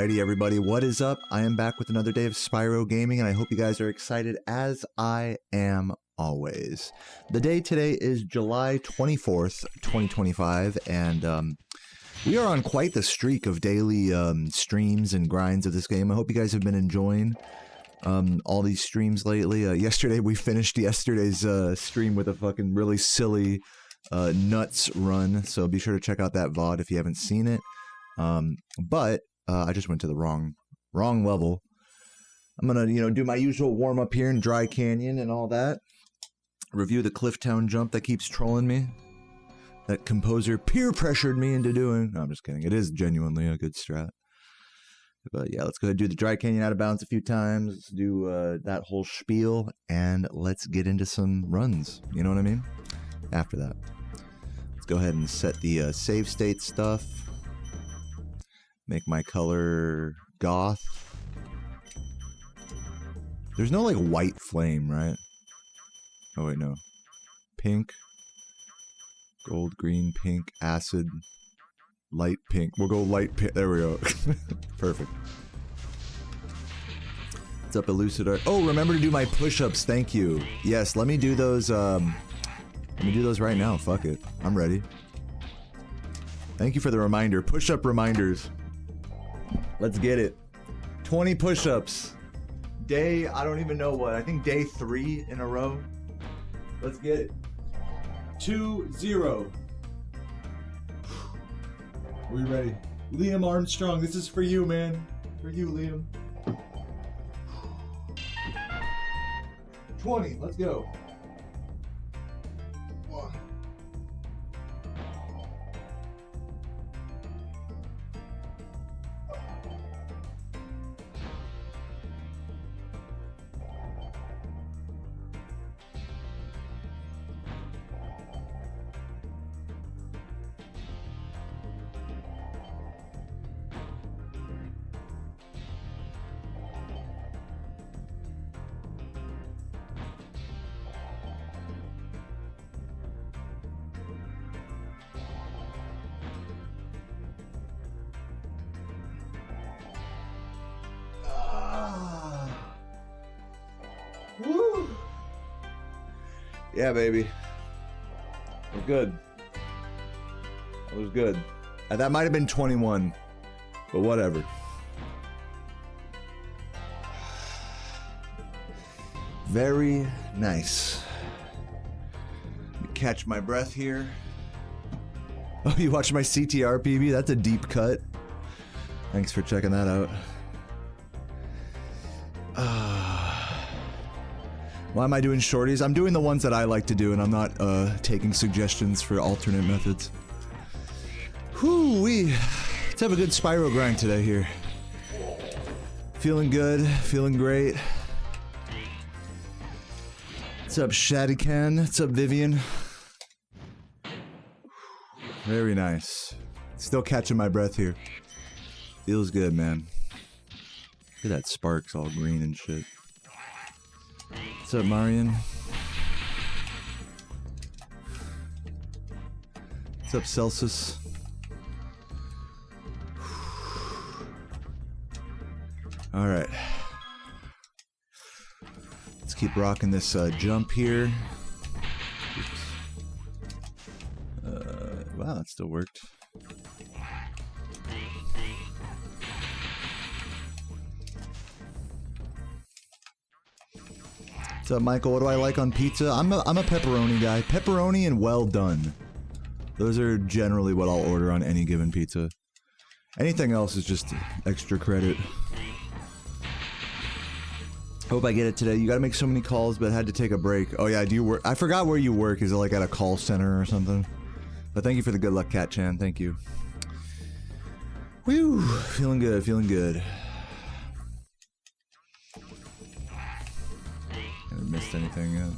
Alrighty, everybody, what is up? I am back with another day of Spyro gaming, and I hope you guys are excited as I am always. The day today is July 24th, 2025, and we are on quite the streak of daily streams and grinds of this game. I hope you guys have been enjoying all these streams lately. Yesterday, we finished yesterday's stream with a fucking really silly nuts run, so be sure to check out that VOD if you haven't seen it. But I just went to the wrong level. I'm gonna, do my usual warm up here in Dry Canyon and all that. Review the Clifftown jump that keeps trolling me. That composer peer pressured me into doing. No, I'm just kidding. It is genuinely a good strat. But yeah, let's go ahead and do the Dry Canyon out of bounds a few times. Let's do that whole spiel, and let's get into some runs. You know what I mean? After that, let's go ahead and set the save state stuff. Make my color goth. There's no like white flame, right? Oh wait, no. Pink. Gold, green, pink, acid, light pink. We'll go light pink. There we go. Perfect. What's up, Elucidar? Oh, remember to do my push-ups. Thank you. Yes, let me do those. Let me do those right now. Fuck it. I'm ready. Thank you for the reminder. Push-up reminders. Let's get it. 20 push-ups. Day, I don't even know what. I think day 3 in a row. Let's get it. 2-0. Are we ready? Liam Armstrong, this is for you, man. For you, Liam. 20, let's go. Woo! Yeah, baby. We're good. That was good. That might have been 21, but whatever. Very nice. Let me catch my breath here. Oh, you watched my CTR PB? That's a deep cut. Thanks for checking that out. Why am I doing shorties? I'm doing the ones that I like to do, and I'm not taking suggestions for alternate methods. Whoo-wee. Let's have a good Spyro grind today here. Feeling good, feeling great. What's up, Shadican? What's up, Vivian? Very nice. Still catching my breath here. Feels good, man. Look at that sparks all green and shit. What's up, Marion? What's up, Celsius? Alright. Let's keep rocking this jump here. Wow, that still worked. What's up, Michael? What do I like on pizza? I'm a pepperoni guy. Pepperoni and well done. Those are generally what I'll order on any given pizza. Anything else is just extra credit. Hope I get it today. You gotta make so many calls, but had to take a break. Oh yeah, do you work? I forgot where you work. Is it like at a call center or something? But thank you for the good luck, Cat Chan. Thank you. Whew. Feeling good, feeling good. Haven't missed anything yet.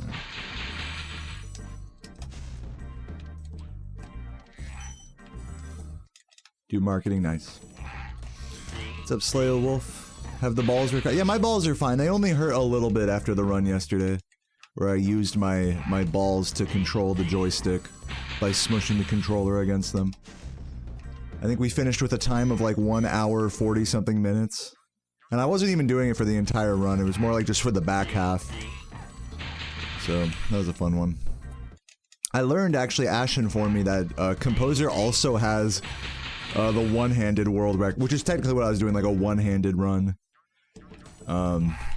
Do marketing, nice. What's up, Slayer Wolf? Have the balls recovered? Yeah, my balls are fine. They only hurt a little bit after the run yesterday, where I used my balls to control the joystick by smushing the controller against them. I think we finished with a time of like 1 hour 40 something minutes. And I wasn't even doing it for the entire run, it was more like just for the back half. So, that was a fun one. I learned, actually, Ash informed me that Composer also has the one-handed world record, which is technically what I was doing, like a one-handed run.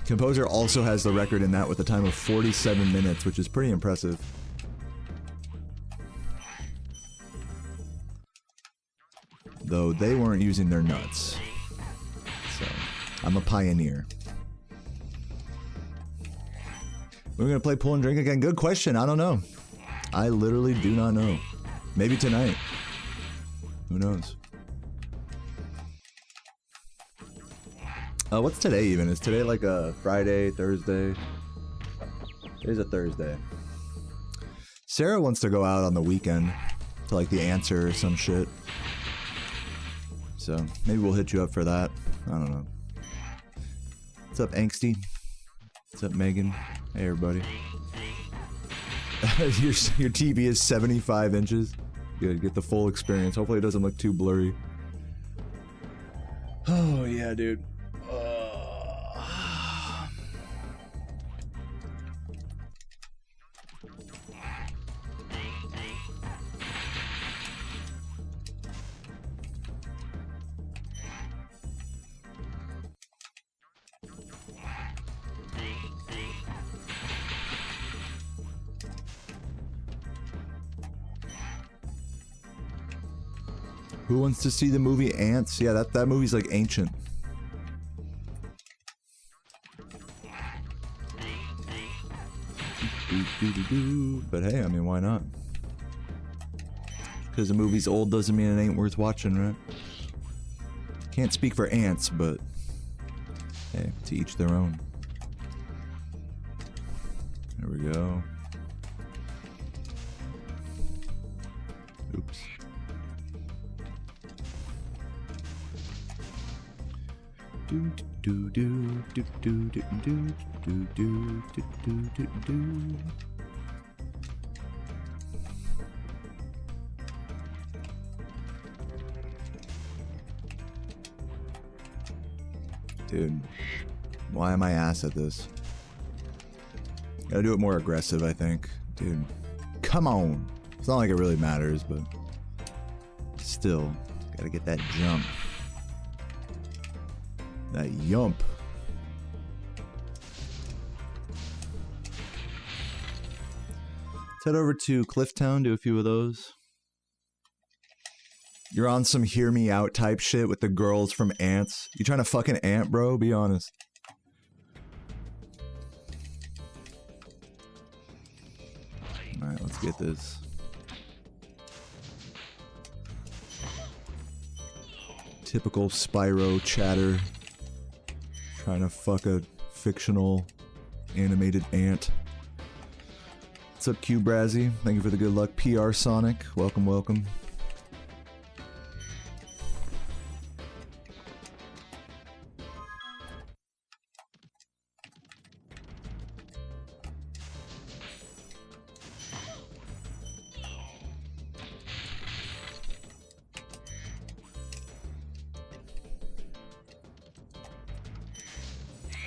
Composer also has the record in that with a time of 47 minutes, which is pretty impressive. Though they weren't using their nuts. So, I'm a pioneer. We're gonna play Pull and Drink again? Good question, I don't know. I literally do not know. Maybe tonight. Who knows? What's today even? Is today like a Friday, Thursday? Today's a Thursday. Sarah wants to go out on the weekend to like the Answer or some shit. So maybe we'll hit you up for that. I don't know. What's up, Angsty? What's up, Megan? Hey, everybody. your TV is 75 inches. Good, get the full experience. Hopefully it doesn't look too blurry. Oh, yeah, dude. Who wants to see the movie Ants? Yeah, that movie's like ancient. But hey, I mean, why not? Because the movie's old doesn't mean it ain't worth watching, right? Can't speak for Ants, but hey, to each their own. There we go. Oops. Do do do do do do do do do do do do. Dude, why am I ass at this? Gotta do it more aggressive, I think. Dude, come on. It's not like it really matters, but still, gotta get that jump. That yump. Let's head over to Clifftown, do a few of those. You're on some hear me out type shit with the girls from Ants. You trying to fuck an ant, bro? Be honest. Alright, let's get this. Typical Spyro chatter. Trying to fuck a fictional animated ant. What's up, Q Brazzy? Thank you for the good luck. PR Sonic, welcome, welcome.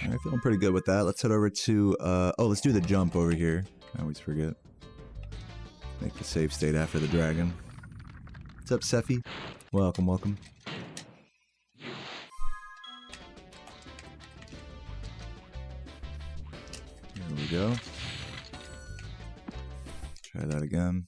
Alright, feeling pretty good with that. Let's head over to, oh, let's do the jump over here. I always forget. Make the save state after the dragon. What's up, Sephi? Welcome, welcome. There we go. Try that again.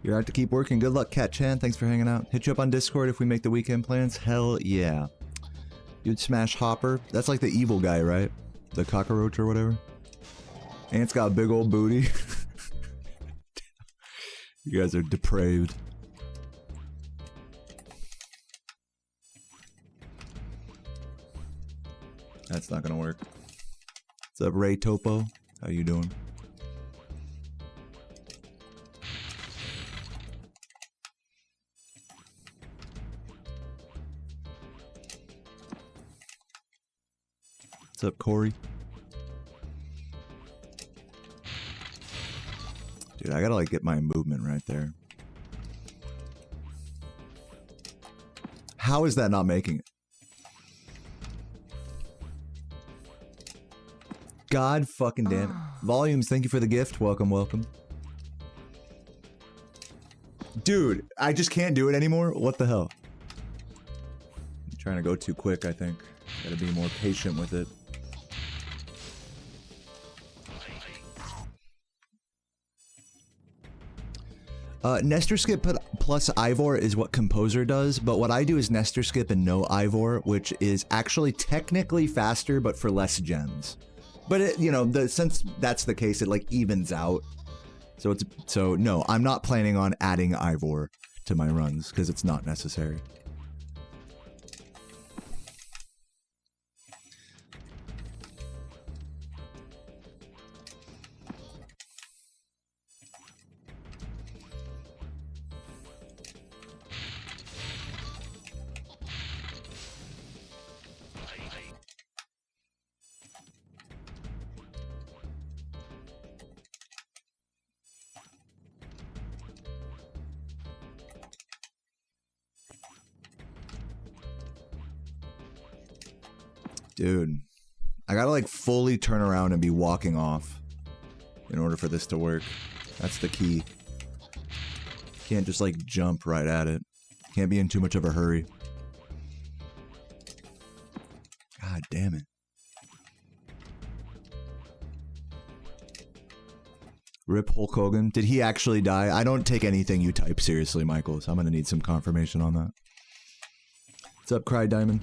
You're out to keep working. Good luck, Cat Chan. Thanks for hanging out. Hit you up on Discord if we make the weekend plans. Hell yeah. You'd smash Hopper. That's like the evil guy, right? The cockroach or whatever. Ant's got a big old booty. You guys are depraved. That's not gonna work. What's up, Ray Topo? How you doing? What's up, Corey? Dude, I gotta like get my movement right there. How is that not making it? God fucking damn it. Volumes, thank you for the gift. Welcome, welcome. Dude, I just can't do it anymore. What the hell? I'm trying to go too quick, I think. Gotta be more patient with it. Nestor skip plus IVOR is what Composer does, but what I do is Nestor skip and no IVOR, which is actually technically faster, but for less gems. But it, you know, since that's the case, it like evens out. So no, I'm not planning on adding IVOR to my runs because it's not necessary. Dude, I gotta like fully turn around and be walking off in order for this to work. That's the key. Can't just like jump right at it. Can't be in too much of a hurry. God damn it. Rip Hulk Hogan. Did he actually die? I don't take anything you type seriously, Michael, so I'm gonna need some confirmation on that. What's up, Cry Diamond?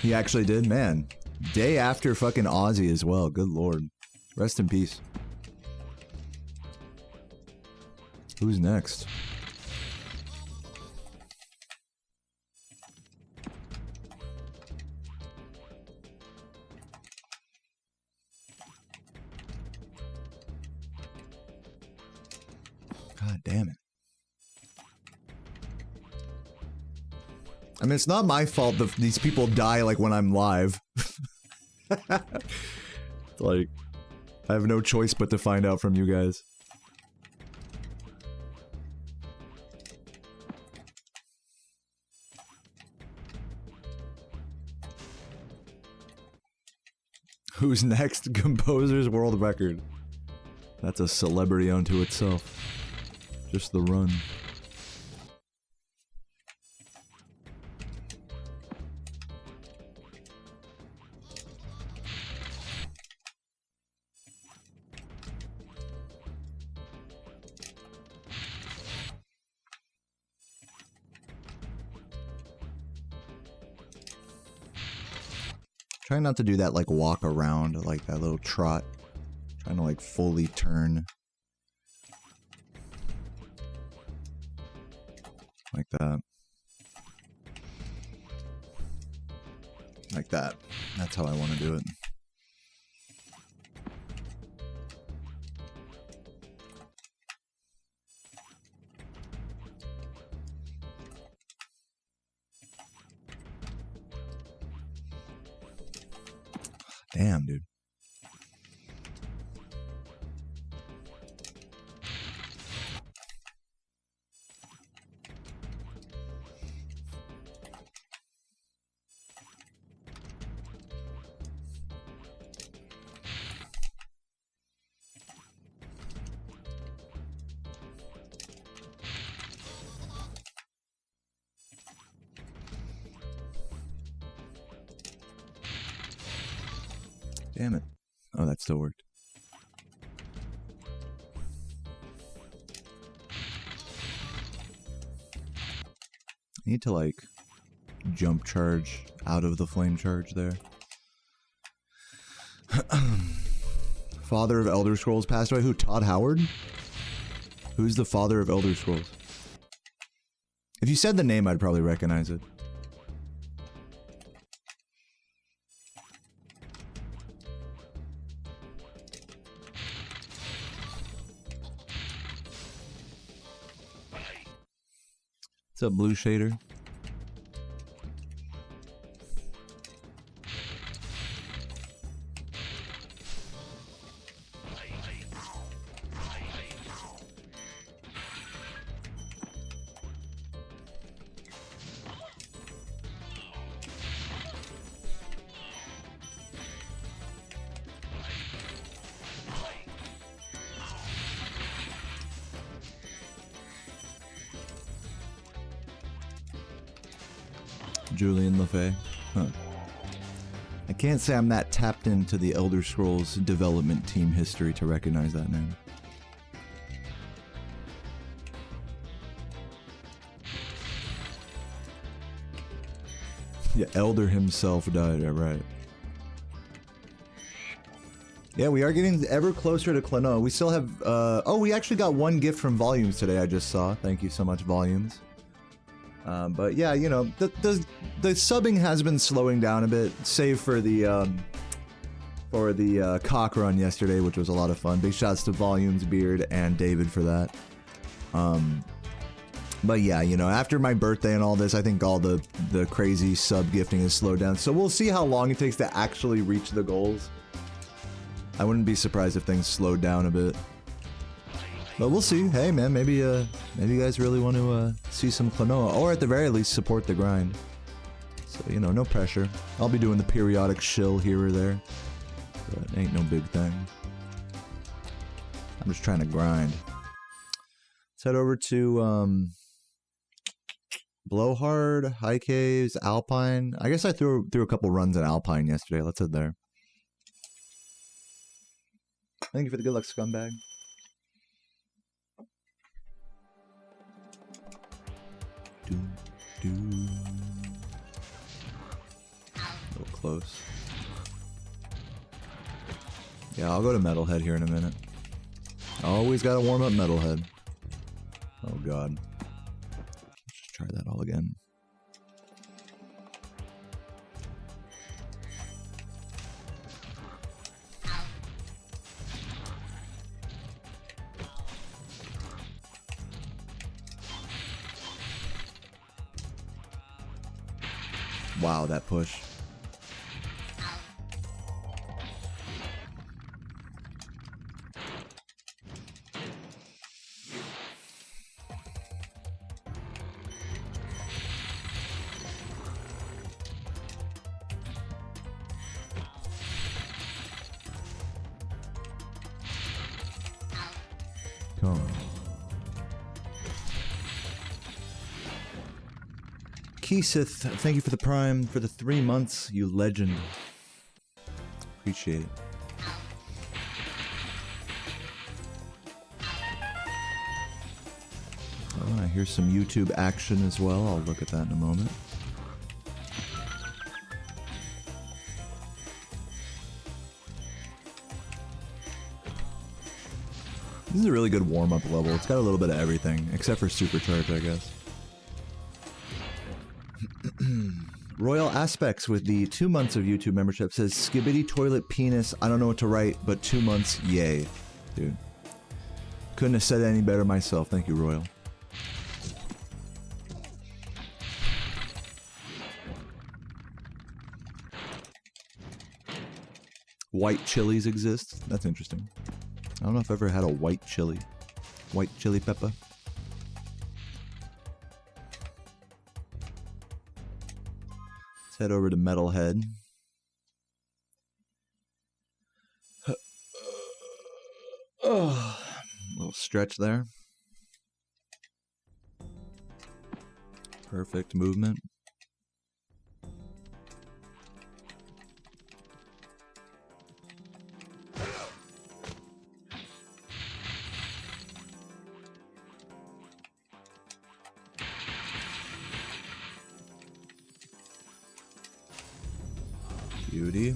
He actually did? Man. Day after fucking Aussie as well. Good lord. Rest in peace. Who's next? God damn it. I mean, it's not my fault that these people die, like, when I'm live. Like, I have no choice but to find out from you guys. Who's next? Composer's world record. That's a celebrity unto itself. Just the run. Trying not to do that, like, walk around, like, that little trot. Trying to, like, fully turn. Like that. Like that. That's how I want to do it. Damn, dude. Damn it. Oh, that still worked. I need to, like, jump charge out of the flame charge there. Father of Elder Scrolls passed away. Who? Todd Howard? Who's the father of Elder Scrolls? If you said the name, I'd probably recognize it. What's up, Blue Shader? Julian LaFay. Huh. I can't say I'm that tapped into the Elder Scrolls development team history to recognize that name. Yeah, Elder himself died, right. Yeah, we are getting ever closer to Klonoa. We still have, oh, we actually got one gift from Volumes today, I just saw. Thank you so much, Volumes. But yeah, you know, the subbing has been slowing down a bit, save for the cock run yesterday, which was a lot of fun. Big shouts to Volumes, Beard, and David for that. But yeah, you know, after my birthday and all this, I think all the crazy sub gifting has slowed down. So we'll see how long it takes to actually reach the goals. I wouldn't be surprised if things slowed down a bit. But we'll see. Hey man, maybe you guys really want to see some Klonoa, or at the very least support the grind. So, you know, no pressure. I'll be doing the periodic shill here or there. But it ain't no big thing. I'm just trying to grind. Let's head over to Blowhard, High Caves, Alpine. I guess I threw a couple runs at Alpine yesterday. Let's head there. Thank you for the good luck, scumbag. A little close. Yeah, I'll go to Metalhead here in a minute. Always gotta warm up Metalhead. Oh god. Let's just try that all again. Wow, that push. Come on. Keesith, thank you for the Prime, for the 3 months, you legend. Appreciate it. Oh, I hear some YouTube action as well. I'll look at that in a moment. This is a really good warm-up level. It's got a little bit of everything, except for Supercharge, I guess. Royal Aspects with the 2 months of YouTube membership says, Skibidi Toilet Penis, I don't know what to write, but 2 months, yay. Dude. Couldn't have said it any better myself. Thank you, Royal. White chilies exist? That's interesting. I don't know if I've ever had a white chili. White chili pepper. Head over to Metalhead. Little stretch there. Perfect movement. Beauty.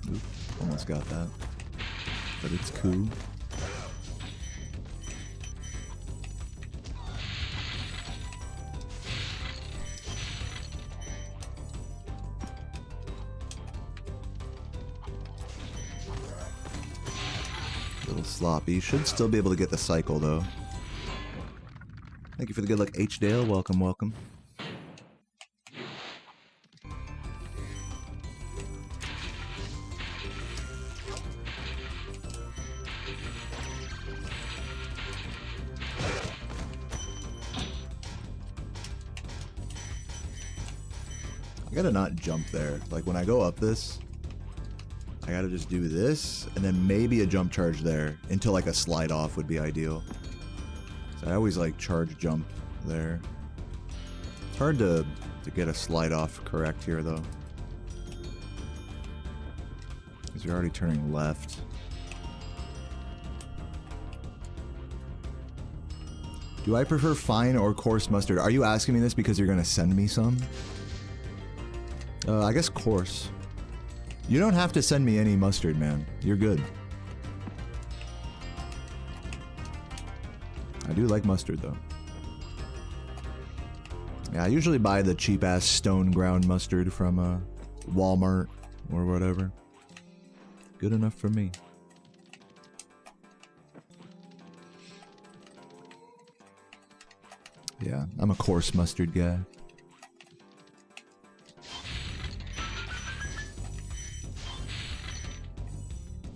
Oop, almost got that. But it's cool. A little sloppy. Should still be able to get the cycle though. Thank you for the good luck, H-Dale. Welcome, welcome. I gotta not jump there. Like when I go up this, I gotta just do this, and then maybe a jump charge there until like a slide off would be ideal. So I always like charge jump there. It's hard to get a slide off correct here though. Because you're already turning left. Do I prefer fine or coarse mustard? Are you asking me this because you're gonna send me some? I guess coarse. You don't have to send me any mustard, man. You're good. I do like mustard, though. Yeah, I usually buy the cheap-ass stone ground mustard from Walmart or whatever. Good enough for me. Yeah, I'm a coarse mustard guy.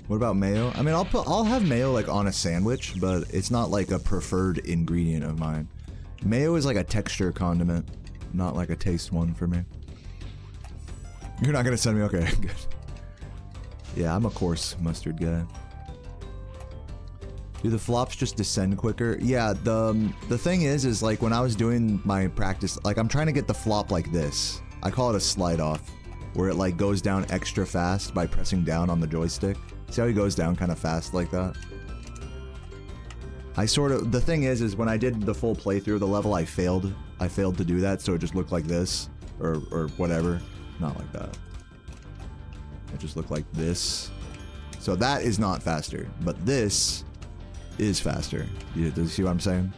What about mayo? I mean, I'll have mayo like on a sandwich, but it's not like a preferred ingredient of mine. Mayo is like a texture condiment, not like a taste one for me. You're not gonna send me? Okay, good. Yeah, I'm a coarse mustard guy. Do the flops just descend quicker? Yeah, the thing is like when I was doing my practice, like I'm trying to get the flop like this. I call it a slide off, where it like goes down extra fast by pressing down on the joystick. See how he goes down kind of fast like that? The thing is when I did the full playthrough of the level, I failed to do that, so it just looked like this, or whatever. Not like that. It just looked like this. So that is not faster, but this is faster. Do you see what I'm saying?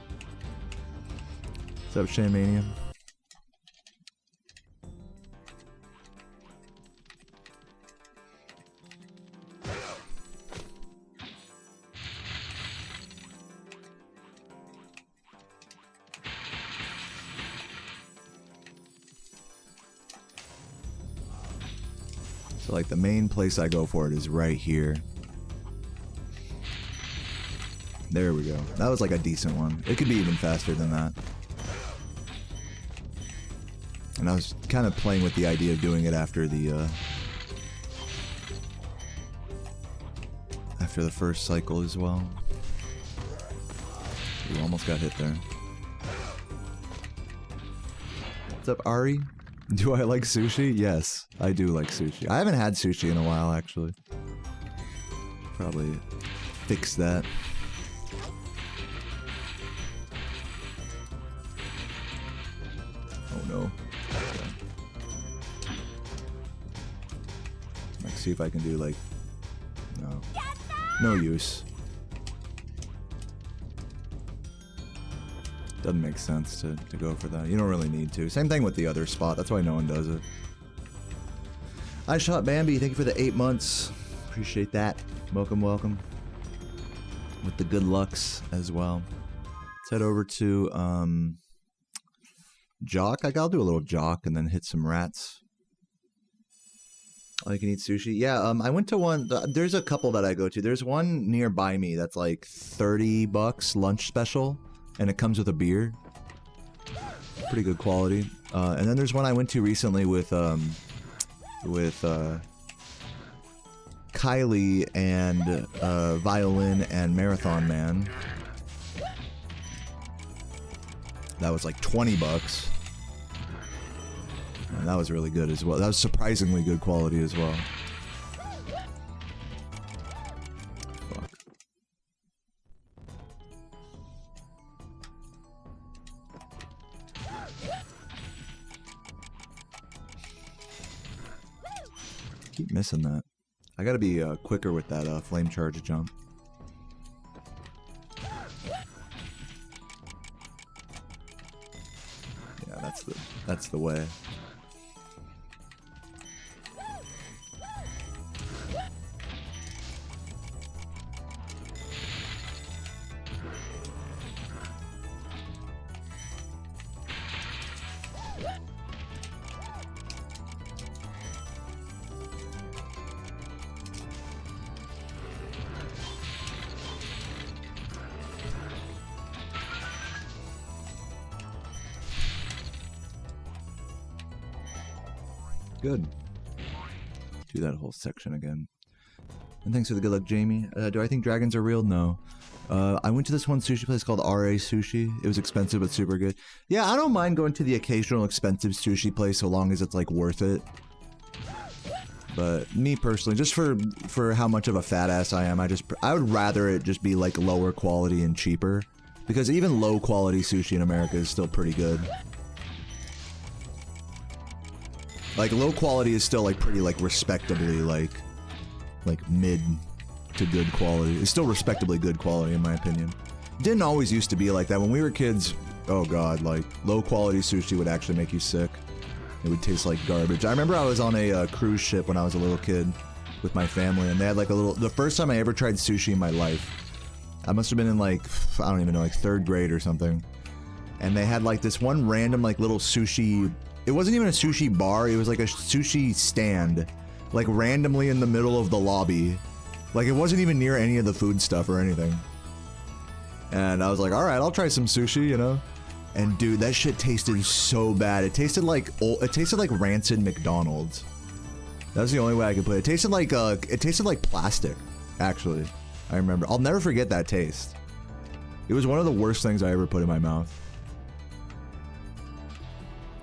What's up, Shamania? So like the main place I go for it is right here. There we go. That was like a decent one. It could be even faster than that. And I was kind of playing with the idea of doing it after the first cycle as well. You almost got hit there. What's up, Ari? Do I like sushi? Yes, I do like sushi. I haven't had sushi in a while, actually. Probably fix that. Oh no. Okay. Like, see if I can do like... No. No use. Doesn't make sense to go for that. You don't really need to. Same thing with the other spot. That's why no one does it. I shot Bambi. Thank you for the 8 months. Appreciate that. Welcome, welcome. With the good lucks as well. Let's head over to Jock. I'll do a little Jock and then hit some rats. Oh, you can eat sushi? Yeah, I went to one. There's a couple that I go to. There's one nearby me that's like $30 lunch special. And it comes with a beer. Pretty good quality. And then there's one I went to recently with Kylie and Violin and Marathon Man. That was like $20. And that was really good as well. That was surprisingly good quality as well. Keep missing that. I gotta be quicker with that flame charge jump. Yeah, that's the way. Good. Do that whole section again. And thanks for the good luck, Jamie. Do I think dragons are real? No. I went to this one sushi place called RA Sushi. It was expensive but super good. Yeah, I don't mind going to the occasional expensive sushi place so long as it's like worth it. But me personally, just for how much of a fat ass I am, I would rather it just be like lower quality and cheaper, because even low quality sushi in America is still pretty good. Like low quality is still like pretty like respectably like mid to good quality. It's still respectably good quality in my opinion. Didn't always used to be like that. When we were kids, oh god, like low quality sushi would actually make you sick. It would taste like garbage. I remember I was on a cruise ship when I was a little kid with my family, and they had like the first time I ever tried sushi in my life. I must have been in like, I don't even know, like 3rd grade or something. And they had like this one random like little sushi, it wasn't even a sushi bar, it was like a sushi stand, like randomly in the middle of the lobby. Like it wasn't even near any of the food stuff or anything. And I was like, alright, I'll try some sushi, you know? And dude, that shit tasted so bad. It tasted like rancid McDonald's. That's the only way I could put it. It tasted like plastic, actually. I remember. I'll never forget that taste. It was one of the worst things I ever put in my mouth.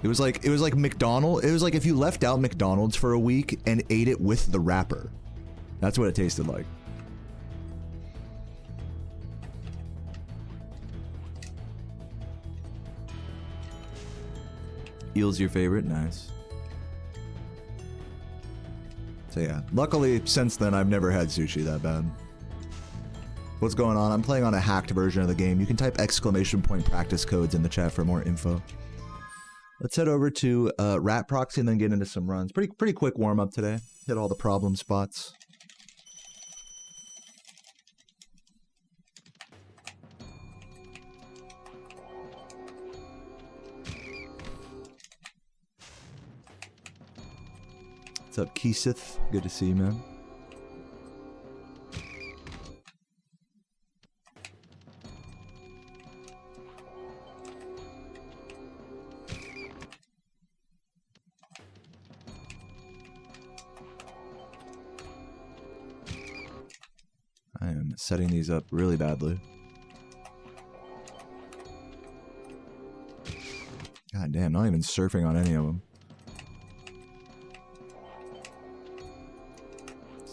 It was like McDonald's. It was like if you left out McDonald's for a week and ate it with the wrapper. That's what it tasted like. Eel's your favorite? Nice. So yeah, luckily since then I've never had sushi that bad. What's going on? I'm playing on a hacked version of the game. You can type !point practice codes in the chat for more info. Let's head over to Rat Proxy and then get into some runs. Pretty quick warm up today. Hit all the problem spots. What's up, Keesith? Good to see you, man. I am setting these up really badly. God damn, not even surfing on any of them.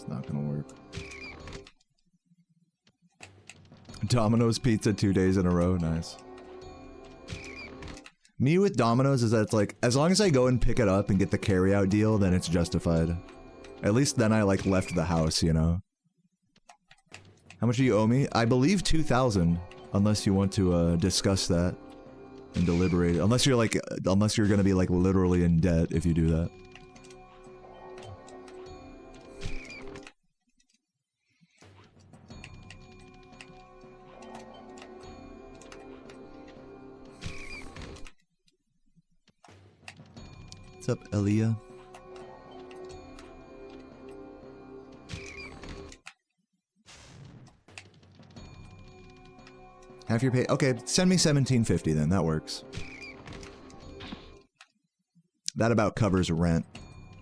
Not gonna work. Domino's pizza 2 days in a row, nice. Me with Domino's is that it's like, as long as I go and pick it up and get the carryout deal, then it's justified. At least then I like left the house, you know? How much do you owe me? I believe 2,000, unless you want to discuss that and deliberate. Unless you're gonna be like literally in debt if you do that. What's up, Elia? Half your pay. Okay, send me 1750 then. That works. That about covers rent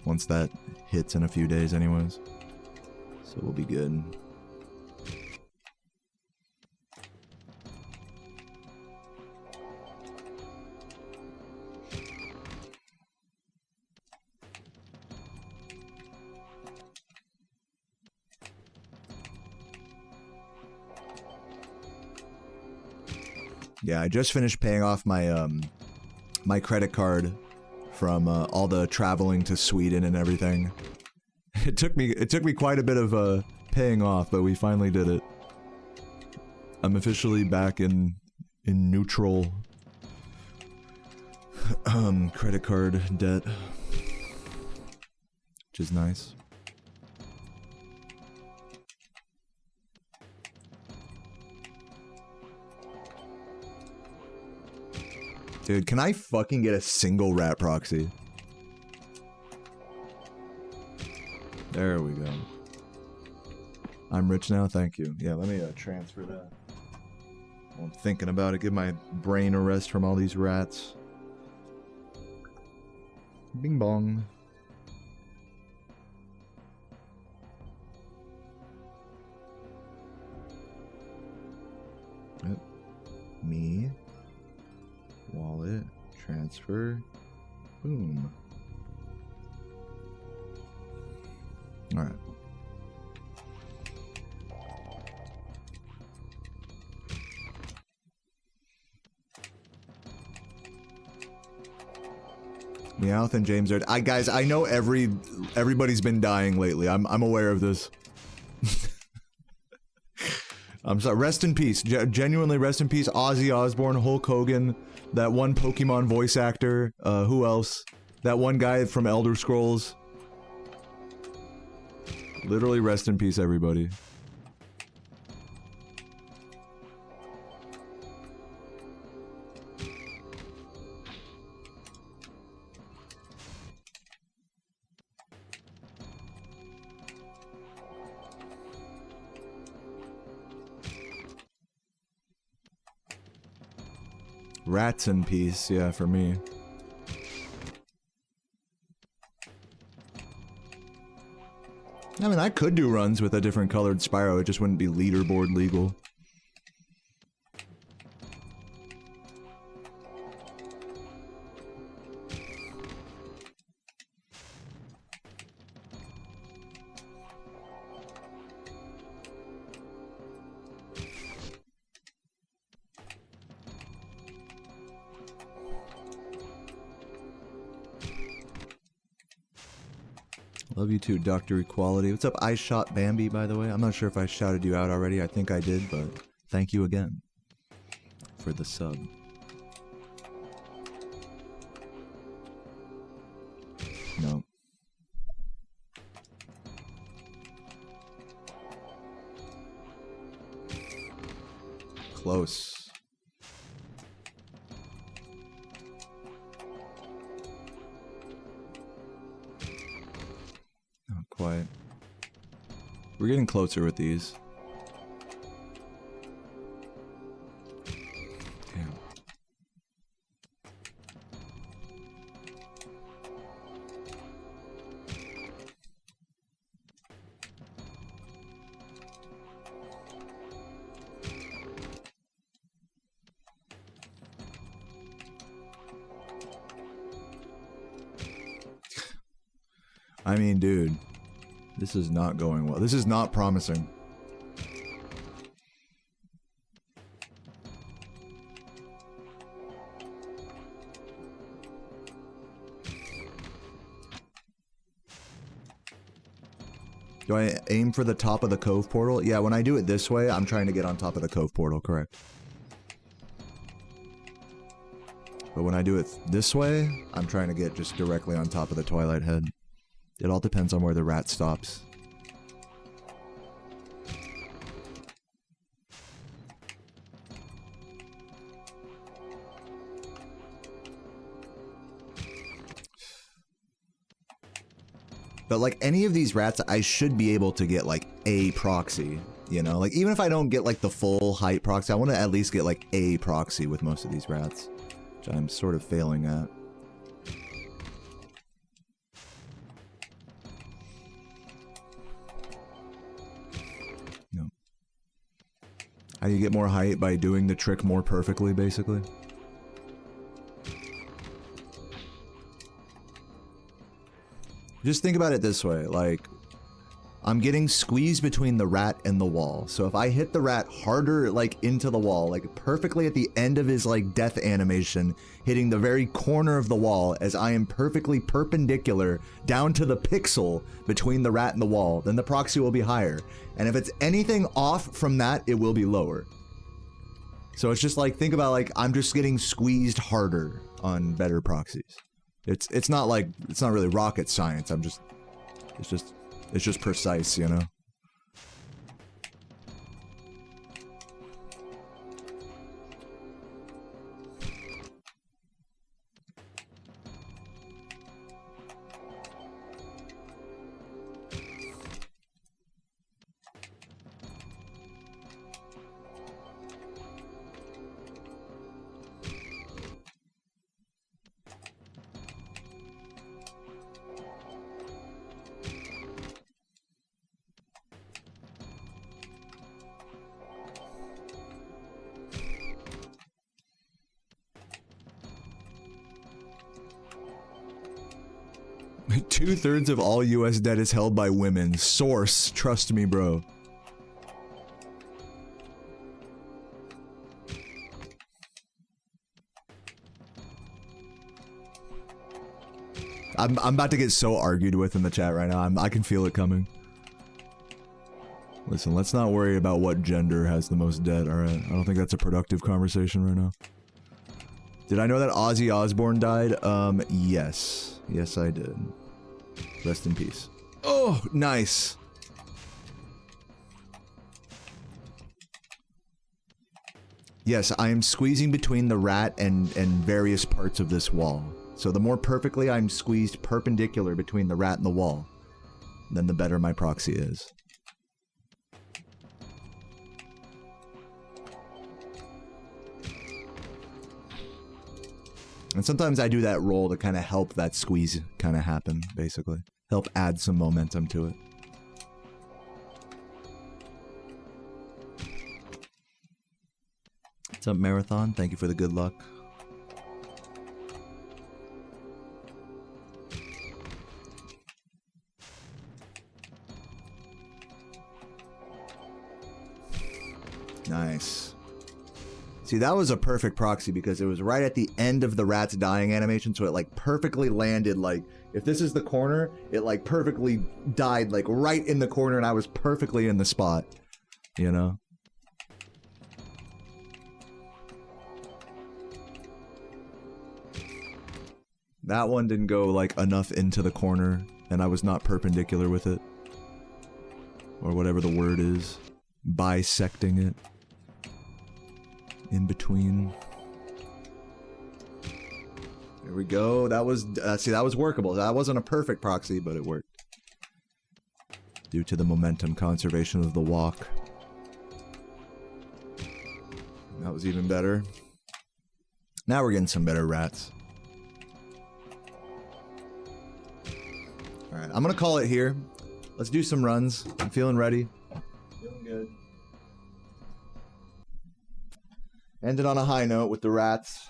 once that hits in a few days, anyways. So we'll be good. Yeah, I just finished paying off my my credit card from all the traveling to Sweden and everything. It took me quite a bit of paying off, but we finally did it. I'm officially back in neutral credit card debt, which is nice. Dude, can I fucking get a single Rat Proxy? There we go. I'm rich now, thank you. Yeah, let me transfer that. While I'm thinking about it, give my brain a rest from all these rats. Bing bong. Yep. Me. Wallet. Transfer. Boom. Alright. Meowth and James are. Guys, I know everybody's been dying lately. I'm aware of this. I'm sorry. Rest in peace. Genuinely, rest in peace. Ozzy Osbourne, Hulk Hogan, that one Pokemon voice actor. Who else? That one guy from Elder Scrolls. Literally, rest in peace, everybody. Rats in peace, yeah, for me. I mean, I could do runs with a different colored Spyro, it just wouldn't be leaderboard legal. Love you too, Dr. Equality. What's up, I Shot Bambi, by the way? I'm not sure if I shouted you out already. I think I did, but thank you again for the sub. No. Close. Quiet. We're getting closer with these. Damn. I mean, dude. This is not going well. This is not promising. Do I aim for the top of the cove portal? Yeah, when I do it this way, I'm trying to get on top of the cove portal, correct. But when I do it this way, I'm trying to get just directly on top of the Twilight Head. It all depends on where the rat stops. But like any of these rats, I should be able to get like a proxy, you know? Like even if I don't get like the full height proxy, I want to at least get like a proxy with most of these rats, which I'm sort of failing at. How do you get more height? By doing the trick more perfectly, basically. Just think about it this way, like, I'm getting squeezed between the rat and the wall. So if I hit the rat harder, like, into the wall, like, perfectly at the end of his, like, death animation, hitting the very corner of the wall as I am perfectly perpendicular down to the pixel between the rat and the wall, then the proxy will be higher. And if it's anything off from that, it will be lower. So it's just like, think about like, I'm just getting squeezed harder on better proxies. It's not like, it's not really rocket science, it's just precise, you know? 2/3 of all US debt is held by women. Source, trust me, bro. I'm about to get so argued with in the chat right now. I can feel it coming. Listen, let's not worry about what gender has the most debt, alright? I don't think that's a productive conversation right now. Did I know that Ozzy Osbourne died? Yes. Yes, I did. Rest in peace. Oh, nice! Yes, I am squeezing between the rat and various parts of this wall. So the more perfectly I'm squeezed perpendicular between the rat and the wall, then the better my proxy is. And sometimes I do that roll to kind of help that squeeze kind of happen, basically. Help add some momentum to it. What's up, Marathon? Thank you for the good luck. Nice. See, that was a perfect proxy because it was right at the end of the rat's dying animation, so it like perfectly landed. Like, if this is the corner, it like perfectly died like right in the corner and I was perfectly in the spot, you know? That one didn't go like enough into the corner and I was not perpendicular with it. Or whatever the word is. Bisecting it. In between. There we go. That was, see, that was workable. That wasn't a perfect proxy, but it worked. Due to the momentum conservation of the walk. That was even better. Now we're getting some better rats. Alright, I'm gonna call it here. Let's do some runs. I'm feeling ready. Feeling good. Ended on a high note with the rats.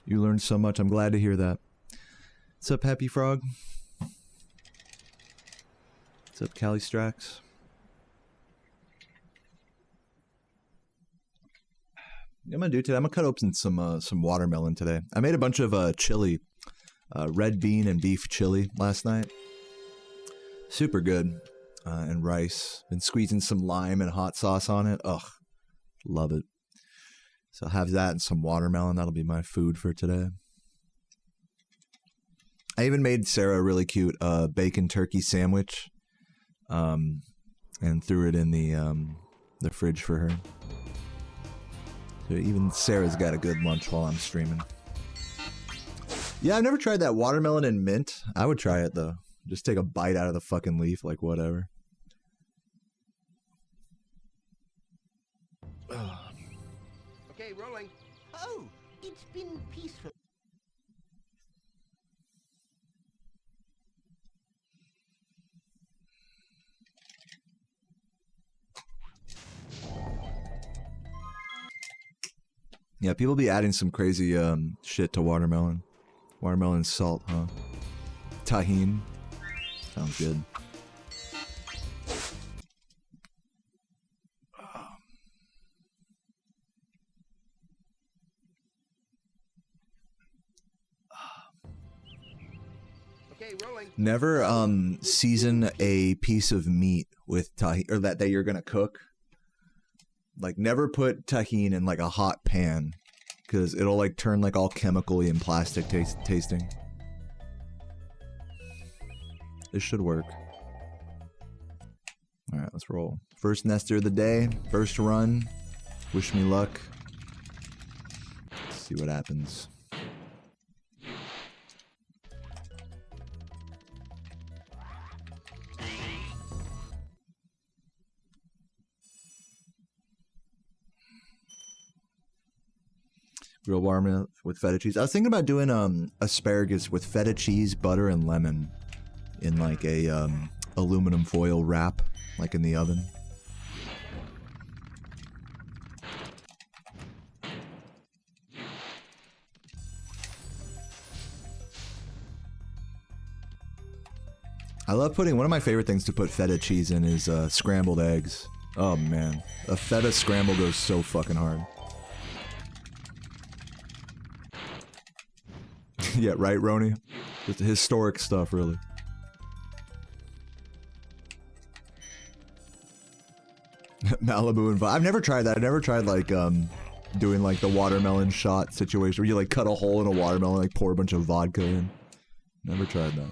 You learned so much. I'm glad to hear that. What's up, Happy Frog? What's up, Cali Strax? What I'm gonna do today, I'm gonna cut open some watermelon today. I made a bunch of chili, red bean and beef chili last night. Super good, and rice. Been squeezing some lime and hot sauce on it. Ugh, love it. So I'll have that and some watermelon. That'll be my food for today. I even made Sarah a really cute bacon turkey sandwich, and threw it in the fridge for her. So even Sarah's got a good lunch while I'm streaming. Yeah, I've never tried that watermelon and mint. I would try it though. Just take a bite out of the fucking leaf, like whatever. Okay, rolling. Oh, it's been peaceful. Yeah, people be adding some crazy shit to watermelon. Watermelon salt, huh? Tahini. Sounds good. Okay, rolling. Never season a piece of meat with tahini, or that you're gonna cook. Like, never put tahini in like a hot pan, because it'll like turn like all chemically and plastic tasting. This should work. All right, let's roll. First nester of the day, first run. Wish me luck. Let's see what happens. Real warm with feta cheese. I was thinking about doing asparagus with feta cheese, butter, and lemon. in like a aluminum foil wrap, like in the oven. I love putting, one of my favorite things to put feta cheese in is scrambled eggs. Oh man, a feta scramble goes so fucking hard. Yeah, right, Roni? It's historic stuff, really. Malibu and I've never tried that. I've never tried like doing like the watermelon shot situation where you like cut a hole in a watermelon, like pour a bunch of vodka in. Never tried that.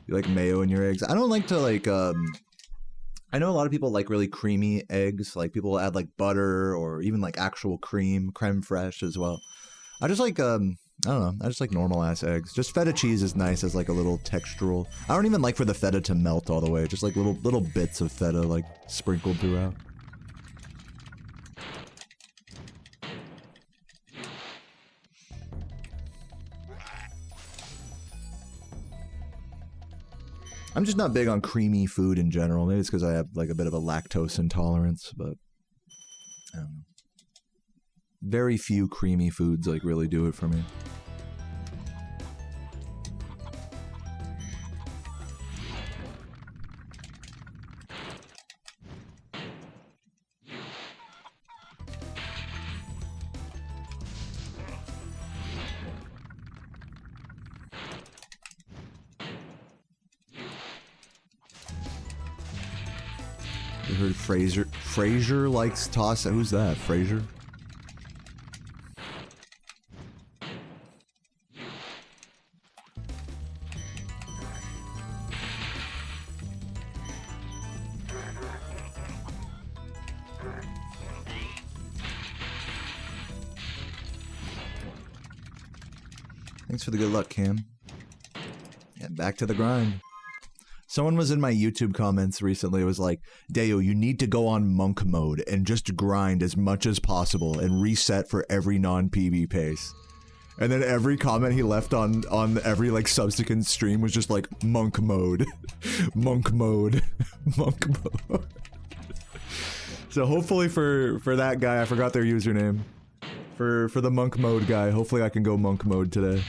You like mayo in your eggs? I don't like to like I know a lot of people like really creamy eggs. Like people add like butter or even like actual creme fraiche as well. I just like I don't know. I just like normal ass eggs. Just feta cheese is nice as like a little textural. I don't even like for the feta to melt all the way. Just like little bits of feta like sprinkled throughout. I'm just not big on creamy food in general. Maybe it's because I have like a bit of a lactose intolerance, but I don't know. Very few creamy foods like really do it for me. You heard Fraser likes toss. Who's that? Fraser? Thanks for the good luck, Cam. Yeah, back to the grind. Someone was in my YouTube comments recently. It was like, Deo, you need to go on monk mode and just grind as much as possible and reset for every non-PB pace. And then every comment he left on every like subsequent stream was just like monk mode, monk mode, monk mode. So hopefully for that guy, I forgot their username. For the monk mode guy, hopefully I can go monk mode today.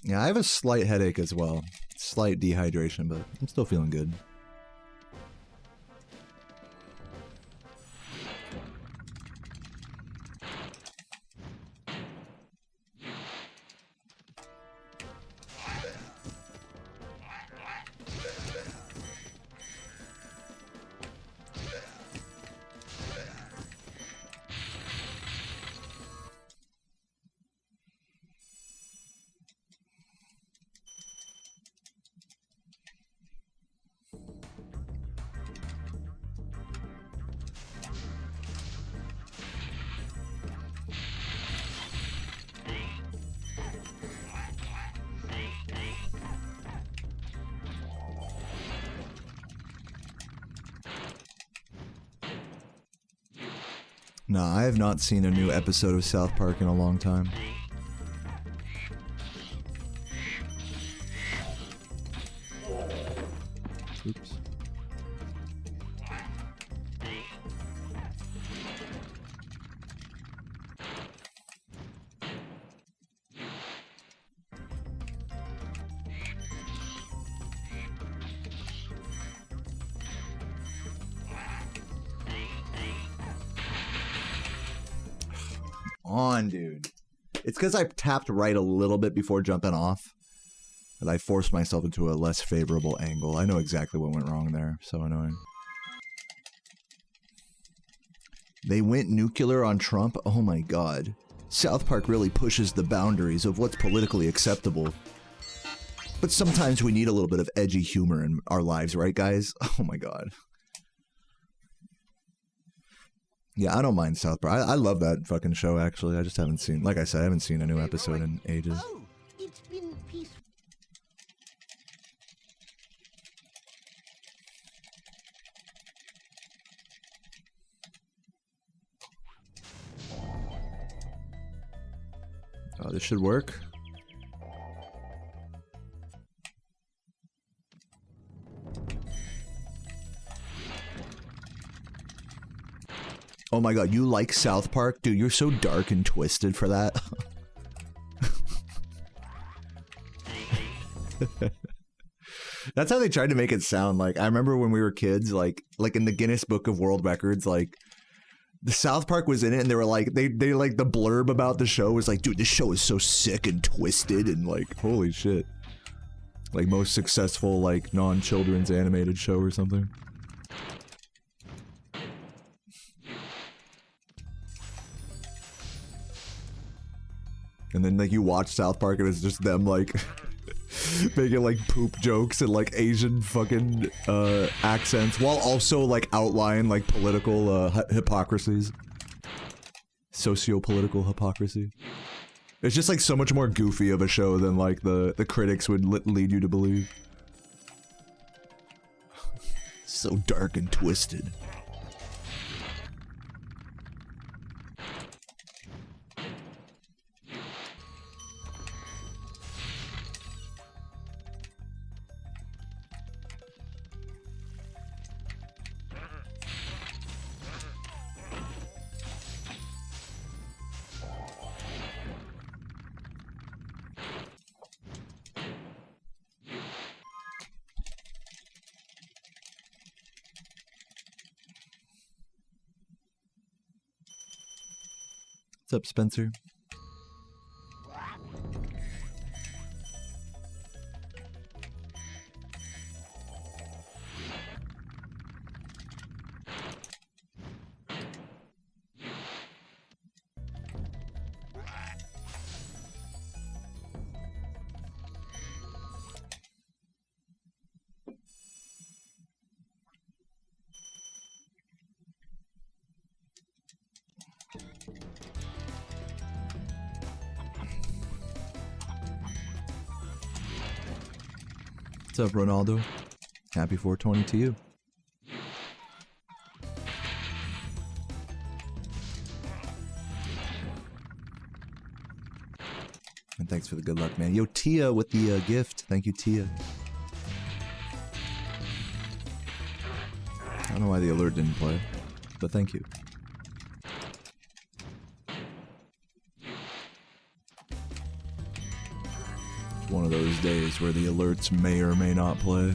Yeah, I have a slight headache as well. Slight dehydration, but I'm still feeling good. No, I have not seen a new episode of South Park in a long time. Oops. On, dude. It's because I tapped right a little bit before jumping off. And I forced myself into a less favorable angle. I know exactly what went wrong there. So annoying. They went nuclear on Trump? Oh my god. South Park really pushes the boundaries of what's politically acceptable. But sometimes we need a little bit of edgy humor in our lives, right guys? Oh my god. Yeah, I don't mind South Park. I love that fucking show, actually. I just haven't seen, like I said, I haven't seen a new episode in ages. Oh, it's been peaceful. Oh, this should work. Oh my god, you like South Park? Dude, you're so dark and twisted for that. That's how they tried to make it sound. Like, I remember when we were kids, like in the Guinness Book of World Records, like, the South Park was in it, and they were like, they like, the blurb about the show was like, dude, this show is so sick and twisted, and like, holy shit. Like, most successful, like, non-children's animated show or something. And then, like, you watch South Park and it's just them, like, making, like, poop jokes and, like, Asian fucking, accents, while also, like, outline, like, political, hypocrisies. Socio-political hypocrisy. It's just, like, so much more goofy of a show than, like, the critics would lead you to believe. So dark and twisted. What's up, Spencer? What's up, Ronaldo? Happy 420 to you. And thanks for the good luck, man. Yo, Tia with the gift. Thank you, Tia. I don't know why the alert didn't play, but thank you. One of those days where the alerts may or may not play.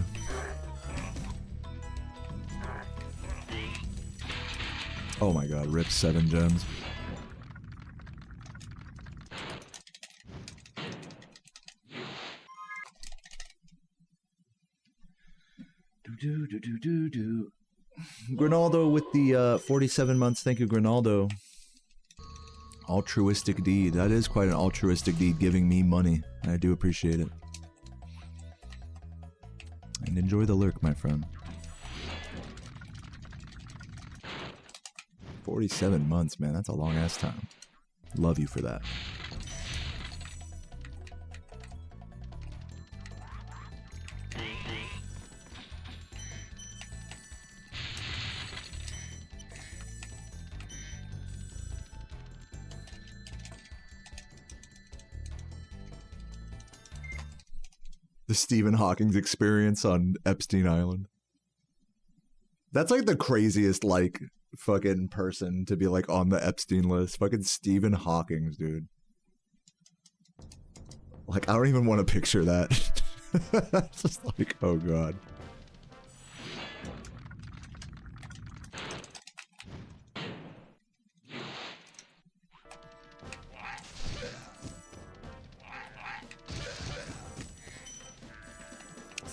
Oh my god, rip 7 gems. Do. Grinaldo with the 47 months. Thank you, Grinaldo. Altruistic deed. That is quite an altruistic deed, giving me money. I do appreciate it. And enjoy the lurk, my friend. 47 months, man. That's a long ass time. Love you for that. The Stephen Hawking's experience on Epstein Island. That's like the craziest, like, fucking person to be, like, on the Epstein list. Fucking Stephen Hawking's, dude. Like, I don't even want to picture that. It's just like, oh god.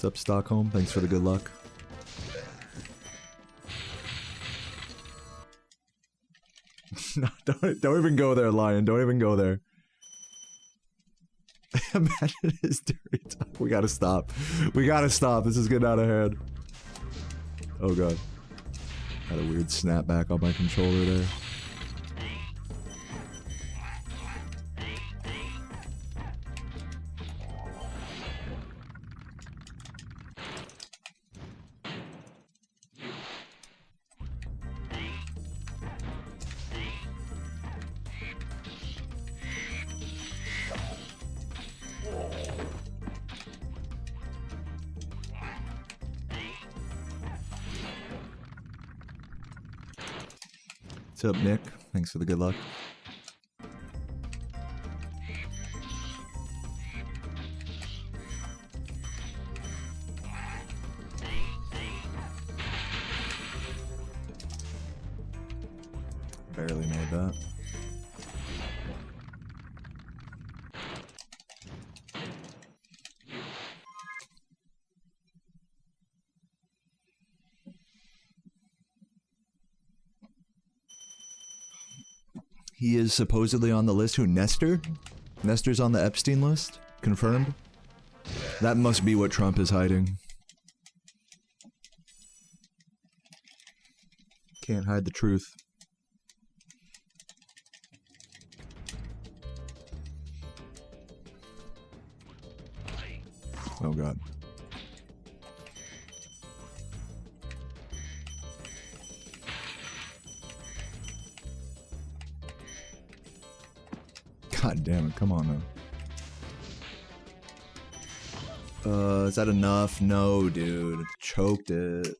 What's up, Stockholm? Thanks for the good luck. No, don't even go there, Lion. Don't even go there. Imagine his dirty talk. We gotta stop. We gotta stop. This is getting out of hand. Oh god. Got a weird snapback on my controller there. What's up, Nick? Thanks for the good luck. Barely made that. He is supposedly on the list. Who, Nestor? Nestor's on the Epstein list? Confirmed? That must be what Trump is hiding. Can't hide the truth. Oh god. God damn it, come on now. Is that enough? No, dude. Choked it.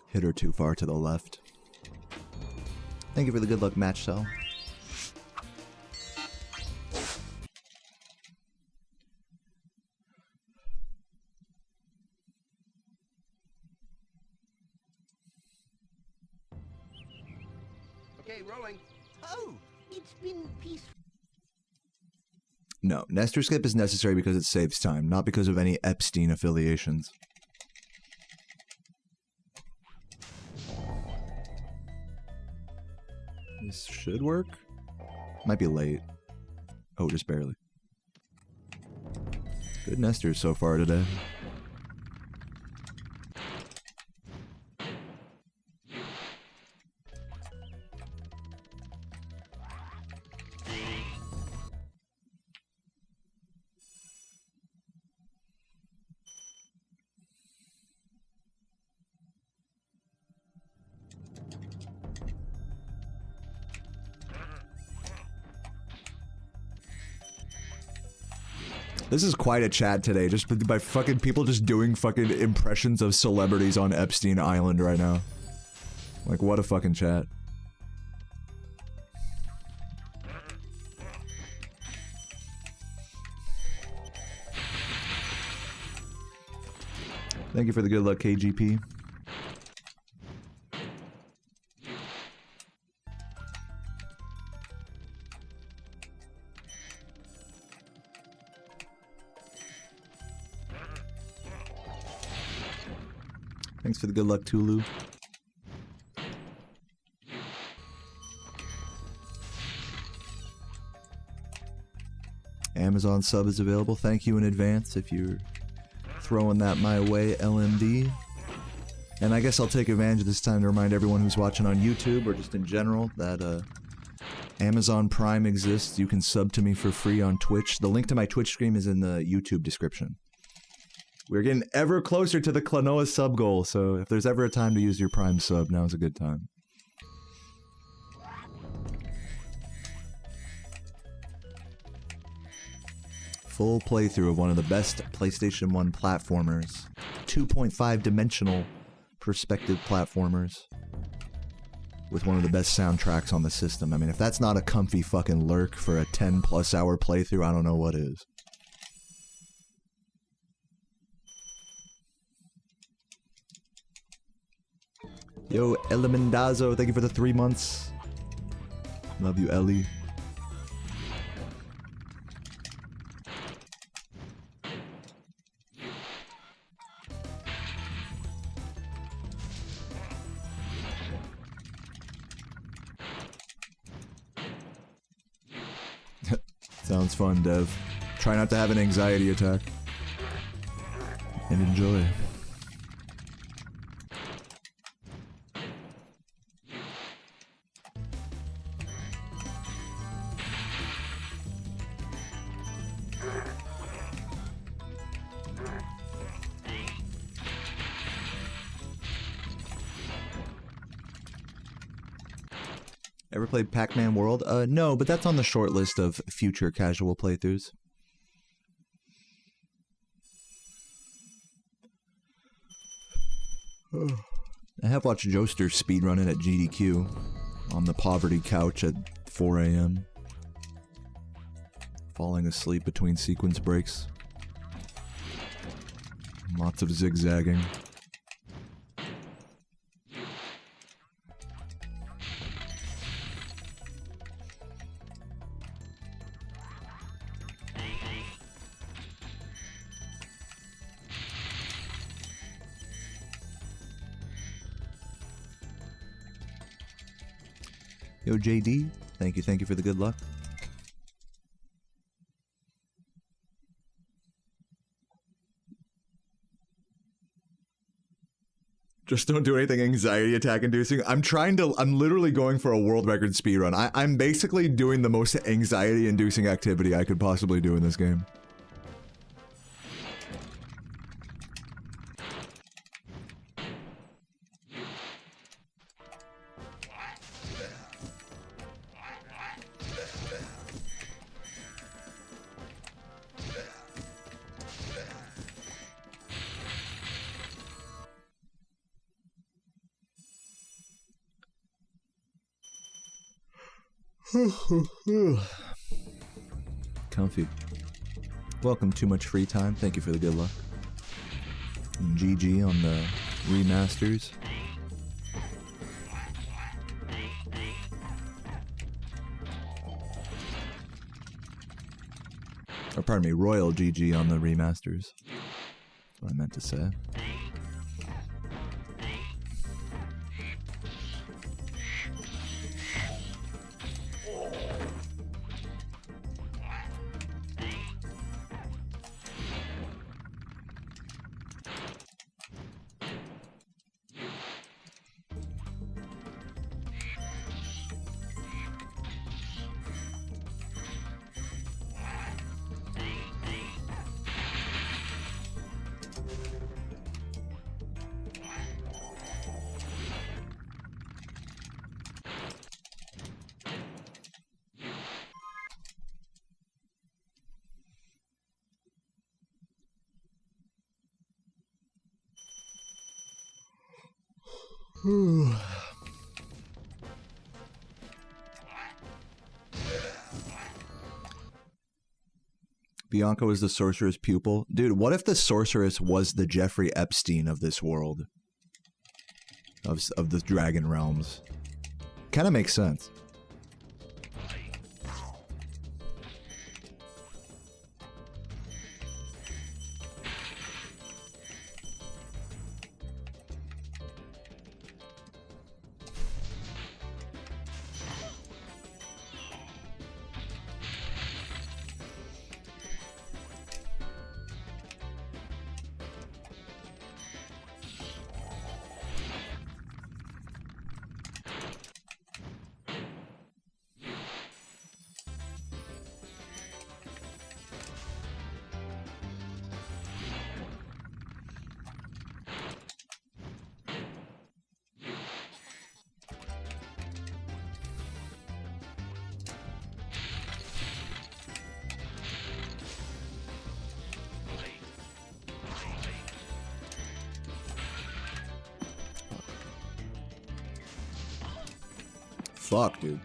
Hit her too far to the left. Thank you for the good luck match, Cell. Okay, rolling. Oh, it's been peaceful. No, Nestor skip is necessary because it saves time, not because of any Epstein affiliations. This should work. Might be late. Oh, just barely. Good Nestors so far today. This is quite a chat today, just by fucking people just doing fucking impressions of celebrities on Epstein Island right now. Like, what a fucking chat. Thank you for the good luck, KGP. Thanks for the good luck, Tulu. Amazon sub is available. Thank you in advance if you're throwing that my way, LMD. And I guess I'll take advantage of this time to remind everyone who's watching on YouTube or just in general that Amazon Prime exists. You can sub to me for free on Twitch. The link to my Twitch stream is in the YouTube description. We're getting ever closer to the Klonoa sub goal, so if there's ever a time to use your Prime sub, now's a good time. Full playthrough of one of the best PlayStation 1 platformers. 2.5 dimensional perspective platformers. With one of the best soundtracks on the system. I mean, if that's not a comfy fucking lurk for a 10+ hour playthrough, I don't know what is. Yo, Elemendazo, thank you for the 3 months. Love you, Ellie. Sounds fun, Dev. Try not to have an anxiety attack. And enjoy. Ever played Pac-Man World? No, but that's on the short list of future casual playthroughs. I have watched Joester speedrunning at GDQ on the poverty couch at 4 a.m. Falling asleep between sequence breaks. Lots of zigzagging. Yo, JD, thank you for the good luck. Just don't do anything anxiety attack inducing. I'm literally going for a world record speedrun. I'm basically doing the most anxiety inducing activity I could possibly do in this game. Comfy. Welcome, Too Much Free Time. Thank you for the good luck. And GG on the remasters. Or pardon me, Royal GG on the remasters. That's what I meant to say. Bianca was the sorcerer's pupil. Dude, what if the sorceress was the Jeffrey Epstein of this world? Of the Dragon Realms. Kind of makes sense. Fuck, dude.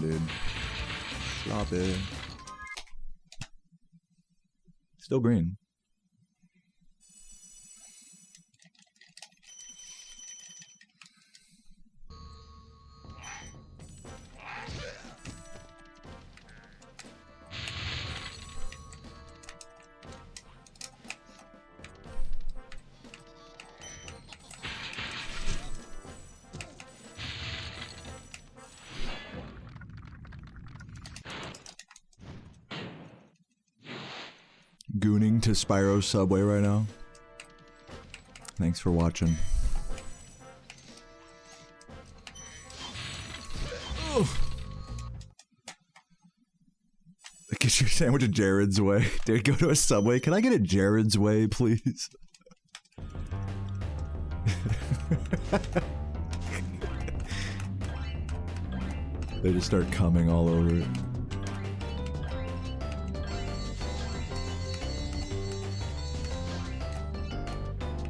dude. Stop it. Still green. Gooning to Spyro's Subway right now. Thanks for watching. Ugh. Get your sandwich at Jared's Way. Dude, go to a Subway. Can I get a Jared's Way, please? They just start coming all over it.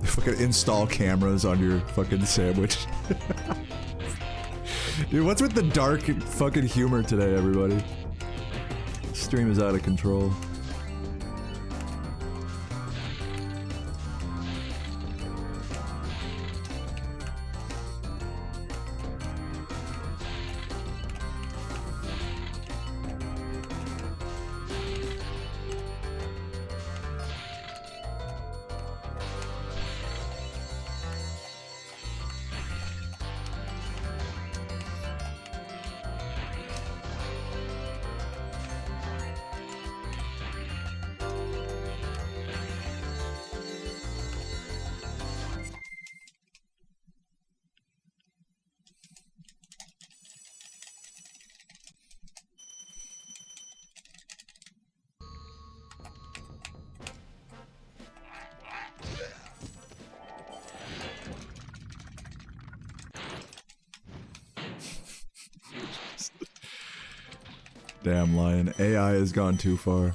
Fucking install cameras on your fucking sandwich. Dude, what's with the dark fucking humor today, everybody? Stream is out of control. Damn, Lion. AI has gone too far.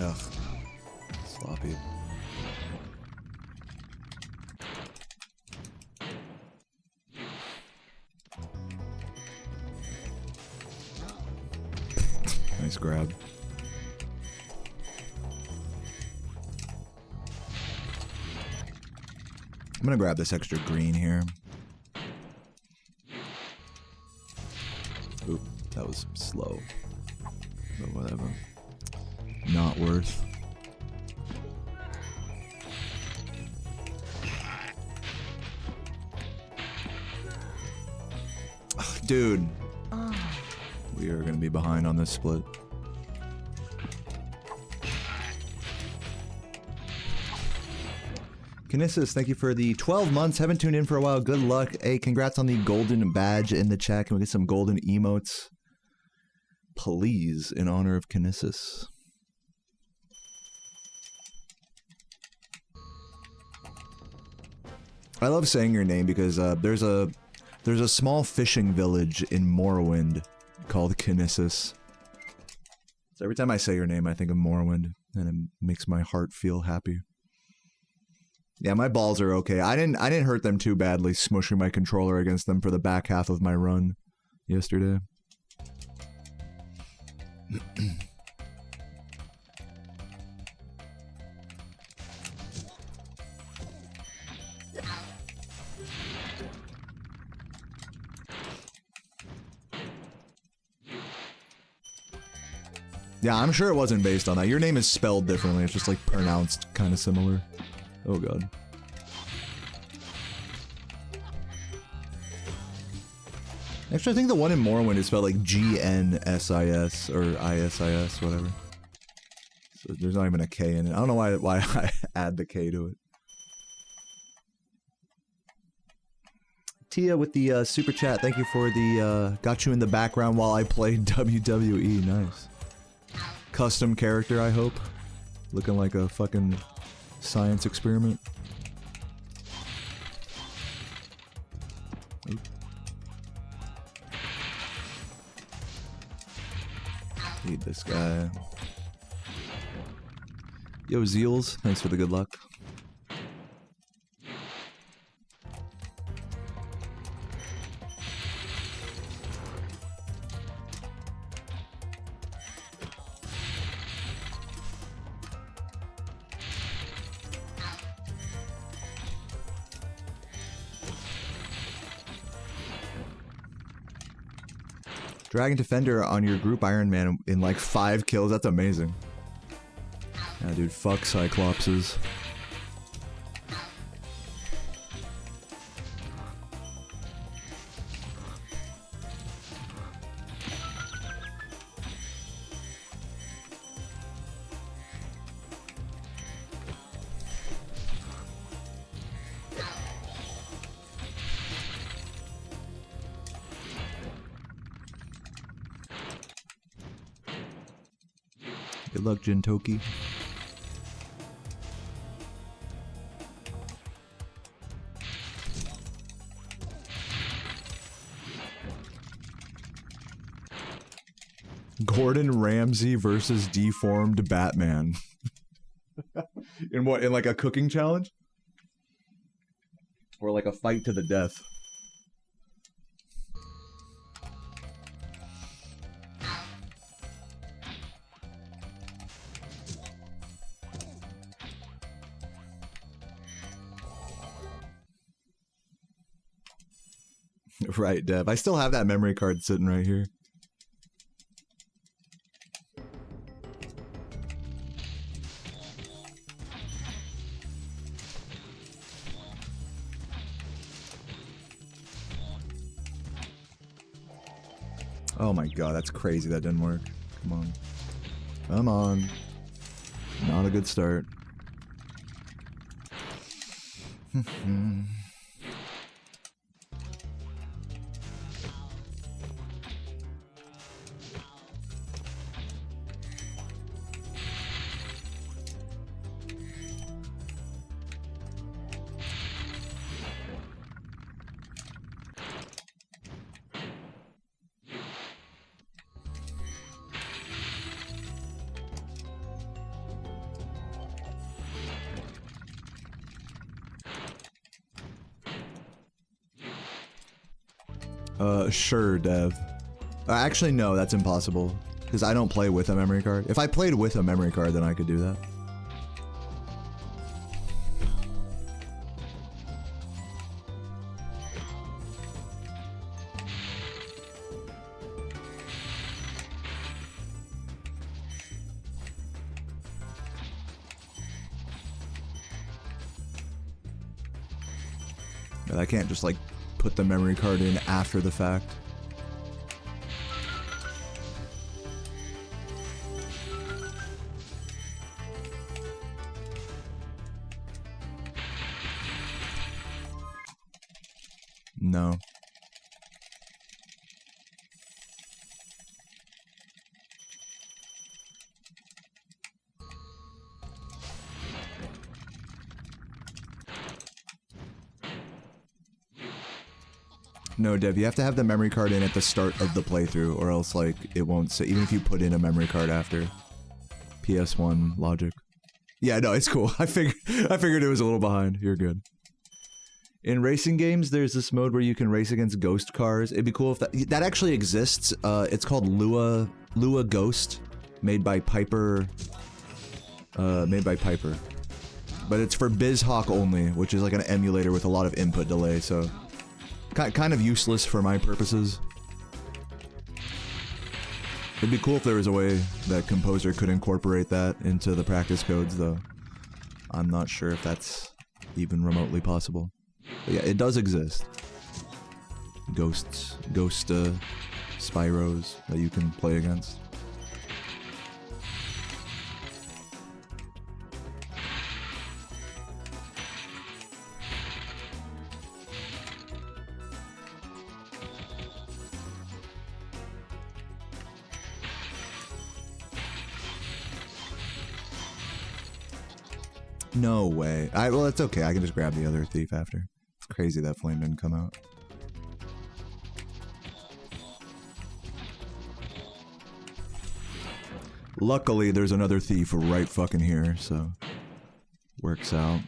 Ugh. Sloppy. Nice grab. I'm gonna grab this extra green here. Oop, that was slow. But whatever. Not worth. Ugh, dude. We are gonna be behind on this split. Kinesis, thank you for the 12 months. Haven't tuned in for a while. Good luck. Hey, congrats on the golden badge in the chat. Can we get some golden emotes? Please, in honor of Kinesis. I love saying your name because there's a small fishing village in Morrowind called Kinesis. So every time I say your name, I think of Morrowind, and it makes my heart feel happy. Yeah, my balls are okay. I didn't hurt them too badly smushing my controller against them for the back half of my run yesterday. Yeah, I'm sure it wasn't based on that. Your name is spelled differently. It's just like pronounced kind of similar. Oh god. Actually, I think the one in Morrowind is spelled like GNSIS or ISIS, whatever. So there's not even a K in it. I don't know why I add the K to it. Tia with the super chat. Thank you for the got you in the background while I played WWE. Nice. Custom character, I hope. Looking like a fucking science experiment. Oop. Need this guy. Yo, Zeals, thanks for the good luck. Dragon Defender on your group Iron Man in like 5 kills, that's amazing. Yeah, dude, fuck Cyclopses. Good luck, Jintoki. Gordon Ramsay versus deformed Batman. In what? In like a cooking challenge? Or like a fight to the death? Right, Dev. I still have that memory card sitting right here. Oh my god, that's crazy that didn't work. Come on. Come on. Not a good start. Sure, Dev. Actually, no, that's impossible. Because I don't play with a memory card. If I played with a memory card, then I could do that. But I can't just, like, put the memory card in after the fact. No. No, Dev, you have to have the memory card in at the start of the playthrough, or else, like, it won't say, even if you put in a memory card after. PS1 logic. Yeah, no, it's cool. I figured it was a little behind. You're good. In racing games, there's this mode where you can race against ghost cars. It'd be cool if that actually exists. It's called Lua Ghost, made by Piper. But it's for BizHawk only, which is like an emulator with a lot of input delay, so kind of useless for my purposes. It'd be cool if there was a way that Composer could incorporate that into the practice codes, though. I'm not sure if that's even remotely possible. But yeah, it does exist. Ghost Spyros that you can play against. No way. Well, it's okay. I can just grab the other thief after. It's crazy that flame didn't come out. Luckily, there's another thief right fucking here, so works out.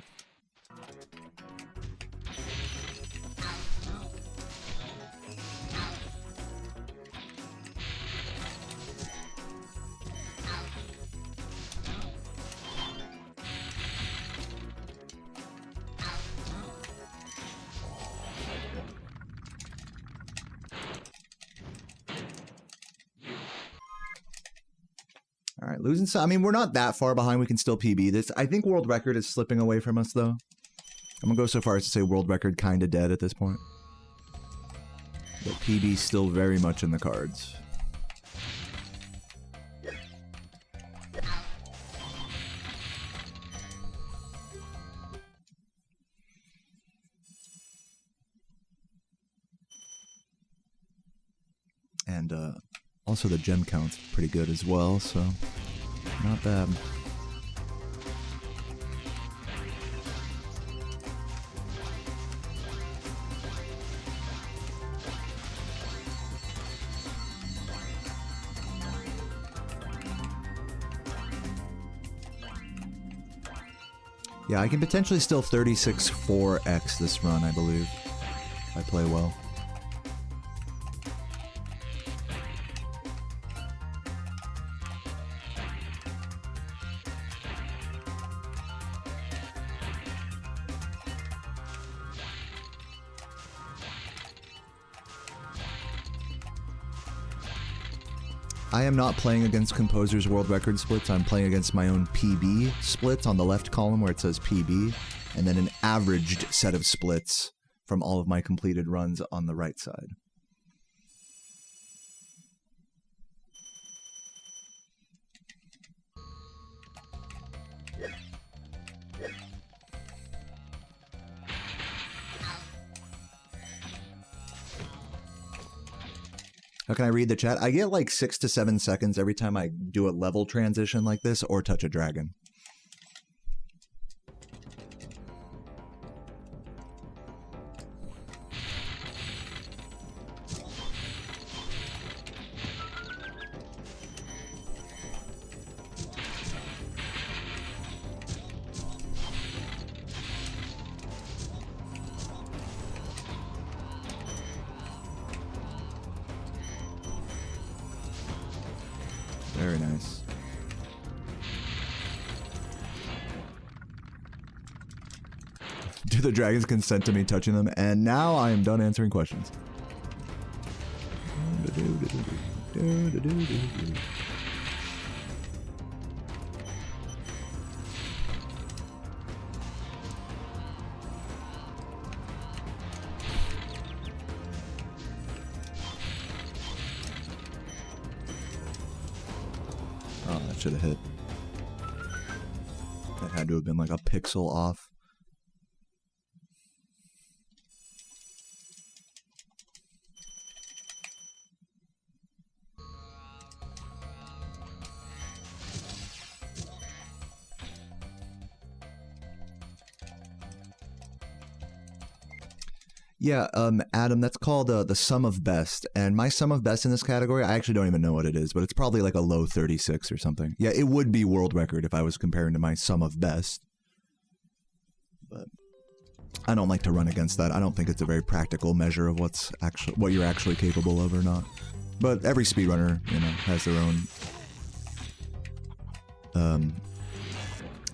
All right, losing some. I mean, we're not that far behind. We can still PB this. I think world record is slipping away from us, though. I'm gonna go so far as to say world record kind of dead at this point. But PB still very much in the cards. And also the gem count's pretty good as well, so not bad. Yeah, I can potentially still 36-4x this run, I believe, if I play well. I am not playing against Composer's world record splits. I'm playing against my own PB splits on the left column where it says PB, and then an averaged set of splits from all of my completed runs on the right side. How can I read the chat? I get like 6 to 7 seconds every time I do a level transition like this or touch a dragon. Very nice. Do the dragons consent to me touching them? And now I am done answering questions. Oh, that should have hit. That had to have been like a pixel off. Yeah, Adam, that's called the sum of best. And my sum of best in this category, I actually don't even know what it is, but it's probably like a low 36 or something. Yeah, it would be world record if I was comparing to my sum of best. But I don't like to run against that. I don't think it's a very practical measure of what you're actually capable of or not. But every speedrunner, you know, has their own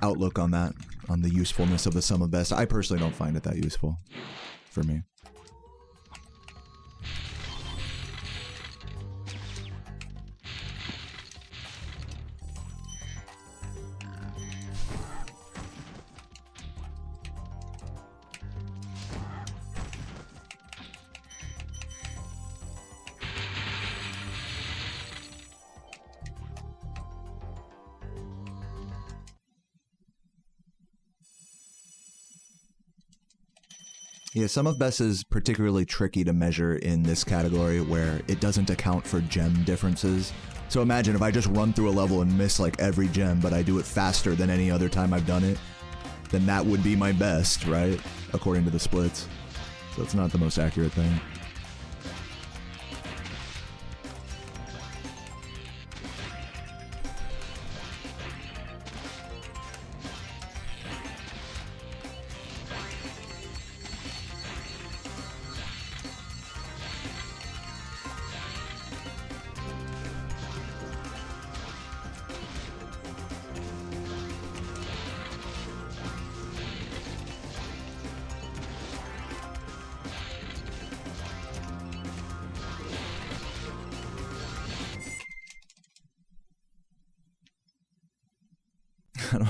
outlook on that, on the usefulness of the sum of best. I personally don't find it that useful for me. Yeah, some of best is particularly tricky to measure in this category where it doesn't account for gem differences. So imagine if I just run through a level and miss like every gem, but I do it faster than any other time I've done it, then that would be my best, right? According to the splits. So it's not the most accurate thing.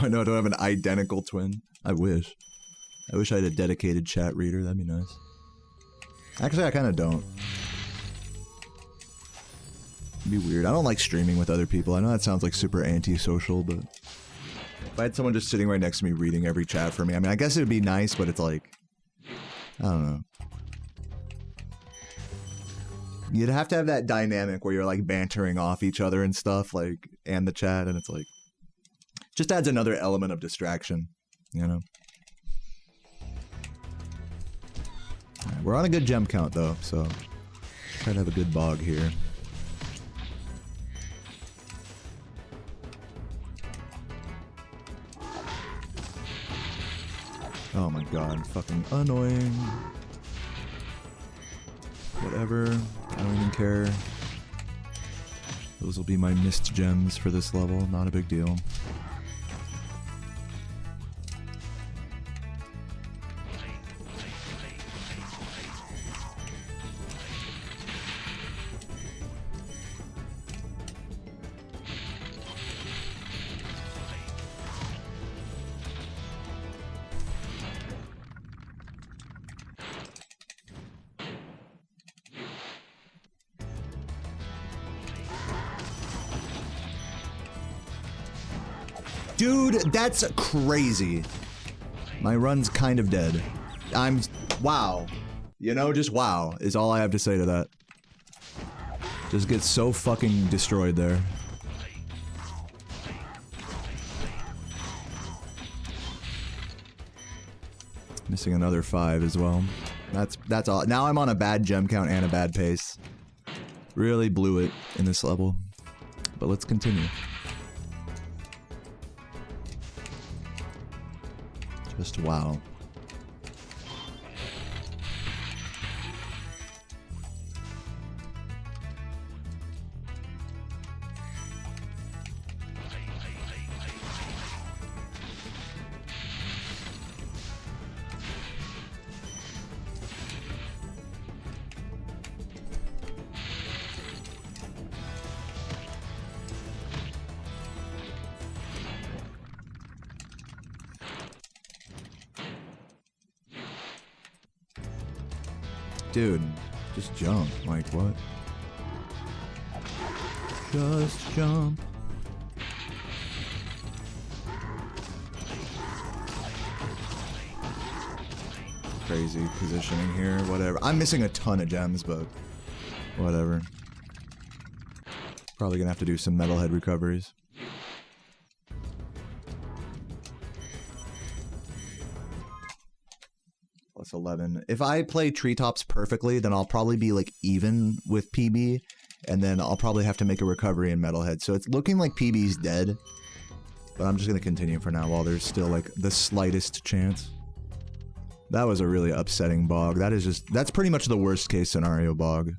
I know I don't have an identical twin. I wish. I wish I had a dedicated chat reader. That'd be nice. Actually, I kind of don't. It'd be weird. I don't like streaming with other people. I know that sounds like super antisocial, but if I had someone just sitting right next to me reading every chat for me, I mean, I guess it would be nice, but it's like, I don't know. You'd have to have that dynamic where you're like bantering off each other and stuff, like, and the chat, and it's like, just adds another element of distraction, you know? Right, we're on a good gem count, though, so try to have a good bog here. Oh my god, fucking annoying. Whatever, I don't even care. Those will be my missed gems for this level, not a big deal. Dude, that's crazy. My run's kind of dead. Wow. You know, just wow is all I have to say to that. Just get so fucking destroyed there. Missing another 5 as well. That's all. Now I'm on a bad gem count and a bad pace. Really blew it in this level. But let's continue. Just wow. Dude, just jump. Like, what? Just jump. Crazy positioning here, whatever. I'm missing a ton of gems, but whatever. Probably gonna have to do some metalhead recoveries. Plus 11. If I play treetops perfectly, then I'll probably be like even with PB, and then I'll probably have to make a recovery in metalhead. So it's looking like PB's dead, but I'm just gonna continue for now while there's still like the slightest chance. That was a really upsetting bog. That's pretty much the worst case scenario bog.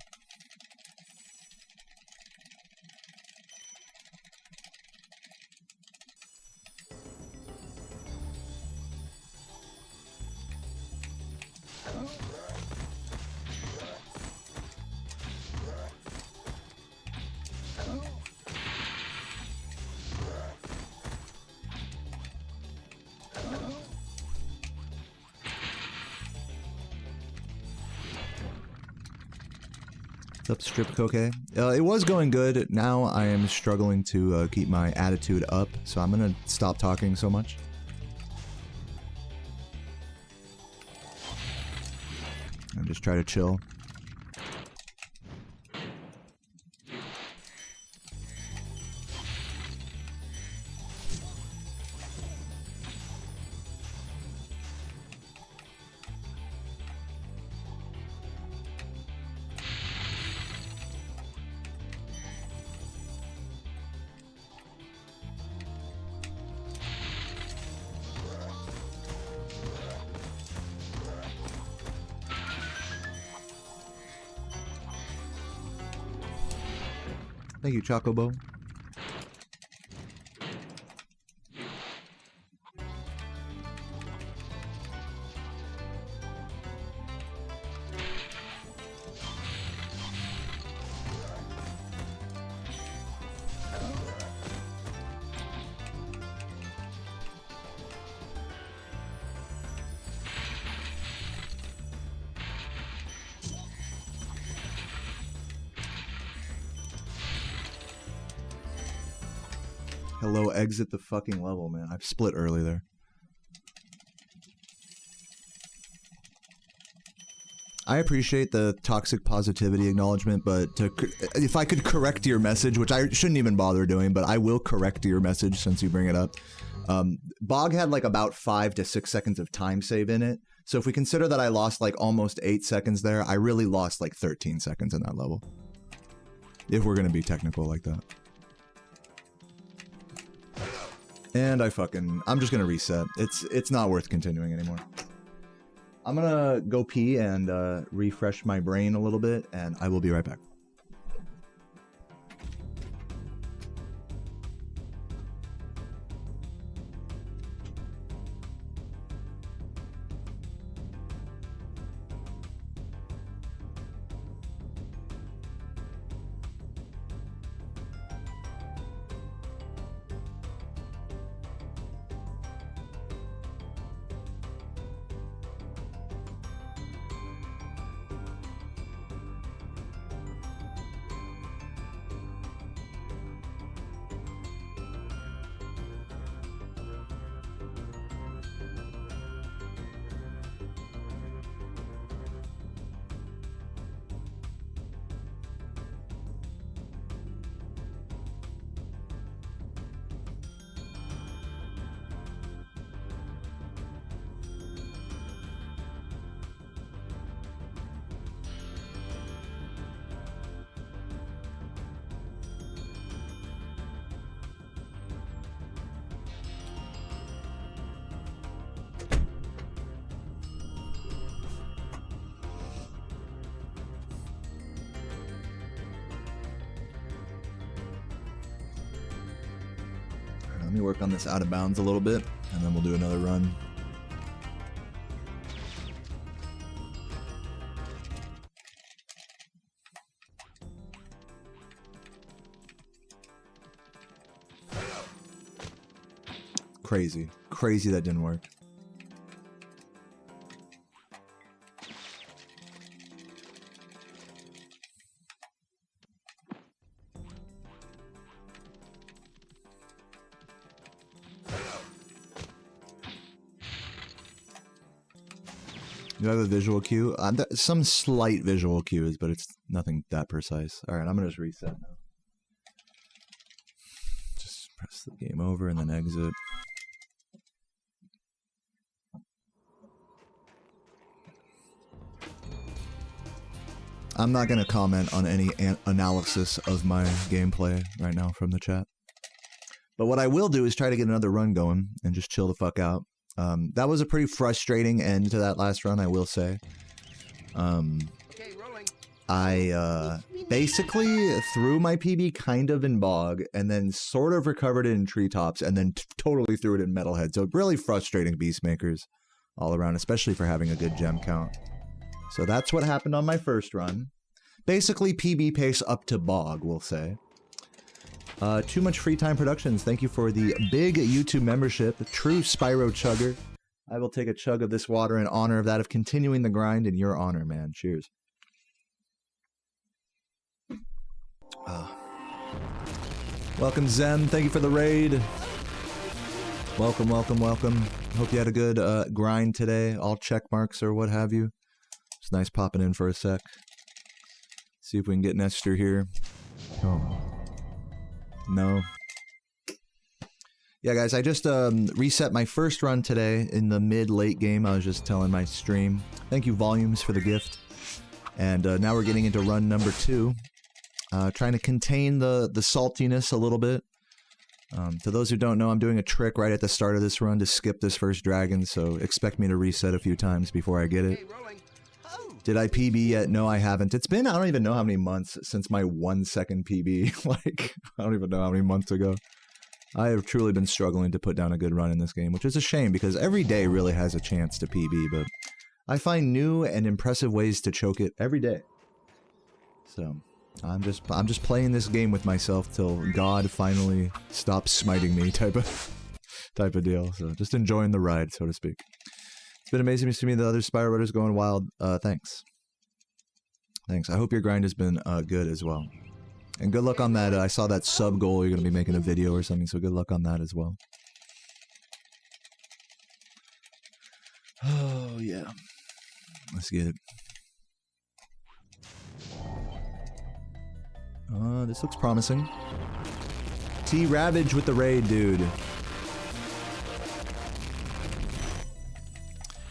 What's up, Strip Coke? It was going good. Now I am struggling to keep my attitude up, so I'm gonna stop talking so much. And just try to chill. Thank you, Chocobo. Hello, exit the fucking level, man. I've split early there. I appreciate the toxic positivity acknowledgement, but if I could correct your message, which I shouldn't even bother doing, but I will correct your message since you bring it up. Bog had like about 5 to 6 seconds of time save in it. So if we consider that I lost like almost 8 seconds there, I really lost like 13 seconds in that level. If we're going to be technical like that. And I'm just gonna reset. It's not worth continuing anymore. I'm gonna go pee and refresh my brain a little bit, and I will be right back. Let me work on this out of bounds a little bit, and then we'll do another run. Crazy. Crazy that didn't work. Do I have a visual cue? Some slight visual cues, but it's nothing that precise. Alright, I'm gonna just reset now. Just press the game over and then exit. I'm not gonna comment on any analysis of my gameplay right now from the chat. But what I will do is try to get another run going and just chill the fuck out. That was a pretty frustrating end to that last run, I will say. I basically threw my PB kind of in Bog, and then sort of recovered it in Treetops, and then totally threw it in Metalhead. So really frustrating Beastmakers all around, especially for having a good gem count. So that's what happened on my first run. Basically PB pace up to Bog, we'll say. Too Much Free Time Productions, thank you for the big YouTube membership. True Spyro Chugger. I will take a chug of this water in honor of that, of continuing the grind in your honor, man. Cheers. Welcome, Zem. Thank you for the raid. Welcome, welcome, welcome. Hope you had a good grind today. All check marks or what have you. It's nice popping in for a sec. See if we can get Nestor here. Oh. No. Yeah, guys, I just reset my first run today in the mid-late game. I was just telling my stream. Thank you, Volumes, for the gift. And now we're getting into run number 2. Trying to contain the saltiness a little bit. To those who don't know, I'm doing a trick right at the start of this run to skip this first dragon, so expect me to reset a few times before I get it. Did I PB yet? No, I haven't. It's been, I don't even know how many months since my 1 second PB. Like, I don't even know how many months ago. I have truly been struggling to put down a good run in this game, which is a shame because every day really has a chance to PB, but I find new and impressive ways to choke it every day. So, I'm just playing this game with myself till God finally stops smiting me type of deal. So, just enjoying the ride, so to speak. It's been amazing to see me the other Spyro runners going wild. Thanks. Thanks. I hope your grind has been good as well. And good luck on that. I saw that sub goal. You're going to be making a video or something, so good luck on that as well. Oh, yeah. Let's get it. This looks promising. T-Ravage with the raid, dude.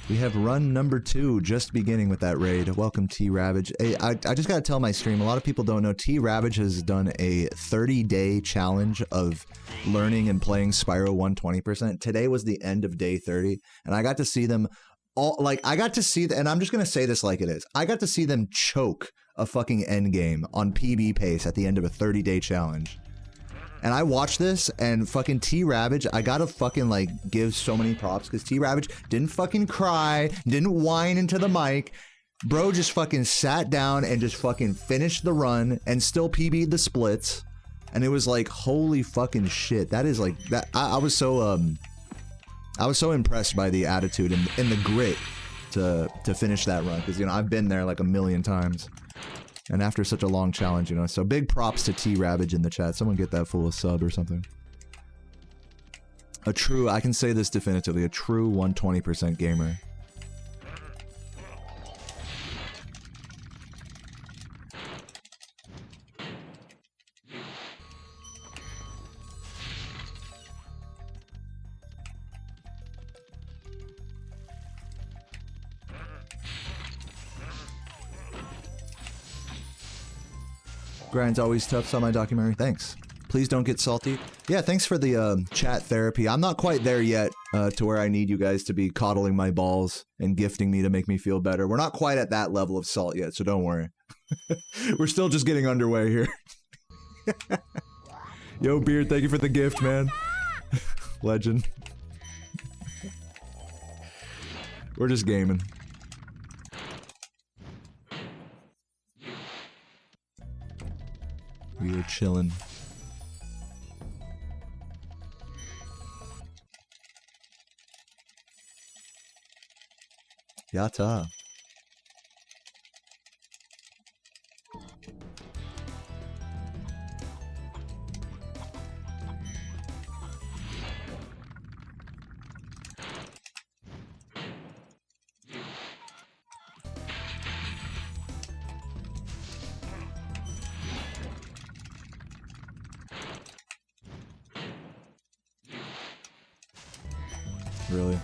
We have run number 2 just beginning with that raid. Welcome, T-Ravage. Hey, I just gotta tell my stream, a lot of people don't know, T-Ravage has done a 30-day challenge of learning and playing Spyro 120%. Today was the end of day 30, and I got to see them all, like, I got to see, and I'm just gonna say this like it is, I got to see them choke a fucking endgame on PB pace at the end of a 30-day challenge. And I watched this, and fucking T-Ravage, I gotta fucking, like, give so many props, because T-Ravage didn't fucking cry, didn't whine into the mic. Bro just fucking sat down and just fucking finished the run, and still PB'd the splits. And it was like, holy fucking shit. That is like, that, I was so impressed by the attitude and the grit to finish that run, because, you know, I've been there like a million times. And after such a long challenge, you know, so big props to T-Ravage in the chat. Someone get that fool a sub or something. A true, I can say this definitively, a true 120% gamer. Grind's always tough. Saw my documentary. Thanks. Please don't get salty. Yeah, thanks for the chat therapy. I'm not quite there yet to where I need you guys to be coddling my balls and gifting me to make me feel better. We're not quite at that level of salt yet, so don't worry. We're still just getting underway here. Yo, Beard, thank you for the gift, man. Legend. We're just gaming. We are chilling. Yata. Really?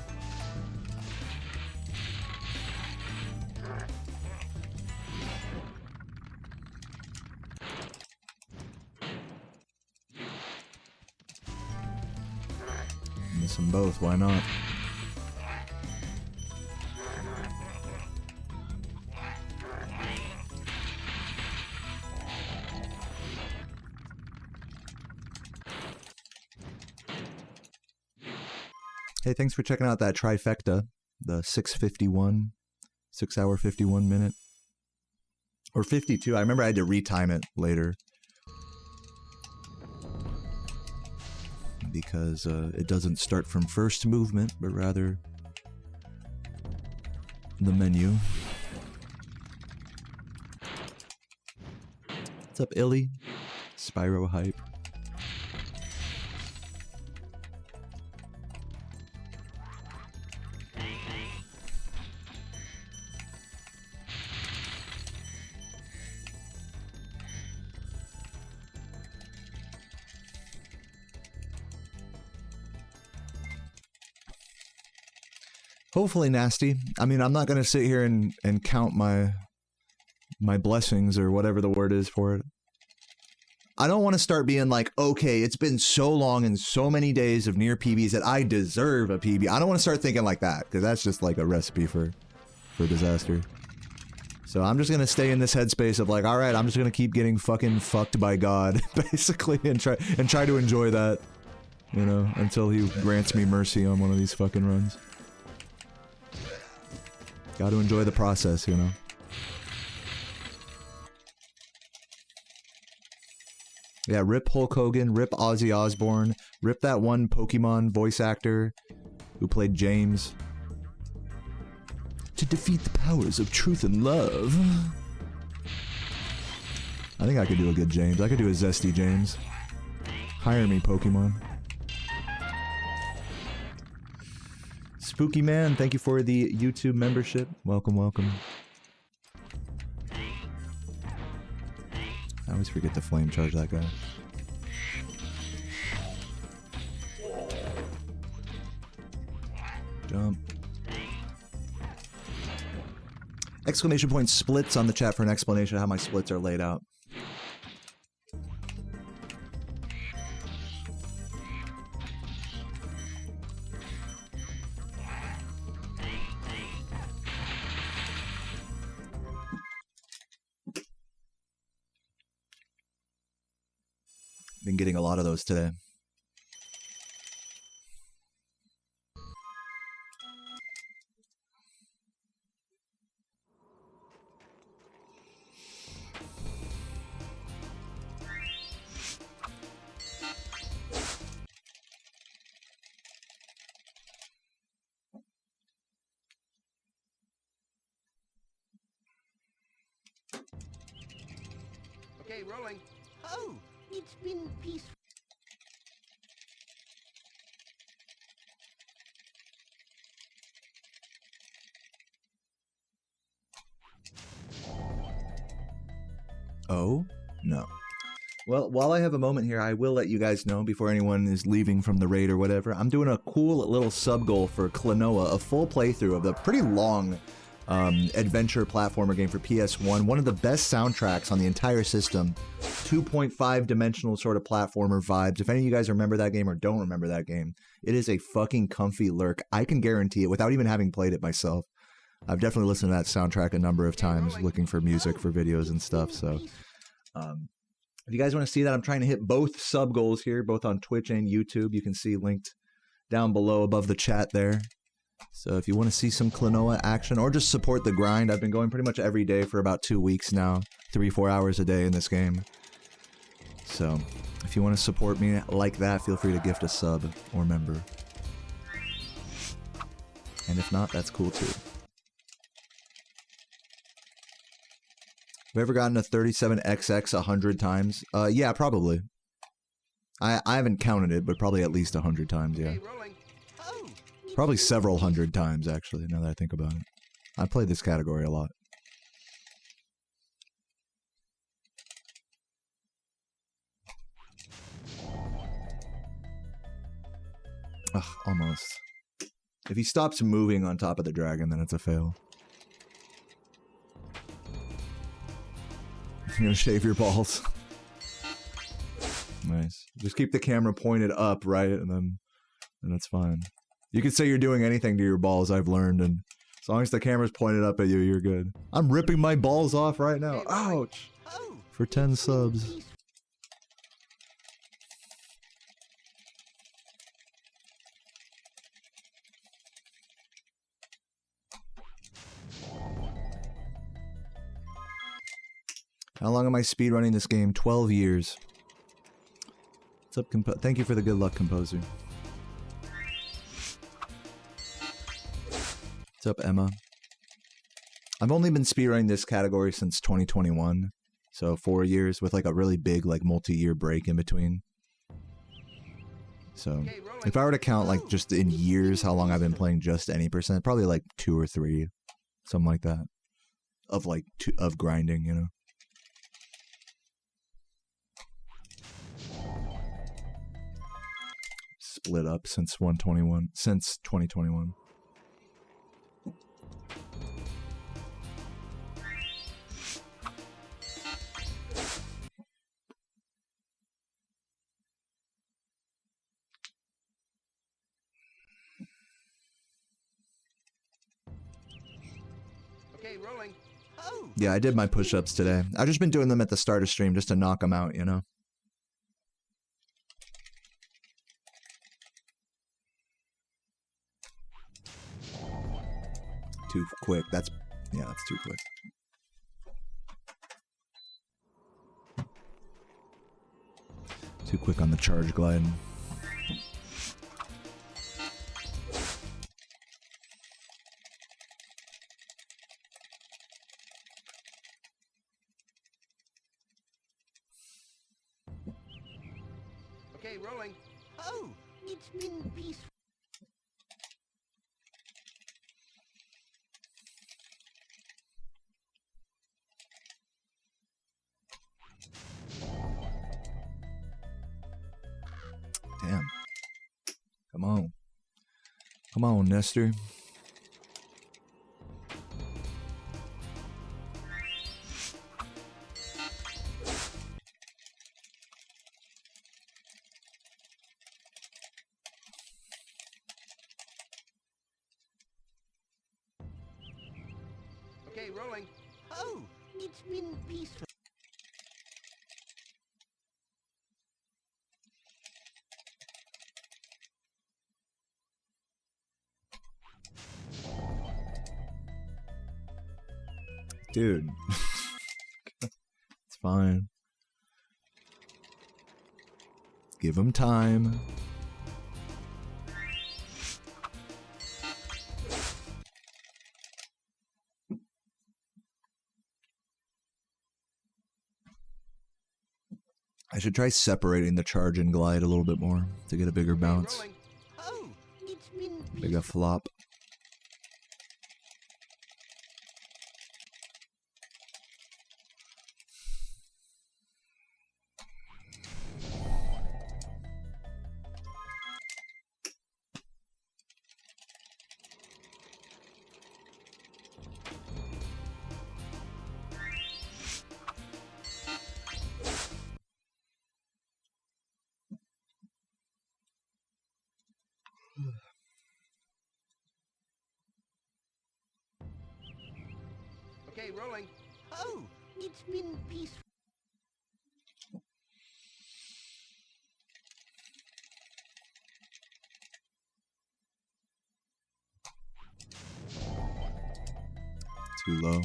Miss them both, why not? Hey, thanks for checking out that trifecta, the 6:51, 6 hour 51 minute, or 52. I remember I had to retime it later because it doesn't start from first movement, but rather the menu. What's up, Illy? Spyro hype. Hopefully nasty. I mean, I'm not gonna sit here and count my blessings or whatever the word is for it. I don't want to start being like, okay, it's been so long and so many days of near PBs that I deserve a PB. I don't want to start thinking like that, because that's just like a recipe for disaster. So I'm just gonna stay in this headspace of like, all right, I'm just gonna keep getting fucking fucked by God, basically, and try to enjoy that, you know, until he grants me mercy on one of these fucking runs. Got to enjoy the process, you know. Yeah, rip Hulk Hogan, rip Ozzy Osbourne, rip that one Pokemon voice actor who played James. To defeat the powers of truth and love. I think I could do a good James. I could do a zesty James. Hire me, Pokemon. Spooky Man, thank you for the YouTube membership. Welcome, welcome. I always forget to flame charge that guy. Jump. Exclamation point splits on the chat for an explanation of how my splits are laid out. Been getting a lot of those today. Okay, rolling. Oh, it's been peaceful. Oh? No. Well, while I have a moment here, I will let you guys know before anyone is leaving from the raid or whatever, I'm doing a cool little sub goal for Klonoa, a full playthrough of the pretty long adventure platformer game for PS1. One of the best soundtracks on the entire system. 2.5 dimensional sort of platformer vibes. If any of you guys remember that game or don't remember that game, it is a fucking comfy lurk. I can guarantee it without even having played it myself. I've definitely listened to that soundtrack a number of times looking for music for videos and stuff. So if you guys want to see that, I'm trying to hit both sub goals here, both on Twitch and YouTube. You can see linked down below above the chat there. So if you want to see some Klonoa action or just support the grind, I've been going pretty much every day for about 2 weeks now, 3-4 hours a day in this game. So if you want to support me like that, feel free to gift a sub or member. And if not, that's cool too. Have you ever gotten a 37XX 100 times? Yeah, probably. I haven't counted it, but probably at least 100 times, yeah. Probably several hundred times, actually, now that I think about it. I play this category a lot. Ugh, almost. If he stops moving on top of the dragon, then it's a fail. You're gonna shave your balls. Nice. Just keep the camera pointed up, right? And then it's fine. You can say you're doing anything to your balls, I've learned, and as long as the camera's pointed up at you, you're good. I'm ripping my balls off right now. Ouch! For 10 subs. How long am I speedrunning this game? 12 years. What's up, thank you for the good luck, Composer. What's up, Emma? I've only been speedrunning this category since 2021. So 4 years with like a really big like multi-year break in between. So if I were to count like just in years how long I've been playing just any percent, probably like 2 or 3. Something like that. Of like of grinding, you know. Split up since 2021. rolling. Oh. Yeah, I did my push-ups today. I've just been doing them at the start of stream just to knock them out, you know? Too quick. That's too quick. Too quick on the charge glide. Okay, rolling. Oh, it's been peaceful. Damn. Come on. Come on, Nestor. Okay, rolling. Oh, it's been peaceful. Dude. It's fine. Give him time. I should try separating the charge and glide a little bit more to get a bigger bounce. Rolling. Oh, it's been Bigger flop. Okay, rolling. Oh, it's been peaceful. Too low.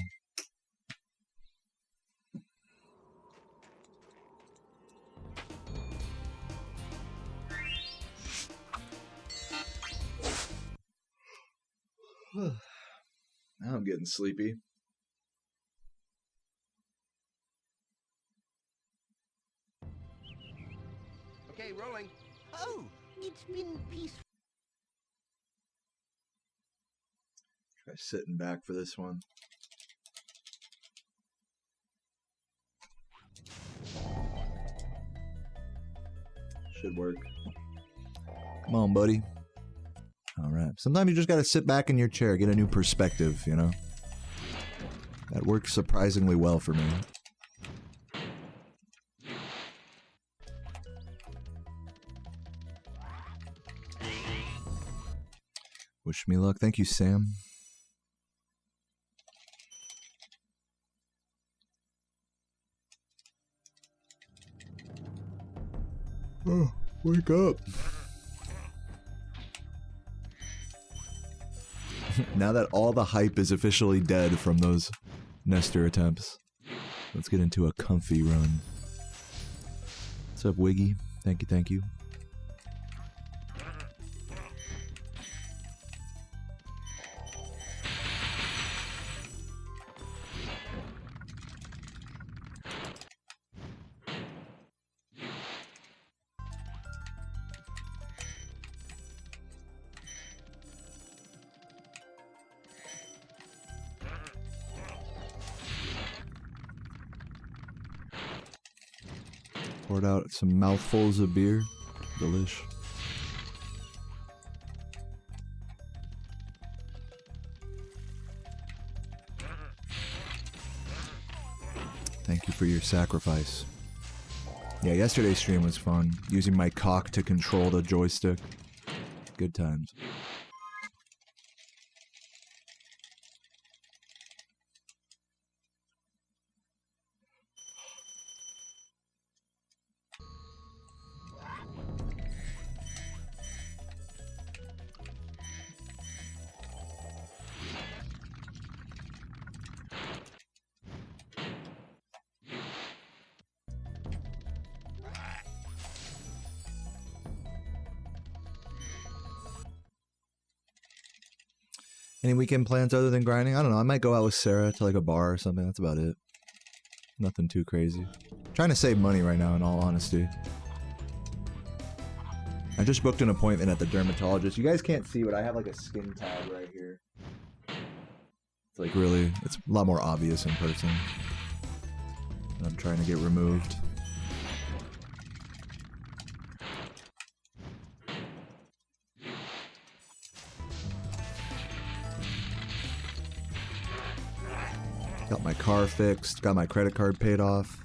Now I'm getting sleepy. Okay, rolling. Oh, it's been peaceful. Try sitting back for this one. Should work. Come on, buddy. All right. Sometimes you just got to sit back in your chair, get a new perspective, you know? That works surprisingly well for me. Wish me luck. Thank you, Sam. Oh, wake up. Now that all the hype is officially dead from those Nestor attempts, let's get into a comfy run. What's up, Wiggy? Thank you, thank you. Poured out some mouthfuls of beer. Delish. Thank you for your sacrifice. Yeah, yesterday's stream was fun. Using my cock to control the joystick. Good times. Any weekend plans other than grinding? I don't know. I might go out with Sarah to like a bar or something. That's about it. Nothing too crazy. Trying to save money right now, in all honesty. I just booked an appointment at the dermatologist. You guys can't see, but I have like a skin tag right here. It's like really, it's a lot more obvious in person. I'm trying to get removed. Got my car fixed, got my credit card paid off.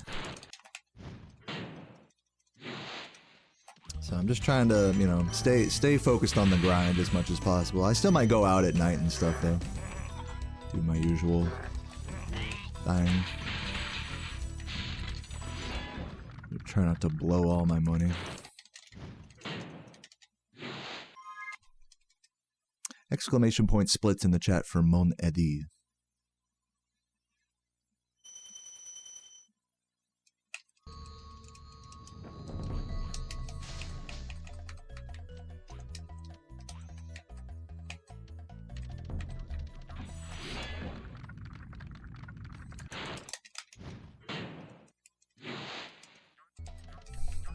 So I'm just trying to, you know, stay focused on the grind as much as possible. I still might go out at night and stuff though. Do my usual thing. Try not to blow all my money. Exclamation point splits in the chat for Mon Eddy.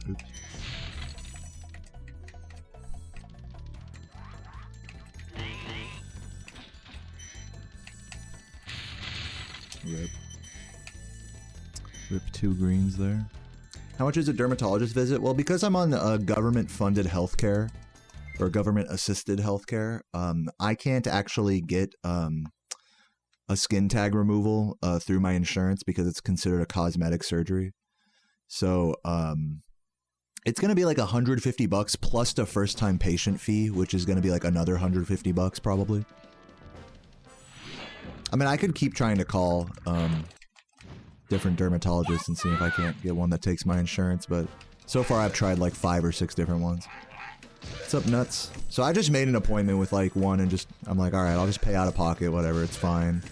Oops. Rip 2 greens there. How much is a dermatologist visit? Well, because I'm on government-funded healthcare or government-assisted healthcare, I can't actually get a skin tag removal through my insurance because it's considered a cosmetic surgery. So it's going to be like $150 plus the first-time patient fee, which is going to be like another $150 probably. I mean, I could keep trying to call different dermatologists and see if I can't get one that takes my insurance, but so far I've tried like 5 or 6 different ones. What's up, nuts? So I just made an appointment with like one and just, I'm like, all right, I'll just pay out of pocket, whatever, it's fine.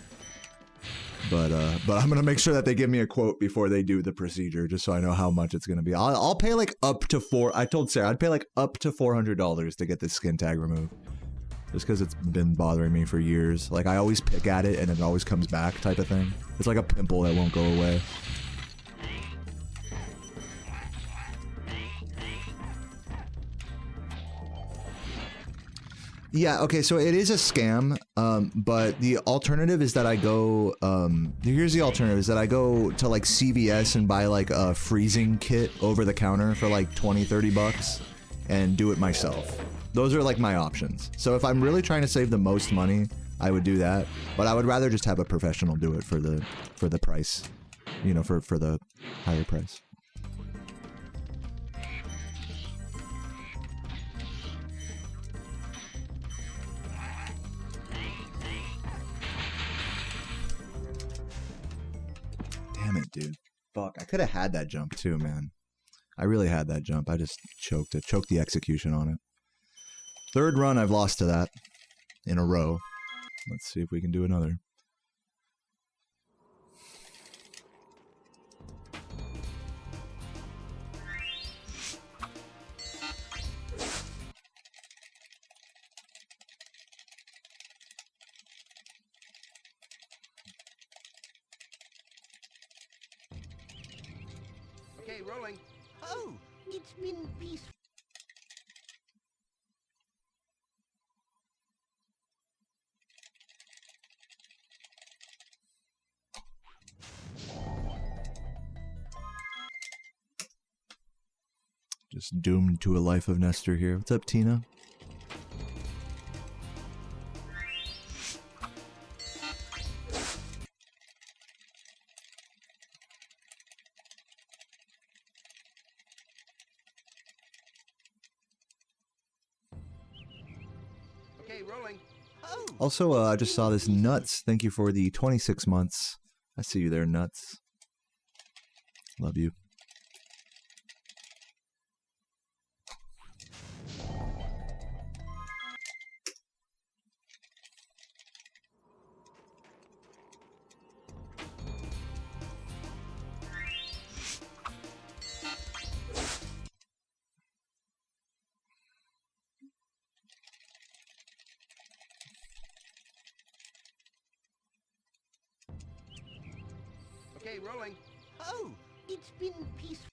But I'm gonna make sure that they give me a quote before they do the procedure, just so I know how much it's gonna be. I'll pay like up to I told Sarah I'd pay like up to $400 to get this skin tag removed. Just because it's been bothering me for years. Like, I always pick at it and it always comes back type of thing. It's like a pimple that won't go away. Yeah, okay, so it is a scam, but the alternative is that I go, here's the alternative, is that I go to like CVS and buy like a freezing kit over the counter for like 20-30 bucks and do it myself. Those are like my options. So if I'm really trying to save the most money, I would do that. But I would rather just have a professional do it for the price, you know, for the higher price. Damn it, dude. Fuck, I could have had that jump too, man. I really had that jump. I just choked it. Choked the execution on it. Third run I've lost to that in a row. Let's see if we can do another. Okay, rolling. Oh, it's been peaceful. Just doomed to a life of Nestor here. What's up, Tina? Okay, rolling. Oh. Also, I just saw this Nuts. Thank you for the 26 months. I see you there, Nuts. Love you. Okay, rolling. Oh, it's been peaceful.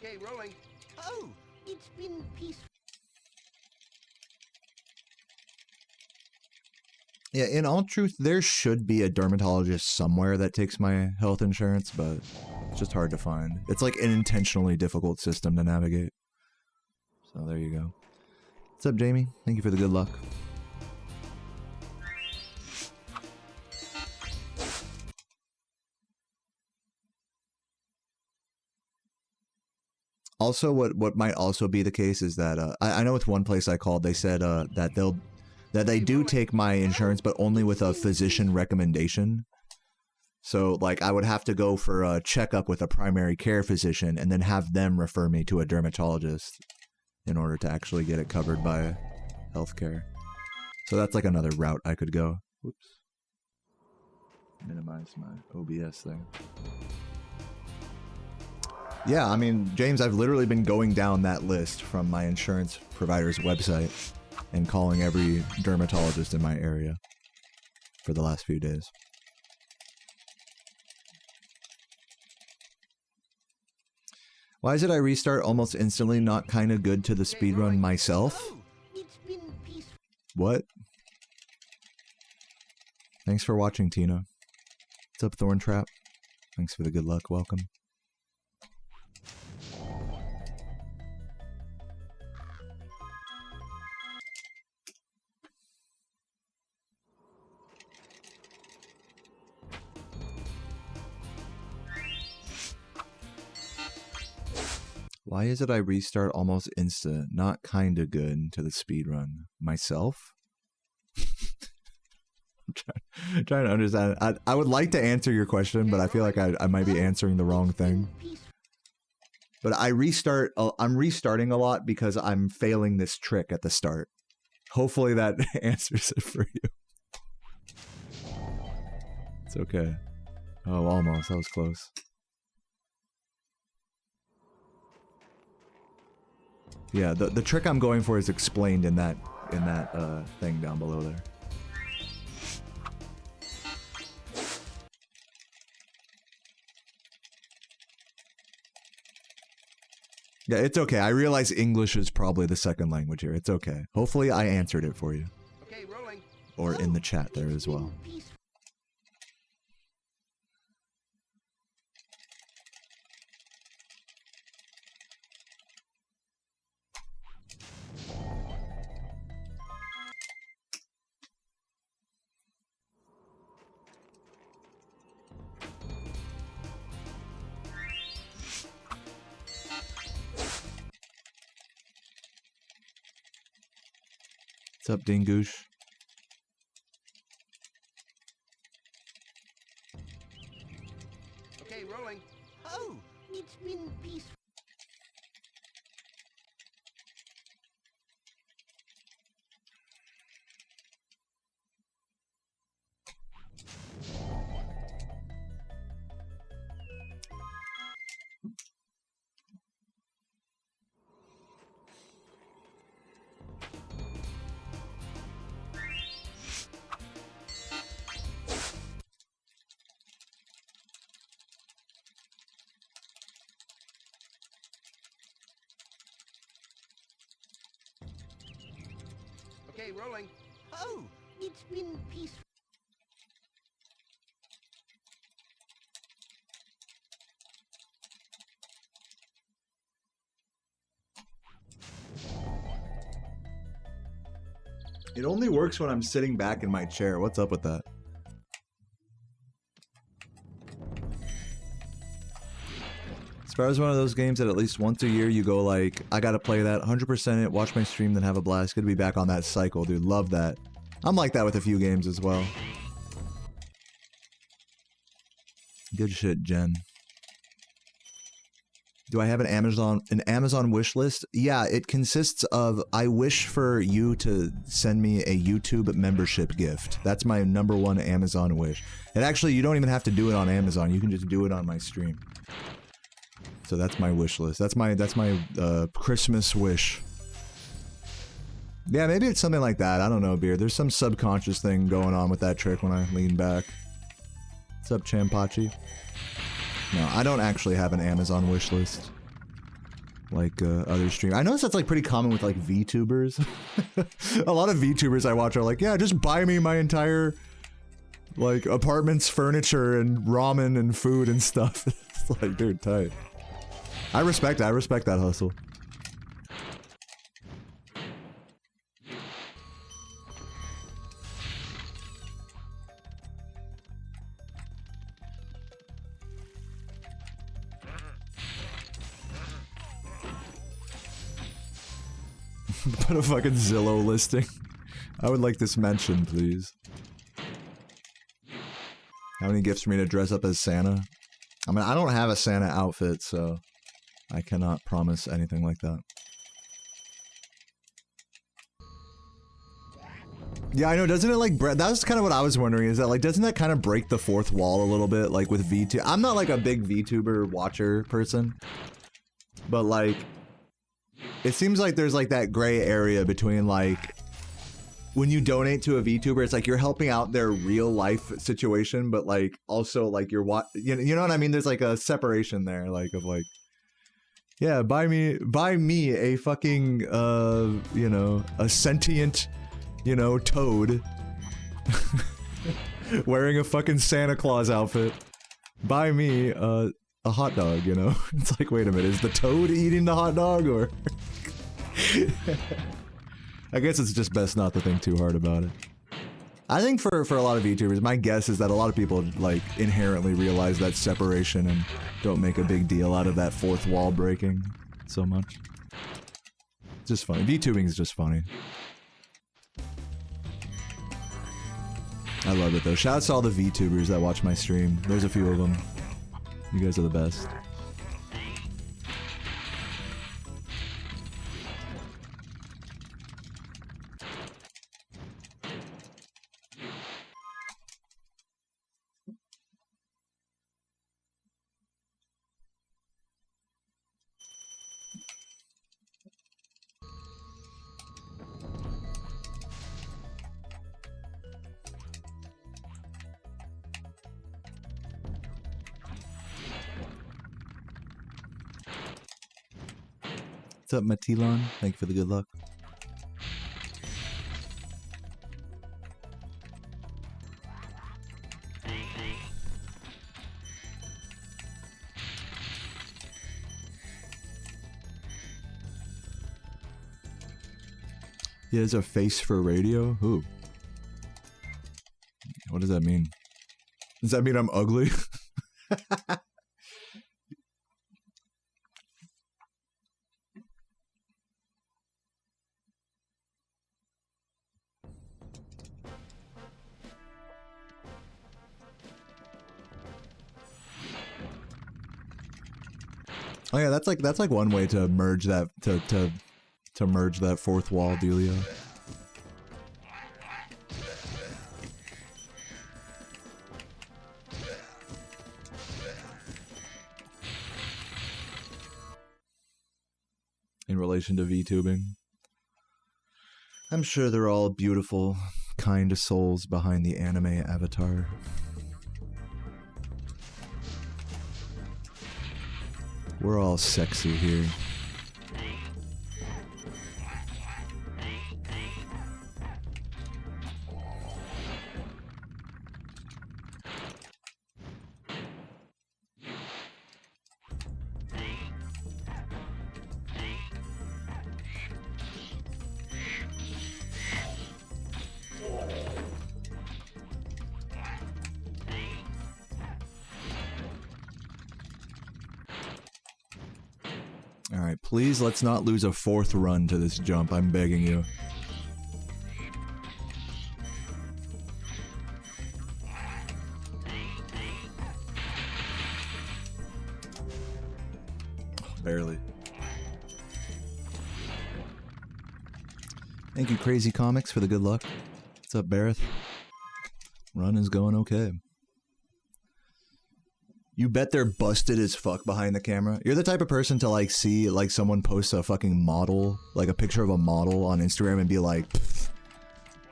Okay, rolling. Oh, it's been peaceful. Yeah, in all truth, there should be a dermatologist somewhere that takes my health insurance, but it's just hard to find. It's like an intentionally difficult system to navigate. So there you go. What's up, Jamie? Thank you for the good luck. Also, what might also be the case is that I know with one place I called, they said that they do take my insurance, but only with a physician recommendation. So, like, I would have to go for a checkup with a primary care physician and then have them refer me to a dermatologist in order to actually get it covered by healthcare. So that's like another route I could go. Whoops. Minimize my OBS thing. Yeah, I mean, James, I've literally been going down that list from my insurance provider's website and calling every dermatologist in my area for the last few days. Why is it I restart almost instantly not kind of good to the speedrun myself? What? Thanks for watching, Tina. What's up, Thorntrap? Thanks for the good luck. Welcome. Why is it I restart almost instant, not kinda good to the speedrun myself? I'm trying to understand. I would like to answer your question, but I feel like I might be answering the wrong thing. But I'm restarting a lot because I'm failing this trick at the start. Hopefully that answers it for you. It's okay. Oh, almost. That was close. Yeah, the trick I'm going for is explained in that thing down below there. Yeah, it's okay. I realize English is probably the second language here. It's okay. Hopefully I answered it for you. Okay, rolling. Or in the chat there as well. What's up, Dingoosh? Okay, rolling. Oh, it's been peaceful. Okay, rolling. Oh, it's been peaceful. It only works when I'm sitting back in my chair. What's up with that? Spyro's one of those games that at least once a year you go like, I gotta play that, 100% it, watch my stream, then have a blast. Good to be back on that cycle, dude. Love that. I'm like that with a few games as well. Good shit, Jen. Do I have an Amazon wish list? Yeah, it consists of, I wish for you to send me a YouTube membership gift. That's my #1 Amazon wish. And actually, you don't even have to do it on Amazon. You can just do it on my stream. So that's my wish list. That's my Christmas wish. Yeah, maybe it's something like that. I don't know, Beer. There's some subconscious thing going on with that trick when I lean back. What's up, Champachi? No, I don't actually have an Amazon wish list. Like, other streamers. I notice that's, like, pretty common with, like, VTubers. A lot of VTubers I watch are like, yeah, just buy me my entire, like, apartment's furniture and ramen and food and stuff. It's like, dude, tight. I respect that hustle. Put a fucking Zillow listing. I would like this mentioned, please. How many gifts for me to dress up as Santa? I mean, I don't have a Santa outfit, so I cannot promise anything like that. Yeah, I know, doesn't it like, that was kind of what I was wondering, is that like, doesn't that kind of break the fourth wall a little bit, like with VTuber? I'm not like a big VTuber watcher person, but like, it seems like there's like that gray area between like, when you donate to a VTuber, it's like you're helping out their real life situation, but like, also like you're you know what I mean? There's like a separation there, like of like, yeah, buy me a fucking, you know, a sentient, you know, toad wearing a fucking Santa Claus outfit. Buy me a hot dog, you know? It's like, wait a minute, is the toad eating the hot dog, or? I guess it's just best not to think too hard about it. I think for a lot of VTubers, my guess is that a lot of people like inherently realize that separation and don't make a big deal out of that fourth wall breaking so much. It's just funny. VTubing is just funny. I love it though. Shouts to all the VTubers that watch my stream. There's a few of them. You guys are the best. What's up, Matilon? Thank you for the good luck. He has a face for radio? Who? What does that mean? Does that mean I'm ugly? Oh yeah, that's like one way to merge that to merge that fourth wall dealio. In relation to VTubing. I'm sure they're all beautiful, kind souls behind the anime avatar. We're all sexy here. Alright, please let's not lose a fourth run to this jump, I'm begging you. Barely. Thank you, Crazy Comics, for the good luck. What's up, Barrett? Run is going okay. You bet they're busted as fuck behind the camera. You're the type of person to like see like someone post a fucking model, like a picture of a model on Instagram and be like,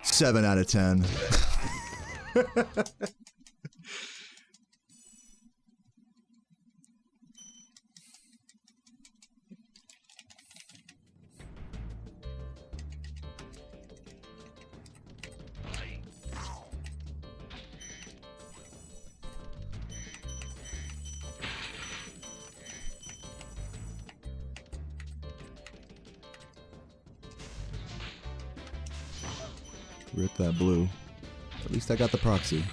7 out of 10. Rip that blue. At least I got the proxy.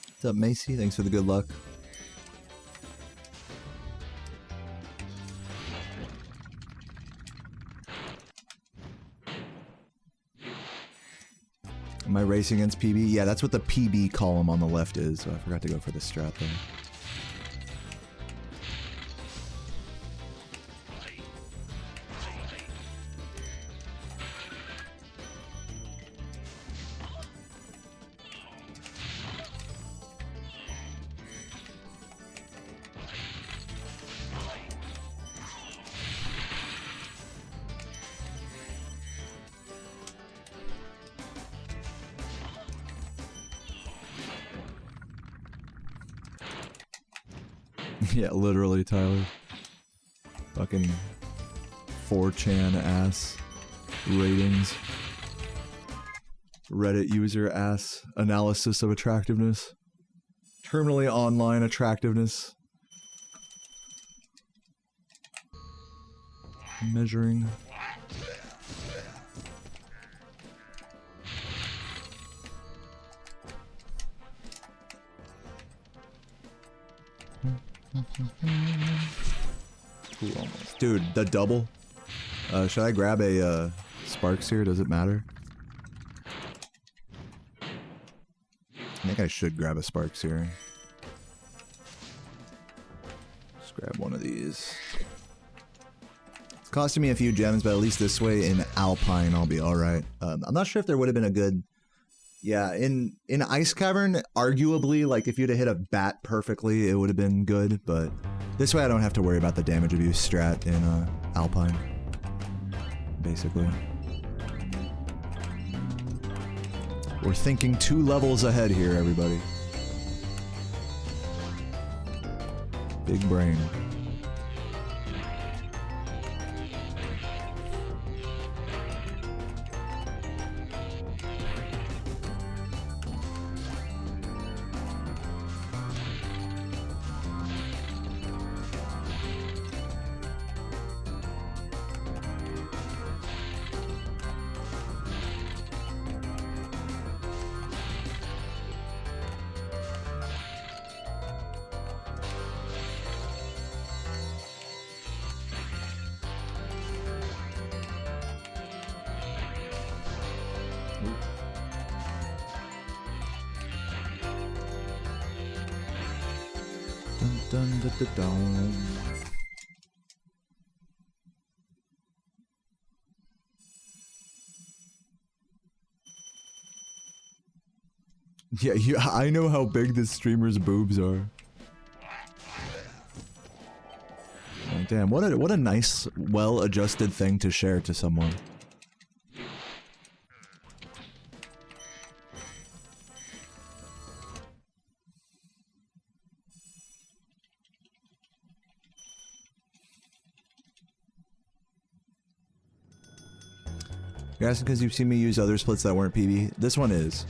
What's up, Macy? Thanks for the good luck. Am I racing against PB? Yeah, that's what the PB column on the left is. So I forgot to go for the strat there. Yeah, literally, Tyler. Fucking 4chan ass ratings. Reddit user ass analysis of attractiveness. Terminally online attractiveness. Measuring. Ooh, almost. Dude, the double. Should I grab a Sparks here? Does it matter? I think I should grab a Sparks here. Just grab one of these. It's costing me a few gems, but at least this way in Alpine I'll be alright. I'm not sure if there would have been a good... Yeah, in Ice Cavern, arguably, like, if you'd have hit a bat perfectly, it would have been good, but this way I don't have to worry about the damage abuse strat in Alpine, basically. We're thinking 2 levels ahead here, everybody. Big brain. Dun, dun, dun, dun. Yeah, I know how big this streamer's boobs are. Oh, damn, what a nice, well-adjusted thing to share to someone. You're asking because you've seen me use other splits that weren't PB? This one is.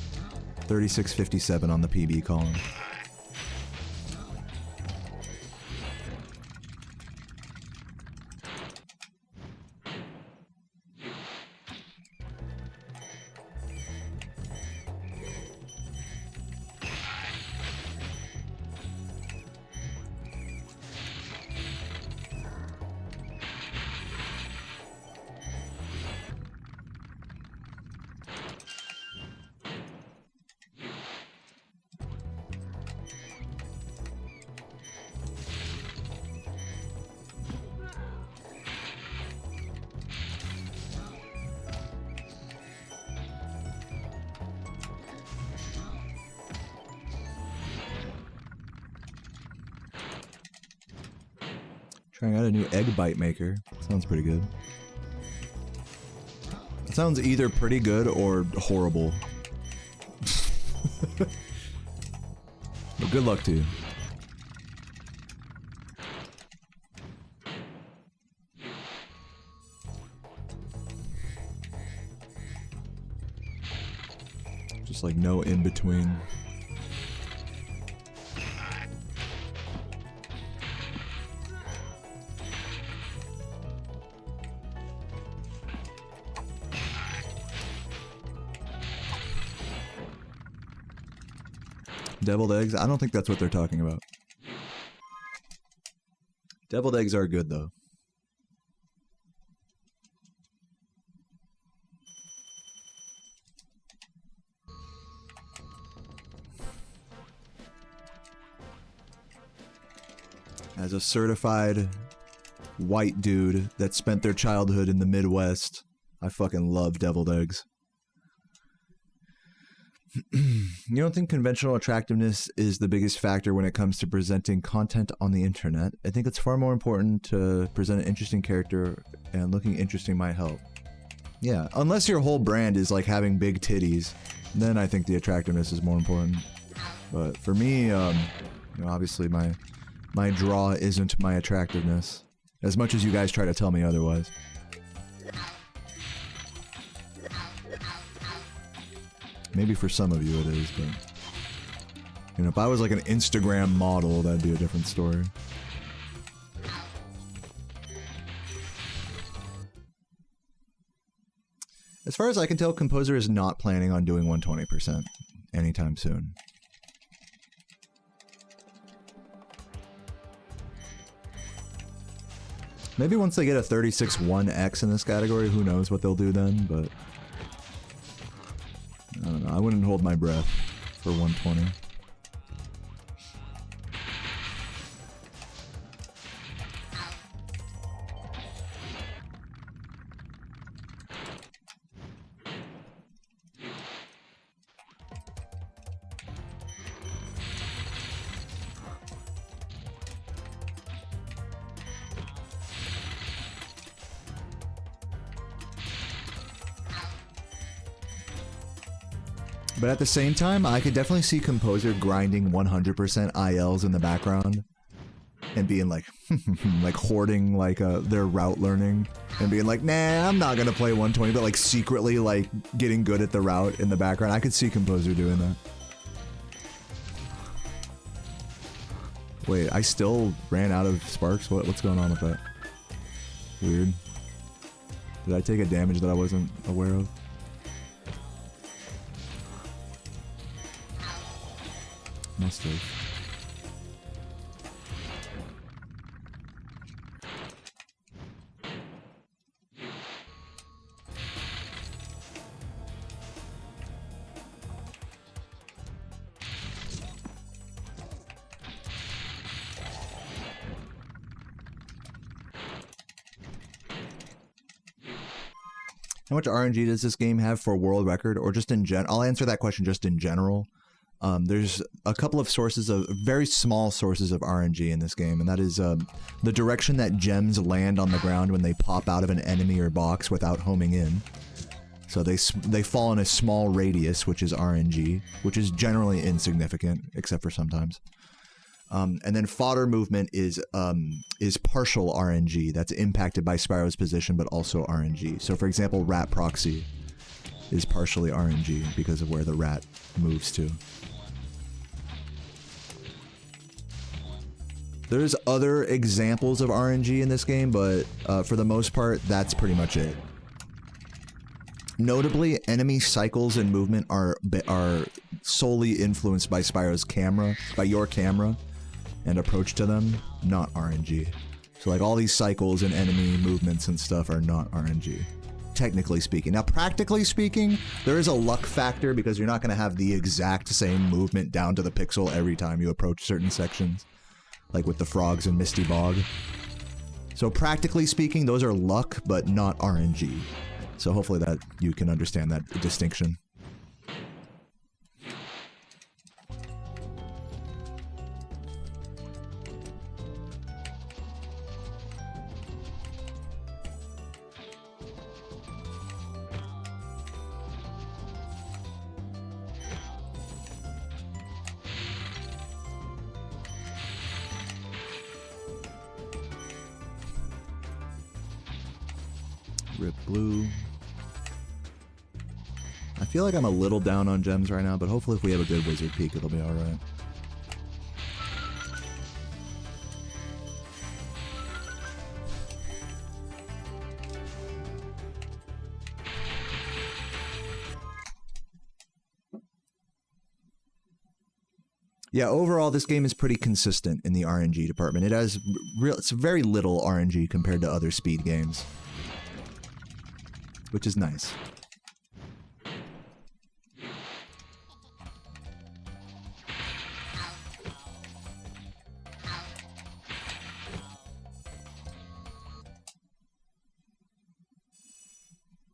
3657 on the PB column. Trying out a new egg bite maker. Sounds pretty good. It sounds either pretty good or horrible. But good luck to you. Just like no in between. Deviled eggs? I don't think that's what they're talking about. Deviled eggs are good, though. As a certified white dude that spent their childhood in the Midwest, I fucking love deviled eggs. You don't think conventional attractiveness is the biggest factor when it comes to presenting content on the internet? I think it's far more important to present an interesting character, and looking interesting might help. Yeah, unless your whole brand is like having big titties, then I think the attractiveness is more important. But for me, you know, obviously my draw isn't my attractiveness, as much as you guys try to tell me otherwise. Maybe for some of you it is, but... You know, if I was like an Instagram model, that'd be a different story. As far as I can tell, Composer is not planning on doing 120% anytime soon. Maybe once they get a 36.1x in this category, who knows what they'll do then, but... I don't know, I wouldn't hold my breath for 120. But at the same time, I could definitely see Composer grinding 100% ILs in the background and being like, like hoarding like their route learning and being like, nah, I'm not gonna play 120, but like secretly like getting good at the route in the background. I could see Composer doing that. Wait, I still ran out of sparks? What's going on with that? Weird. Did I take a damage that I wasn't aware of? Must have. How much RNG does this game have for world record, or just in general? I'll answer that question just in general. There's a couple of sources of, very small sources of RNG in this game, and that is the direction that gems land on the ground when they pop out of an enemy or box without homing in. So they fall in a small radius, which is RNG, which is generally insignificant, except for sometimes. And then fodder movement is partial RNG that's impacted by Spyro's position, but also RNG. So for example, Rat Proxy is partially RNG because of where the rat moves to. There's other examples of RNG in this game, but for the most part, that's pretty much it. Notably, enemy cycles and movement are solely influenced by Spyro's camera, by your camera, and approach to them, not RNG. So like all these cycles and enemy movements and stuff are not RNG, technically speaking. Now, practically speaking, there is a luck factor because you're not going to have the exact same movement down to the pixel every time you approach certain sections, like with the frogs in Misty Bog. So practically speaking, those are luck, but not RNG. So hopefully that you can understand that distinction. Rip blue. I feel like I'm a little down on gems right now, but hopefully if we have a good wizard peak, it'll be alright. Yeah, overall, this game is pretty consistent in the RNG department. It has it's very little RNG compared to other speed games, which is nice.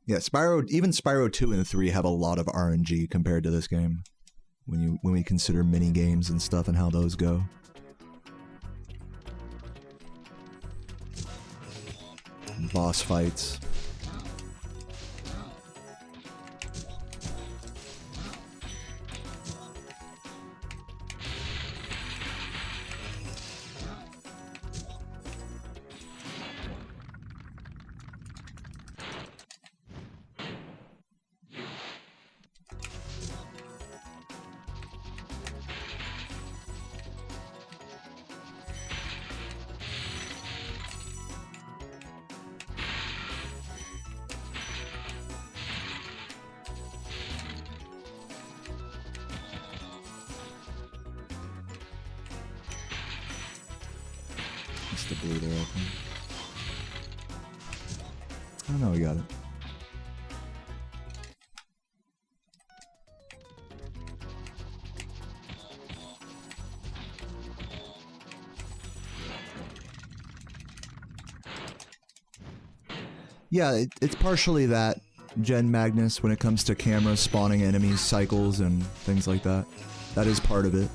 Yeah, even Spyro 2 and 3 have a lot of RNG compared to this game. When we consider mini games and stuff and how those go. Boss fights. The blue there, I think. Oh no, we got it. Yeah, it's partially that, Gen Magnus, when it comes to cameras spawning enemies, cycles, and things like that. That is part of it.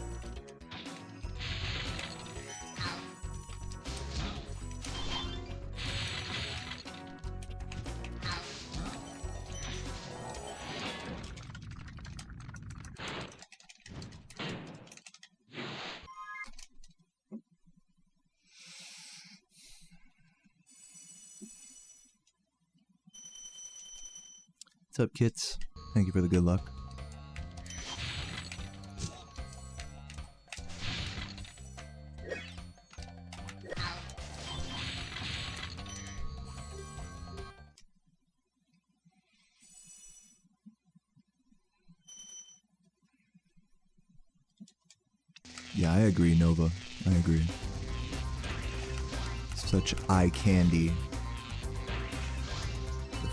What's up, kits? Thank you for the good luck. Yeah, I agree, Nova. I agree. Such eye candy.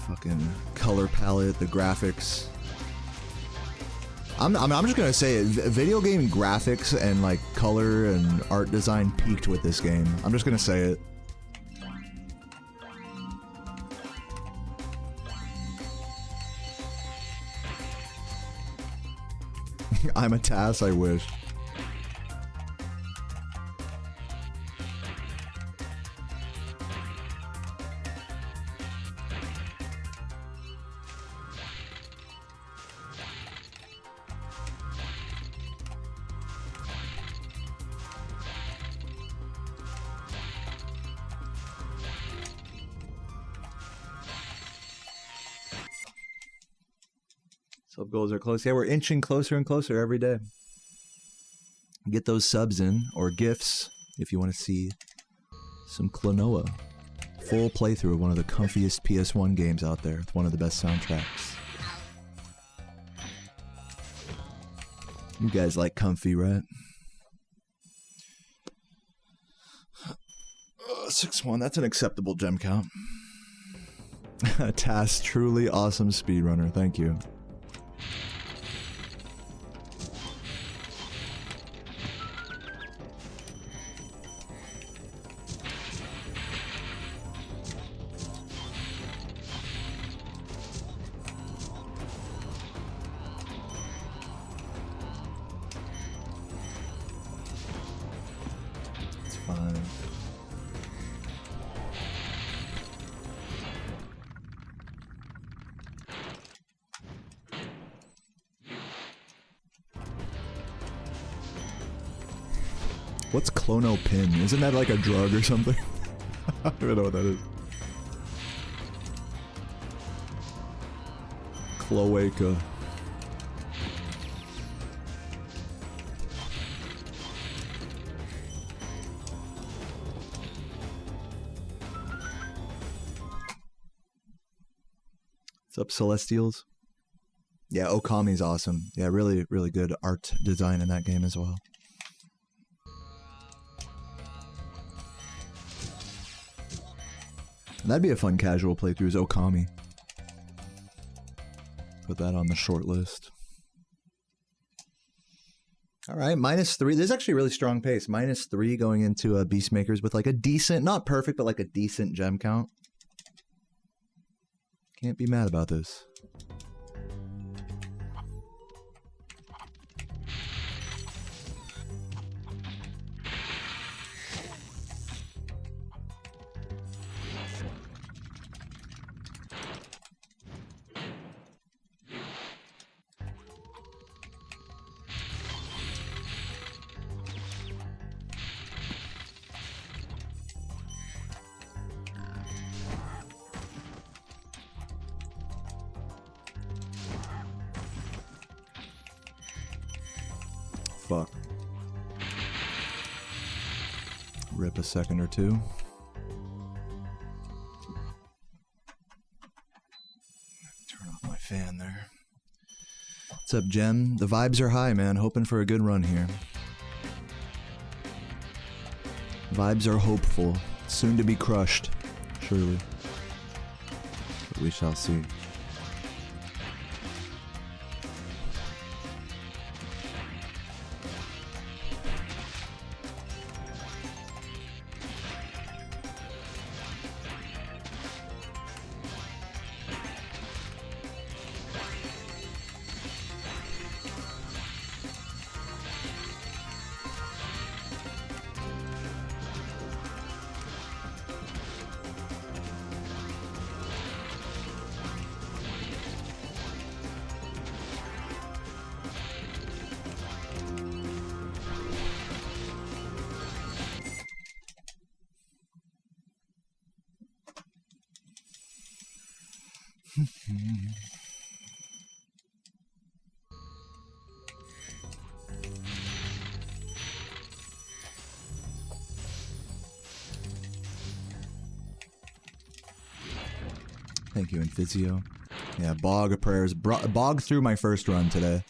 Fucking color palette, the graphics. I'm just gonna say it. Video game graphics and like color and art design peaked with this game. I'm just gonna say it. I'm a Tass, I wish. Sub goals are close. Yeah, we're inching closer and closer every day. Get those subs in, or gifts, if you want to see some Klonoa. Full playthrough of one of the comfiest PS1 games out there. It's one of the best soundtracks. You guys like comfy, right? 6-1, that's an acceptable gem count. Task, truly awesome speedrunner, thank you. It's fine. What's Clonopin? Isn't that like a drug or something? I don't even know what that is. Cloaca. What's up, Celestials? Yeah, Okami's awesome. Yeah, really, really good art design in that game as well. That'd be a fun casual playthrough, is Okami. Put that on the short list. All right, -3. This is actually a really strong pace. -3 going into Beastmakers with like a decent, not perfect, but like a decent gem count. Can't be mad about this. Fuck. Rip a second or two. Turn off my fan there. What's up, Jen? The vibes are high, man. Hoping for a good run here. Vibes are hopeful. Soon to be crushed. Surely. But we shall see. Thank you, Infizio. Yeah, Bog of Prayers. Bog through my first run today.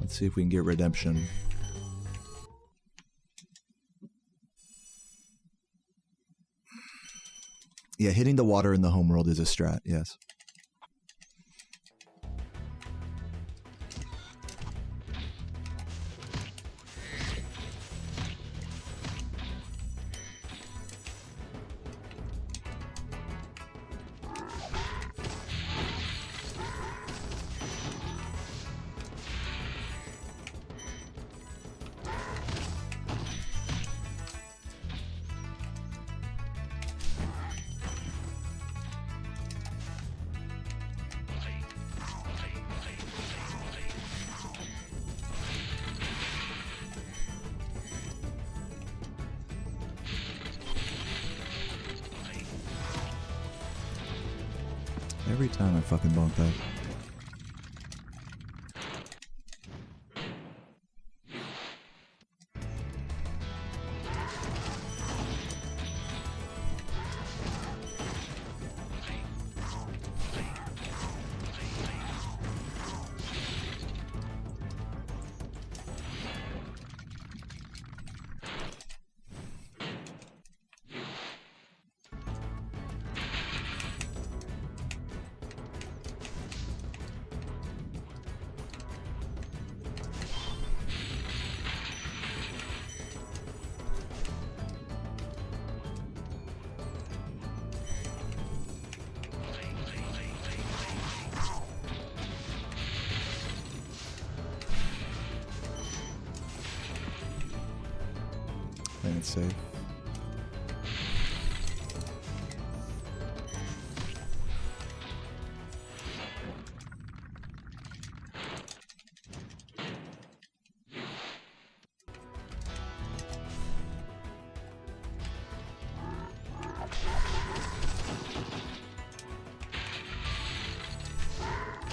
Let's see if we can get redemption. Yeah, hitting the water in the homeworld is a strat, yes. Every time I fucking bonk that. Playing it safe.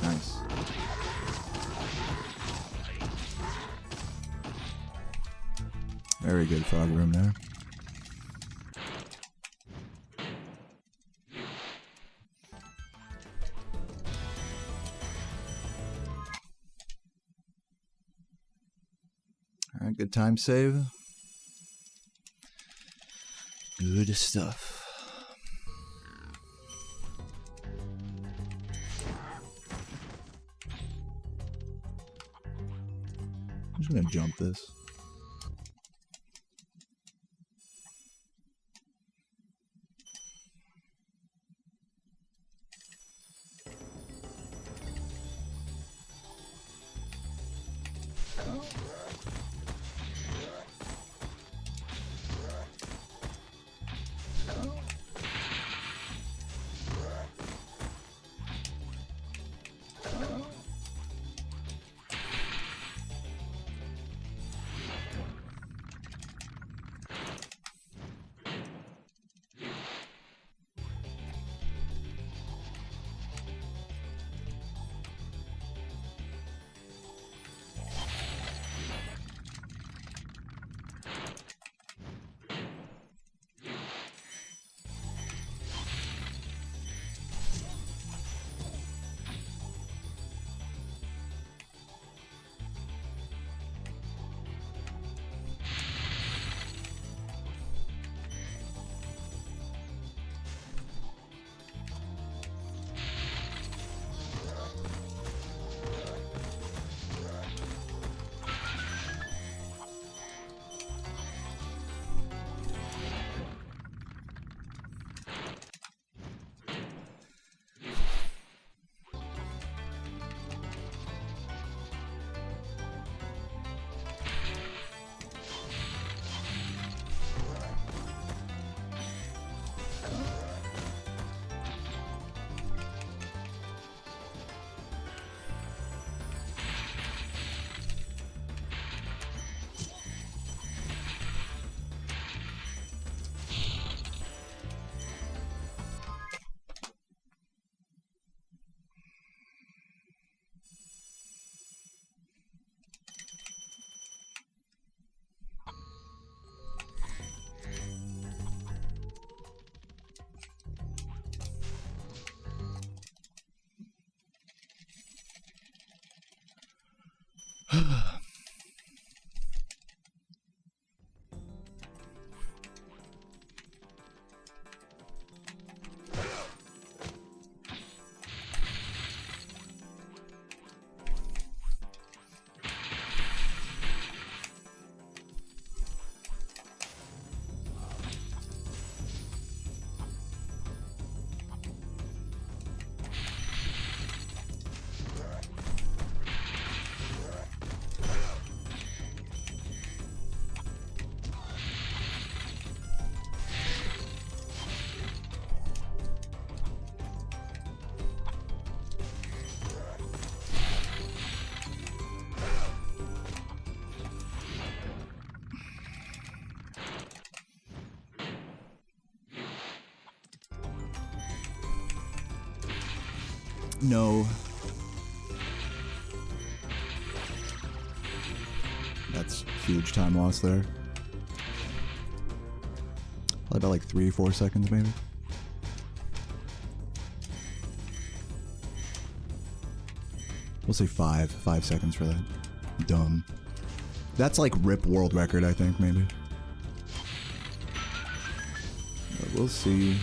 Nice. Very good frog room there. Alright, good time save. Good stuff. I'm just gonna jump this. No. That's huge time loss there. Probably about like 3 or 4 seconds maybe. We'll say 5 seconds for that. Dumb. That's like RIP world record, I think, maybe. But we'll see.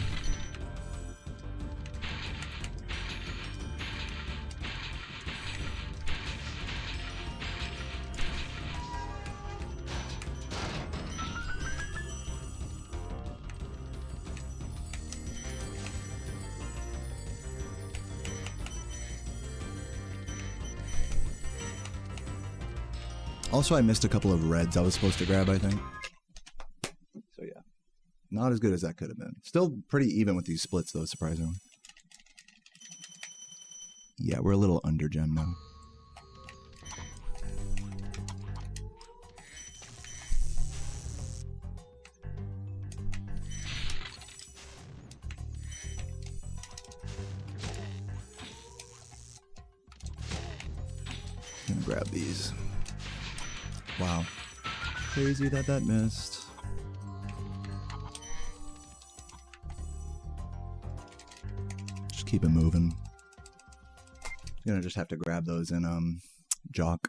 Also, I missed a couple of reds I was supposed to grab, I think. So yeah, not as good as that could have been. Still pretty even with these splits, though, surprisingly. Yeah, we're a little under gem now. Gonna grab these. Wow. Crazy that that missed. Just keep it moving. Gonna just have to grab those in Jock.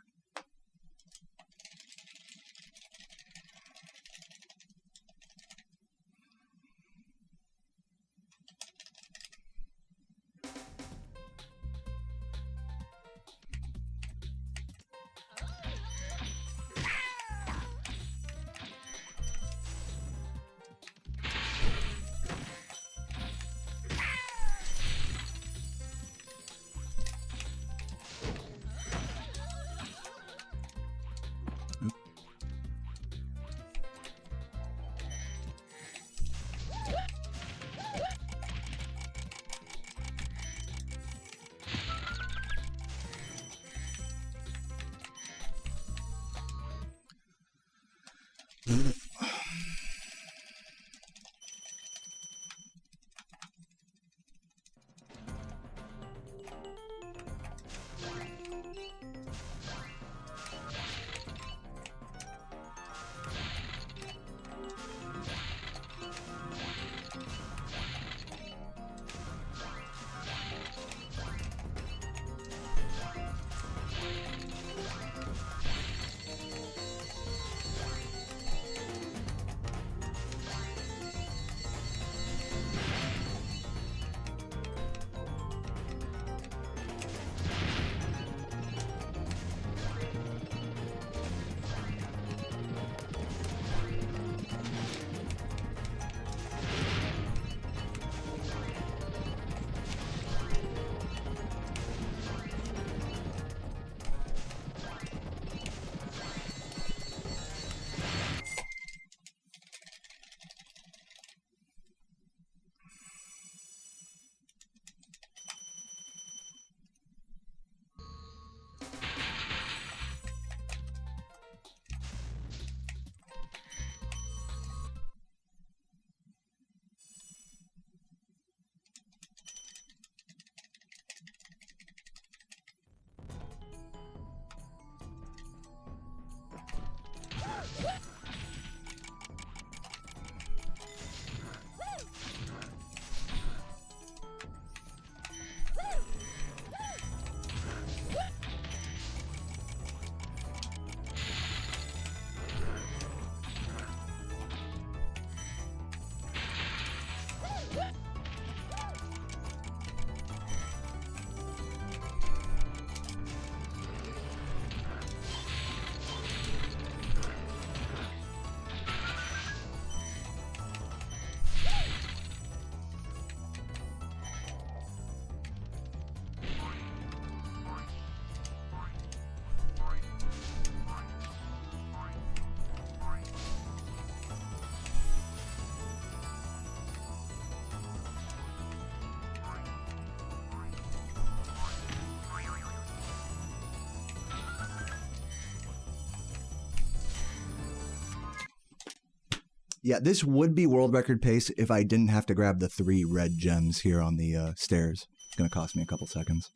Yeah, this would be world record pace if I didn't have to grab the 3 red gems here on the stairs. It's going to cost me a couple seconds.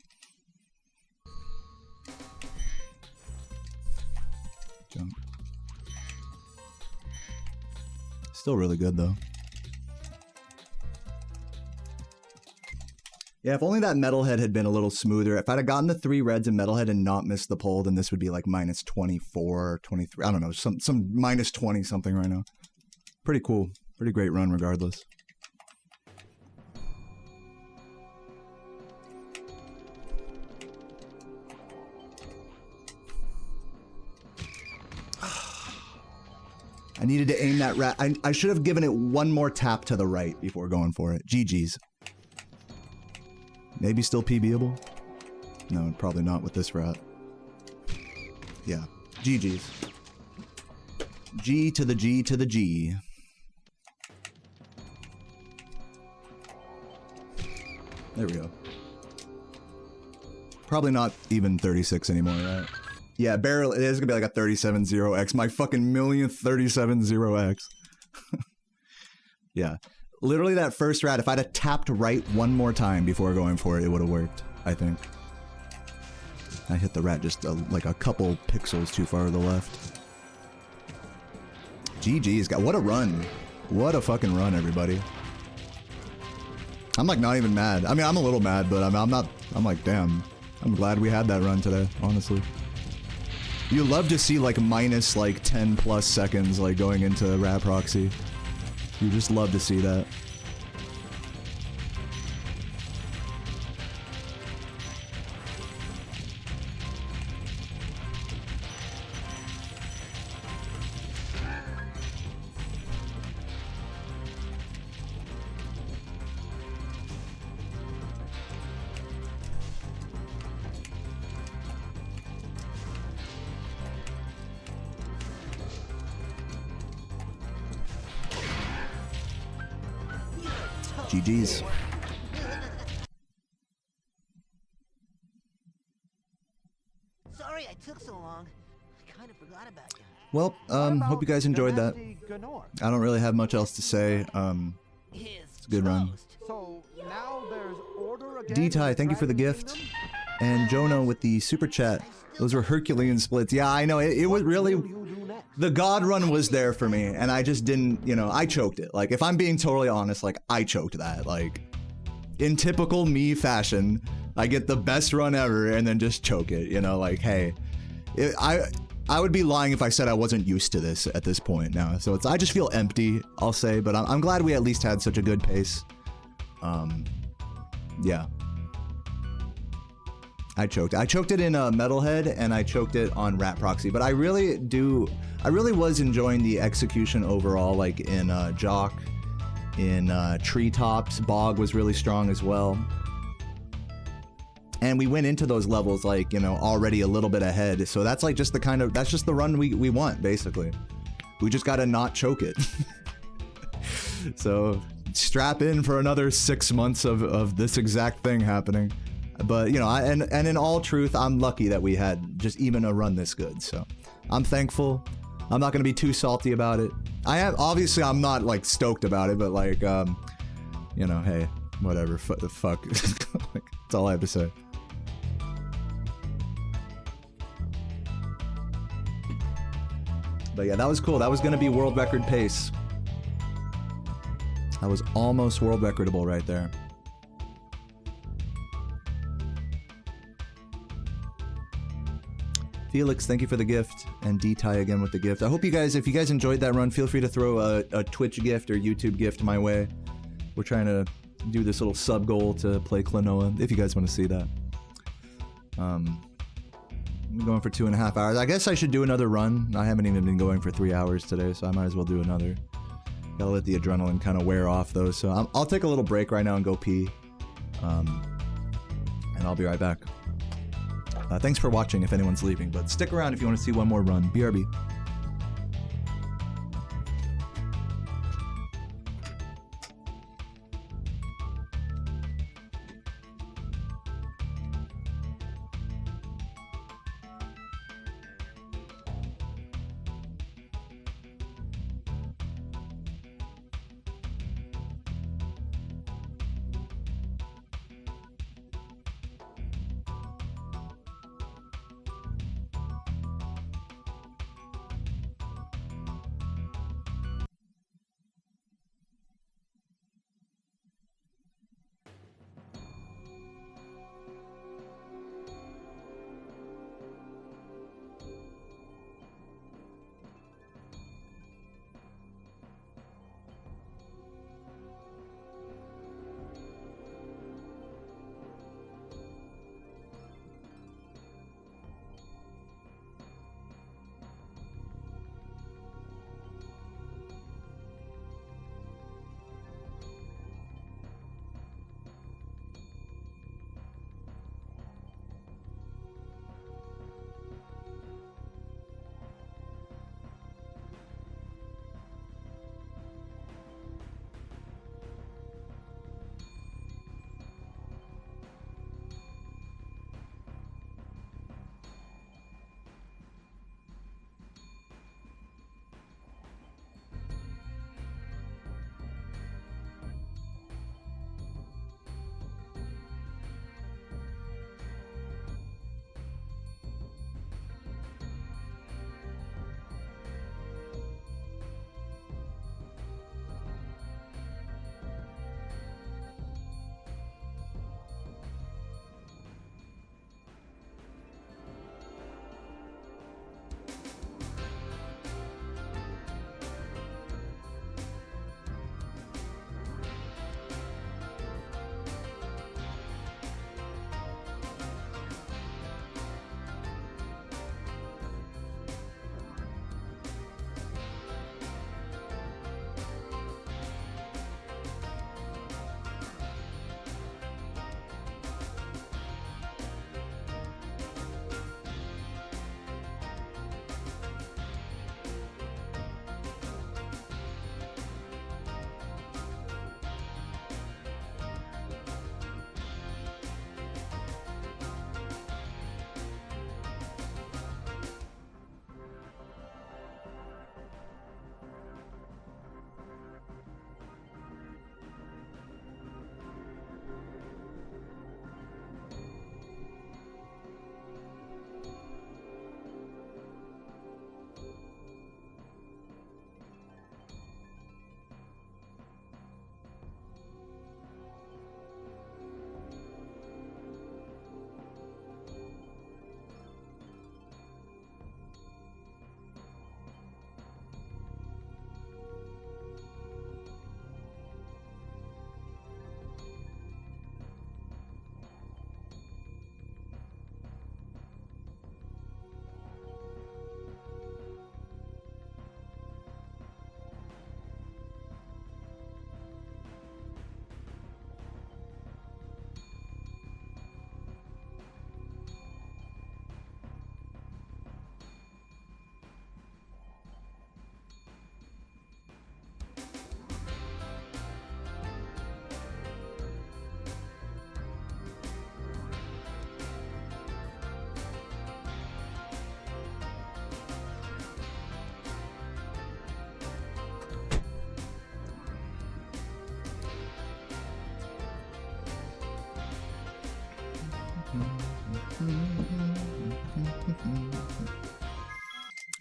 Jump. Still really good, though. Yeah, if only that metalhead had been a little smoother. If I'd have gotten the 3 reds and metalhead and not missed the pole, then this would be like minus 24, 23. I don't know, some minus 20 something right now. Pretty cool. Pretty great run regardless. I needed to aim that rat. I should have given it one more tap to the right before going for it. GG's. Maybe still PBable? No, probably not with this rat. Yeah. GG's. G to the G to the G. There we go. Probably not even 36 anymore, right? Yeah, barely. It is gonna be like a 37-0x. My fucking millionth 37-0x. Yeah. Literally that first rat, if I'd have tapped right one more time before going for it, it would have worked, I think. I hit the rat just like a couple pixels too far to the left. GG's, got what a run. What a fucking run, everybody. I'm like not even mad. I mean, I'm a little mad, but I'm not, I'm like, damn. I'm glad we had that run today, honestly. You love to see like minus like 10 plus seconds like going into Rat Proxy. You just love to see that. GG's. Sorry I took so long. I kind of forgot about you. Well, hope you guys enjoyed that. I don't really have much else to say. It's a good run. So now there's order again. D-Ty, thank you for the gift. And Jono with the super chat. Those were Herculean splits. Yeah, I know. It was really... The God run was there for me, and I just didn't, you know, I choked it. Like, if I'm being totally honest, like, I choked that. Like, in typical me fashion, I get the best run ever and then just choke it, you know, like, hey. I would be lying if I said I wasn't used to this at this point now. So I just feel empty, I'll say, but I'm glad we at least had such a good pace. Yeah. I choked it in Metalhead, and I choked it on Rat Proxy, but I really was enjoying the execution overall, like in Jock, in Treetops. Bog was really strong as well. And we went into those levels, like, you know, already a little bit ahead, so that's like just the kind of, that's just the run we want, basically. We just gotta not choke it. So, strap in for another 6 months of this exact thing happening. But, you know, and in all truth, I'm lucky that we had just even a run this good, so I'm thankful. I'm not gonna be too salty about it. Obviously, I'm not, like, stoked about it, but, like, you know, hey, whatever, fuck. That's all I have to say. But yeah, that was cool. That was gonna be world record pace. That was almost world recordable right there. Felix, thank you for the gift, and D-Ty again with the gift. I hope you guys, if you guys enjoyed that run, feel free to throw a Twitch gift or YouTube gift my way. We're trying to do this little sub goal to play Klonoa, if you guys want to see that. I'm going for 2.5 hours. I guess I should do another run. I haven't even been going for 3 hours today, so I might as well do another. Gotta let the adrenaline kind of wear off though, so I'll take a little break right now and go pee. And I'll be right back. Thanks for watching if anyone's leaving, but stick around if you want to see one more run. BRB.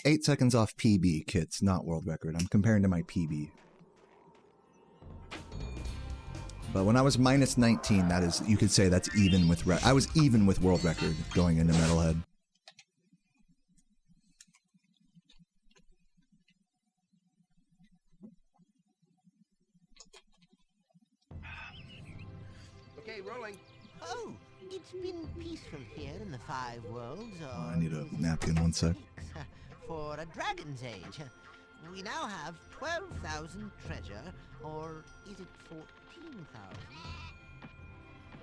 Eight seconds off PB, Kits, not world record. I'm comparing to my PB. But when I was minus 19, that is, you could say that's even with, I was even with world record going into Metalhead. Okay, rolling. Oh, it's been peaceful here in the Five Worlds. I need a napkin, one sec. For a dragon's age. We now have 12,000 treasure, or is it 14,000?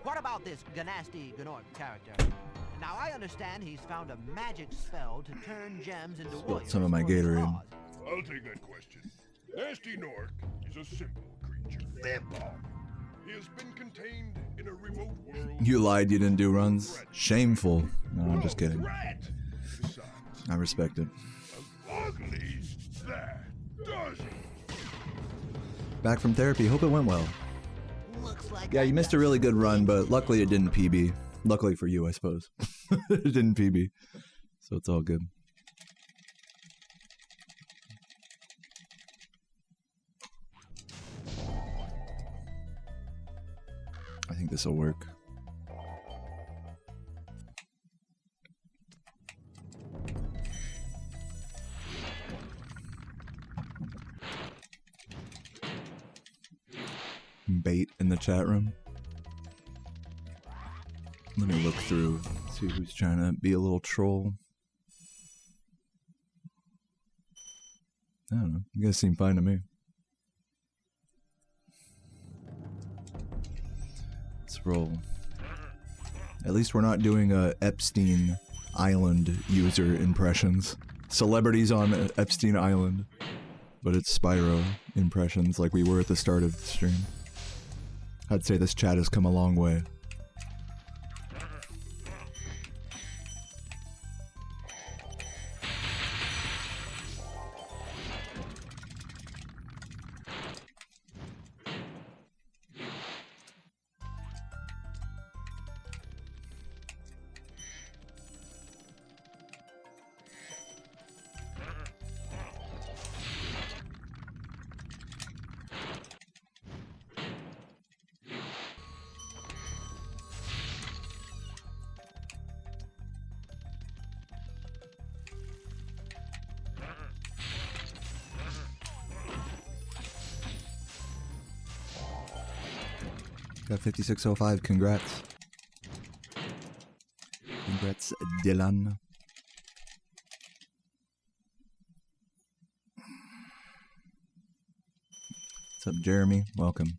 What about this Ganasty Gnorc character? Now I understand he's found a magic spell to turn gems into warriors. Some of my for his Gatorade. cause. I'll take that question. Nasty Nork is a simple creature. He has been contained in a remote world. You lied, you didn't do runs? Shameful. No, I'm just kidding. Rat. Besides, I respect it. ugly that does it. Back from therapy, hope it went well. Looks like Yeah, you missed a really good run, but luckily it didn't PB. Luckily for you, I suppose. It didn't PB. So it's all good. I think this will work. Bait in the chat room. Let me look through, see who's trying to be a little troll. I don't know. You guys seem fine to me. Let's roll. At least we're not doing Epstein Island user impressions. Celebrities on Epstein Island. But it's Spyro impressions like we were at the start of the stream. I'd say this chat has come a long way. Got 5605, congrats. Congrats, Dylan. What's up, Jeremy? Welcome.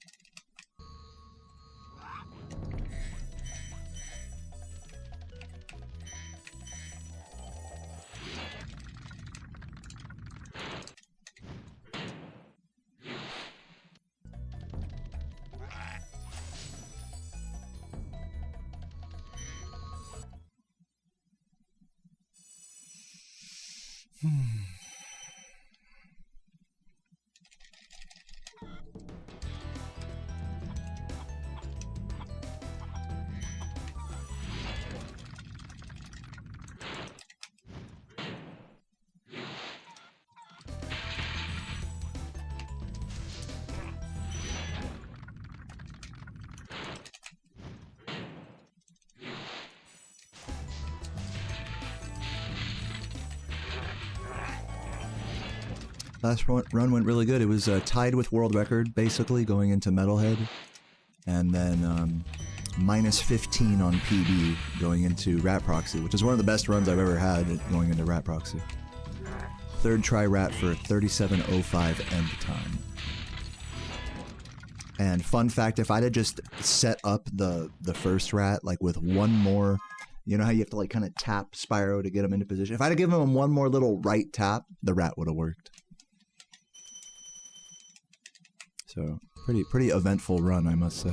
Last run went really good. It was tied with world record, basically, going into Metalhead. And then minus 15 on PB going into Rat Proxy, which is one of the best runs I've ever had going into Rat Proxy. Third try Rat for 37.05 end time. And fun fact, if I'd have just set up the first Rat, like with one more, you know how you have to like kind of tap Spyro to get him into position? If I'd have given him one more little right tap, the Rat would have worked. So, pretty eventful run, I must say.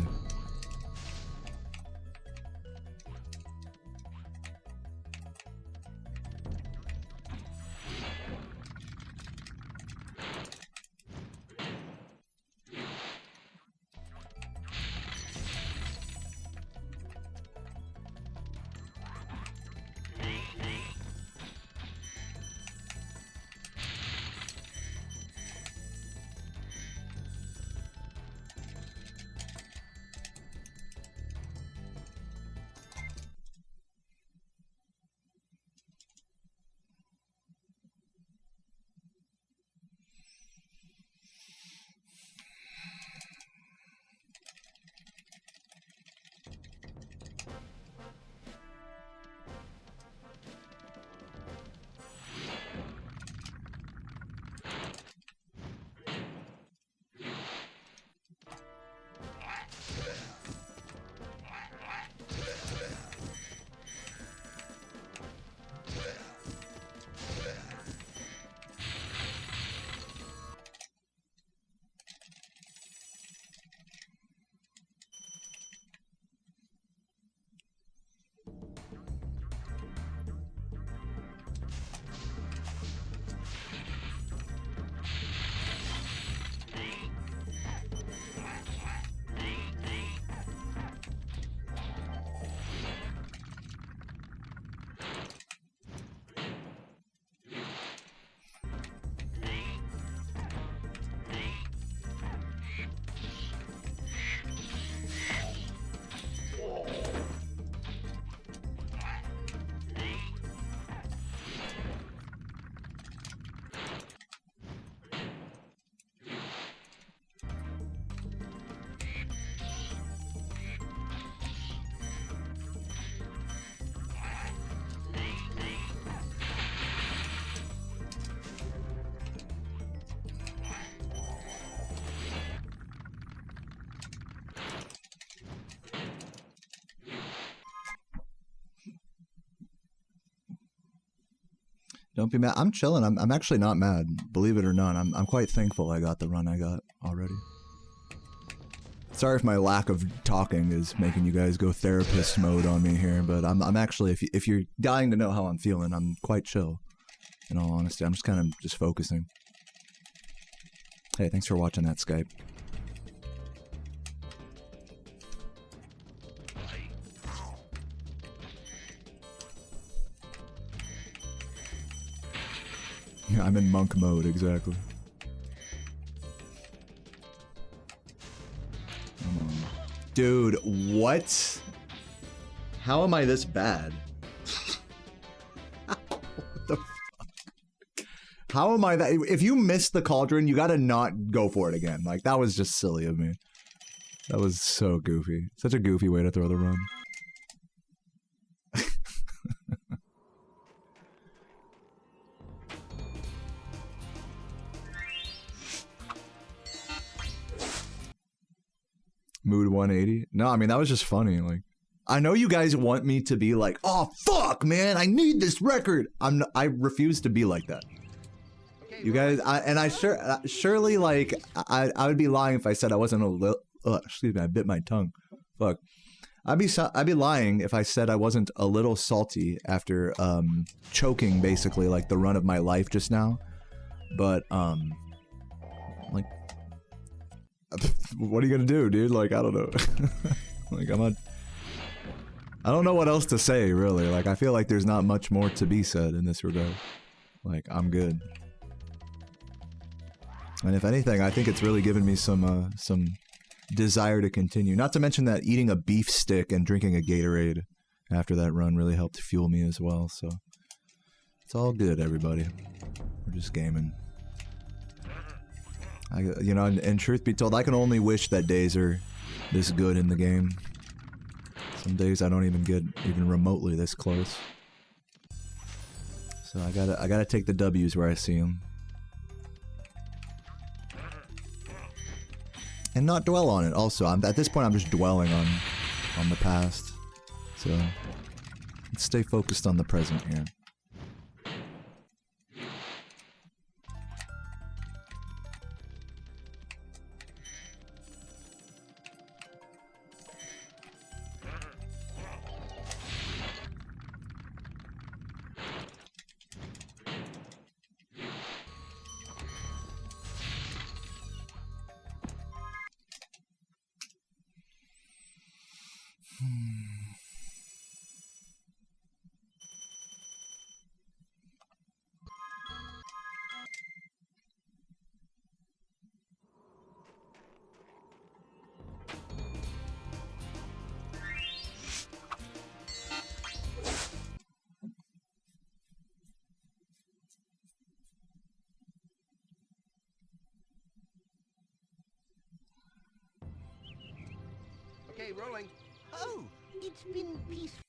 Don't be mad. I'm chilling. I'm actually not mad. Believe it or not, I'm quite thankful I got the run I got already. Sorry if my lack of talking is making you guys go therapist mode on me here, but I'm actually, if you're dying to know how I'm feeling, I'm quite chill. In all honesty, I'm just kind of just focusing. Hey, thanks for watching that, Skype. Yeah, I'm in monk mode, exactly. Dude, what? How am I this bad? What the fuck? How am I that? If you missed the cauldron, you gotta not go for it again. Like, that was just silly of me. That was so goofy. Such a goofy way to throw the run. Mood 180? No, I mean, that was just funny. Like, I know you guys want me to be like, oh, fuck, man, I need this record. I refuse to be like that. You guys, surely, like, I would be lying if I said I wasn't a little, excuse me, I bit my tongue. Fuck. I'd be lying if I said I wasn't a little salty after, choking, basically, like, the run of my life just now. But, like, what are you gonna do, dude? Like, I don't know. Like, I don't know what else to say, really. Like, I feel like there's not much more to be said in this regard. Like, I'm good. And if anything, I think it's really given me some desire to continue. Not to mention that eating a beef stick and drinking a Gatorade after that run really helped fuel me as well, so it's all good, everybody. We're just gaming. You know, and truth be told, I can only wish that days are this good in the game. Some days I don't even get even remotely this close. So I gotta take the W's where I see them. And not dwell on it, also. At this point, I'm just dwelling on the past. So, let's stay focused on the present here. Okay, rolling. Oh, it's been peaceful.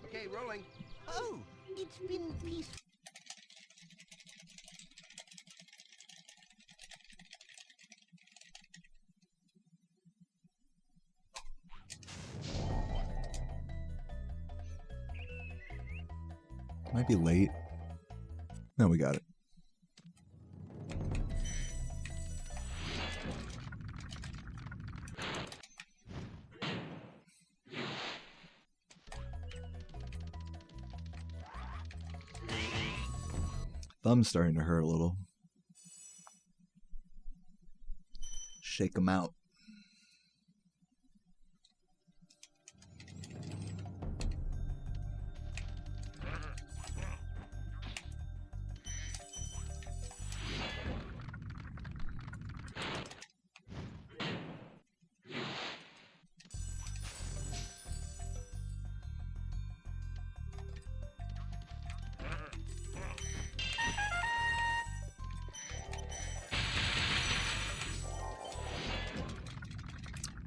Okay, rolling. Oh, it's been peaceful. Might be late. No, we got it. Thumb's starting to hurt a little. Shake them out.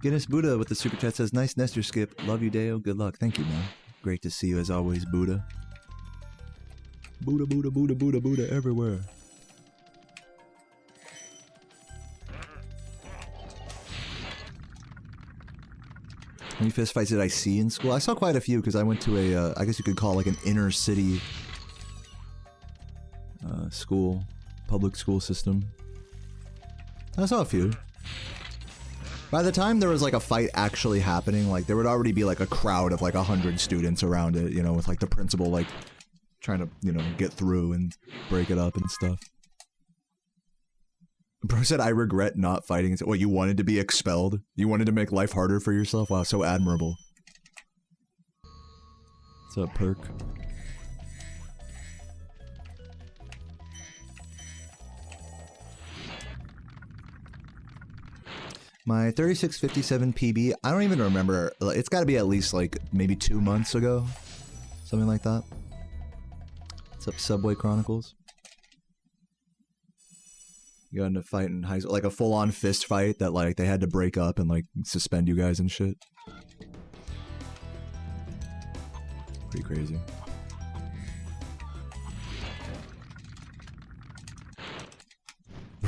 Guinness Buddha with the super chat says, nice Nestor skip. Love you, Deo. Good luck. Thank you, man. Great to see you as always, Buddha. Buddha, Buddha, Buddha, Buddha, Buddha everywhere. How many fist fights did I see in school? I saw quite a few because I went to a, I guess you could call it like an inner city school, public school system. I saw a few. By the time there was like a fight actually happening, like there would already be like a crowd of like 100 students around it, you know, with like the principal like trying to, you know, get through and break it up and stuff. Bro said, I regret not fighting. What, you wanted to be expelled? You wanted to make life harder for yourself? Wow, so admirable. What's up, Perk? My 3657 PB, I don't even remember. It's got to be at least like maybe 2 months ago. Something like that. What's up, Subway Chronicles? You got into a fight in high school, like a full-on fist fight that like they had to break up and like suspend you guys and shit. Pretty crazy.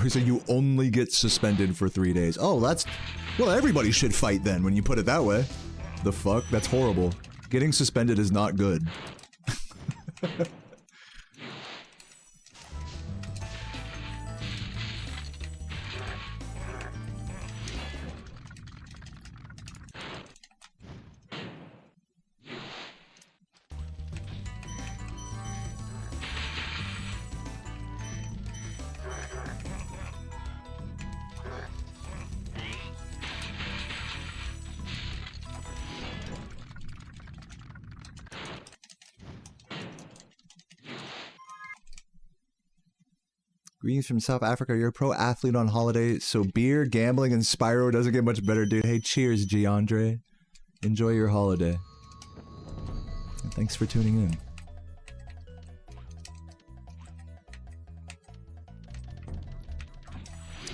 So you only get suspended for 3 days. Oh, that's... Well, everybody should fight then, when you put it that way. The fuck? That's horrible. Getting suspended is not good. Greetings from South Africa. You're a pro athlete on holiday, so beer, gambling, and Spyro doesn't get much better, dude. Hey, cheers, Giandre. Enjoy your holiday. And thanks for tuning in.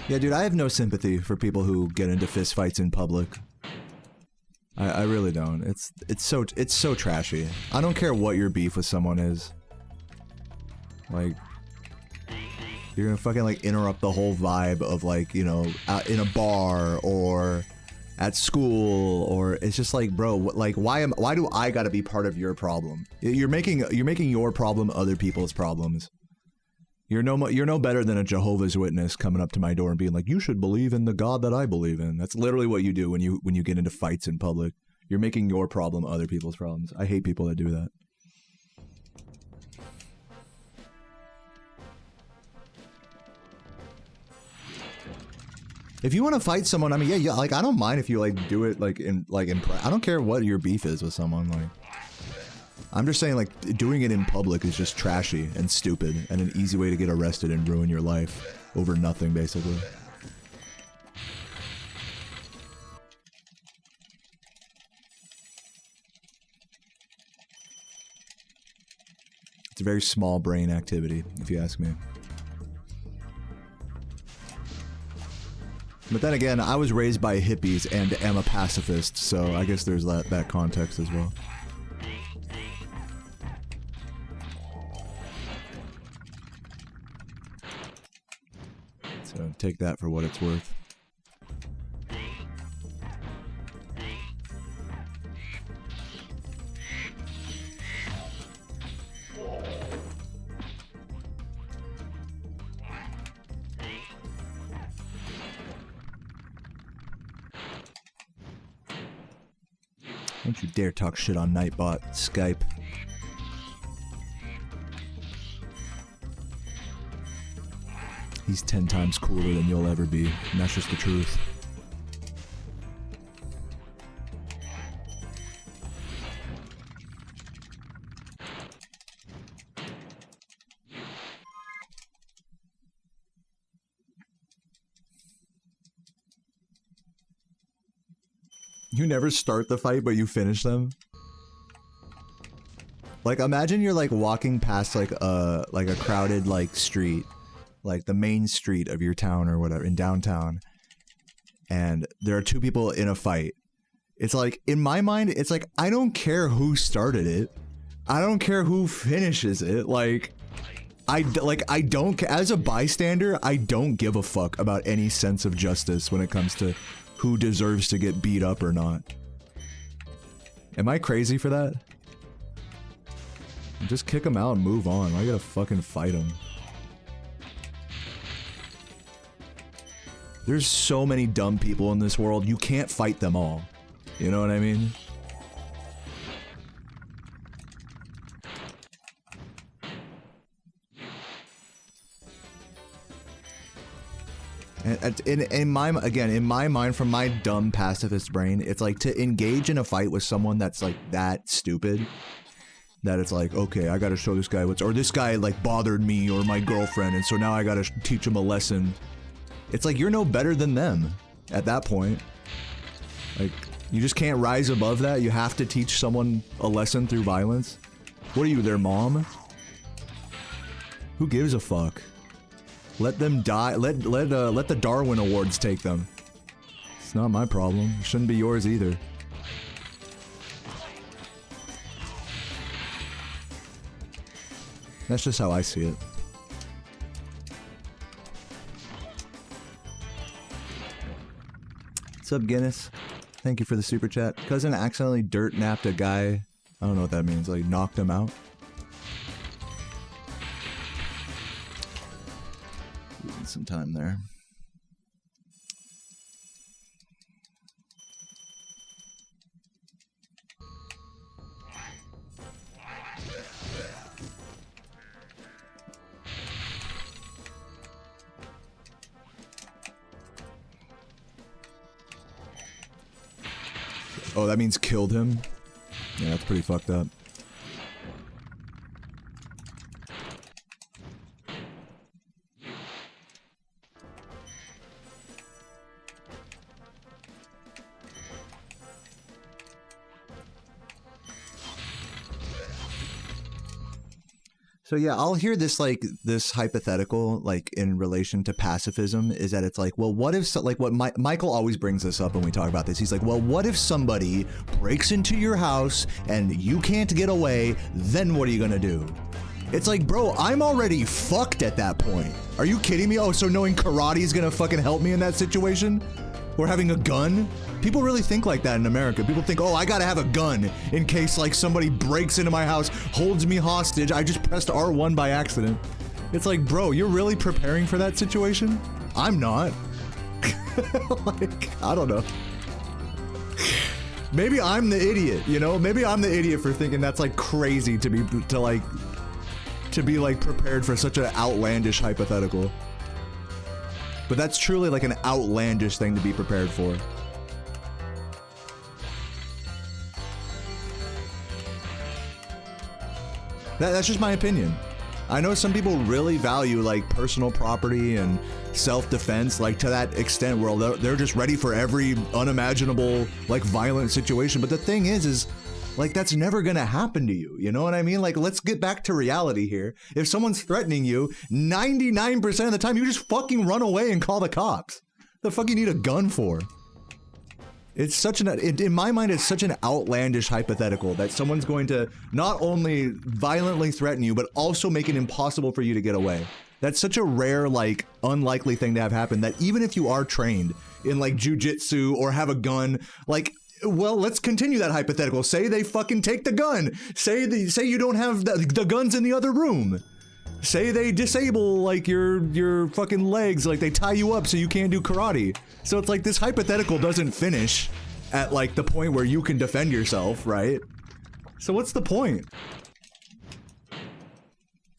Yeah, dude, I have no sympathy for people who get into fistfights in public. I really don't. It's so trashy. I don't care what your beef with someone is. Like, you're gonna fucking like interrupt the whole vibe of like, you know, out in a bar or at school, or it's just like, bro, like why do I gotta be part of your problem? You're making your problem other people's problems. You're no better than a Jehovah's Witness coming up to my door and being like, you should believe in the God that I believe in. That's literally what you do when you get into fights in public. You're making your problem other people's problems. I hate people that do that. If you want to fight someone, I mean, yeah, like I don't mind if you like do it like in I don't care what your beef is with someone. Like, I'm just saying, like, doing it in public is just trashy and stupid and an easy way to get arrested and ruin your life over nothing, basically. It's a very small brain activity, if you ask me. But then again, I was raised by hippies and am a pacifist, so I guess there's that context as well. So take that for what it's worth. Don't you dare talk shit on Nightbot, Skype. He's 10 times cooler than you'll ever be, and that's just the truth. You never start the fight, but you finish them? Like, imagine you're like walking past like a crowded like street, like the main street of your town or whatever, in downtown, and there are two people in a fight, it's like, in my mind, it's like, I don't care who started it. I don't care who finishes it. Like, I don't, as a bystander, I don't give a fuck about any sense of justice when it comes to who deserves to get beat up or not. Am I crazy for that? Just kick him out and move on. Why you gotta fucking fight him? There's so many dumb people in this world, you can't fight them all. You know what I mean? And in my mind, from my dumb pacifist brain, it's like to engage in a fight with someone that's like that stupid, that it's like, okay, I gotta show this guy what's, or this guy like bothered me or my girlfriend, and so now I gotta teach him a lesson. It's like, you're no better than them at that point. Like, you just can't rise above that. You have to teach someone a lesson through violence. What are you, their mom? Who gives a fuck? Let them die. Let the Darwin Awards take them. It's not my problem. It shouldn't be yours either. That's just how I see it. What's up, Guinness? Thank you for the super chat. Cousin accidentally dirt napped a guy. I don't know what that means. Like, knocked him out. Some time there. Oh, that means killed him? Yeah, that's pretty fucked up. So yeah, I'll hear this, like, this hypothetical, like, in relation to pacifism, is that it's like, well, what if, like, what Michael always brings this up when we talk about this, he's like, well, what if somebody breaks into your house and you can't get away, then what are you gonna do? It's like, bro, I'm already fucked at that point. Are you kidding me? Oh, so knowing karate is gonna fucking help me in that situation? Or having a gun? People really think like that in America. People think, oh, I gotta have a gun in case, like, somebody breaks into my house, holds me hostage. I just pressed R1 by accident. It's like, bro, you're really preparing for that situation? I'm not. Like, I don't know. Maybe I'm the idiot, you know? Maybe I'm the idiot for thinking that's, like, crazy to be prepared for such an outlandish hypothetical. But that's truly, like, an outlandish thing to be prepared for. That's just my opinion. I know some people really value, like, personal property and self-defense, like, to that extent where they're just ready for every unimaginable, like, violent situation. But the thing is, like, that's never gonna happen to you. You know what I mean? Like, let's get back to reality here. If someone's threatening you, 99% of the time, you just fucking run away and call the cops. The fuck you need a gun for? It's such an, in my mind, it's such an outlandish hypothetical that someone's going to not only violently threaten you, but also make it impossible for you to get away. That's such a rare, like, unlikely thing to have happen that even if you are trained in, like, jujitsu or have a gun, like, well, let's continue that hypothetical. Say they fucking take the gun. Say you don't have the guns in the other room. Say they disable, like, your fucking legs, like they tie you up so you can't do karate. So it's like this hypothetical doesn't finish at, like, the point where you can defend yourself, right? So what's the point?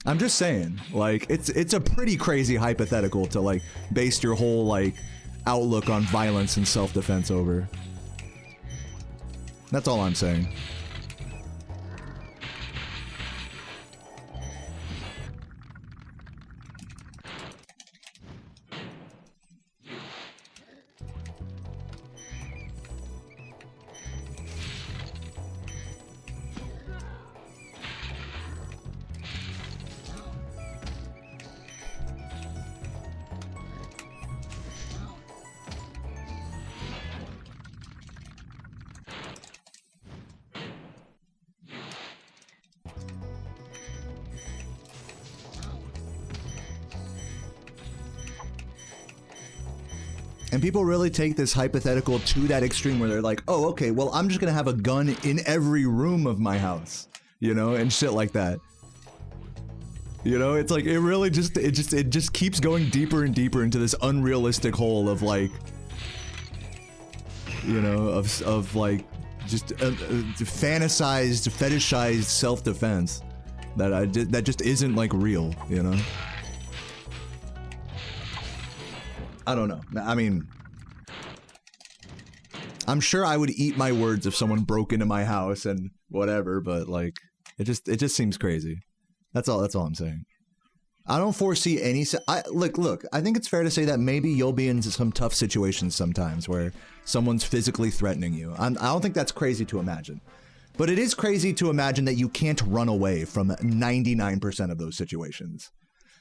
I'm just saying, like, it's a pretty crazy hypothetical to, like, base your whole, like, outlook on violence and self-defense over. That's all I'm saying. And people really take this hypothetical to that extreme where they're like, oh, okay, well, I'm just gonna have a gun in every room of my house, you know, and shit like that. You know, it's like, it really just, it just keeps going deeper and deeper into this unrealistic hole of like, you know, of like, just fantasized, fetishized self-defense that just isn't like real, you know? I don't know. I mean, I'm sure I would eat my words if someone broke into my house and whatever, but like, it just seems crazy. That's all I'm saying. I don't foresee any. Look, I think it's fair to say that maybe you'll be in some tough situations sometimes where someone's physically threatening you. I don't think that's crazy to imagine. But it is crazy to imagine that you can't run away from 99% of those situations.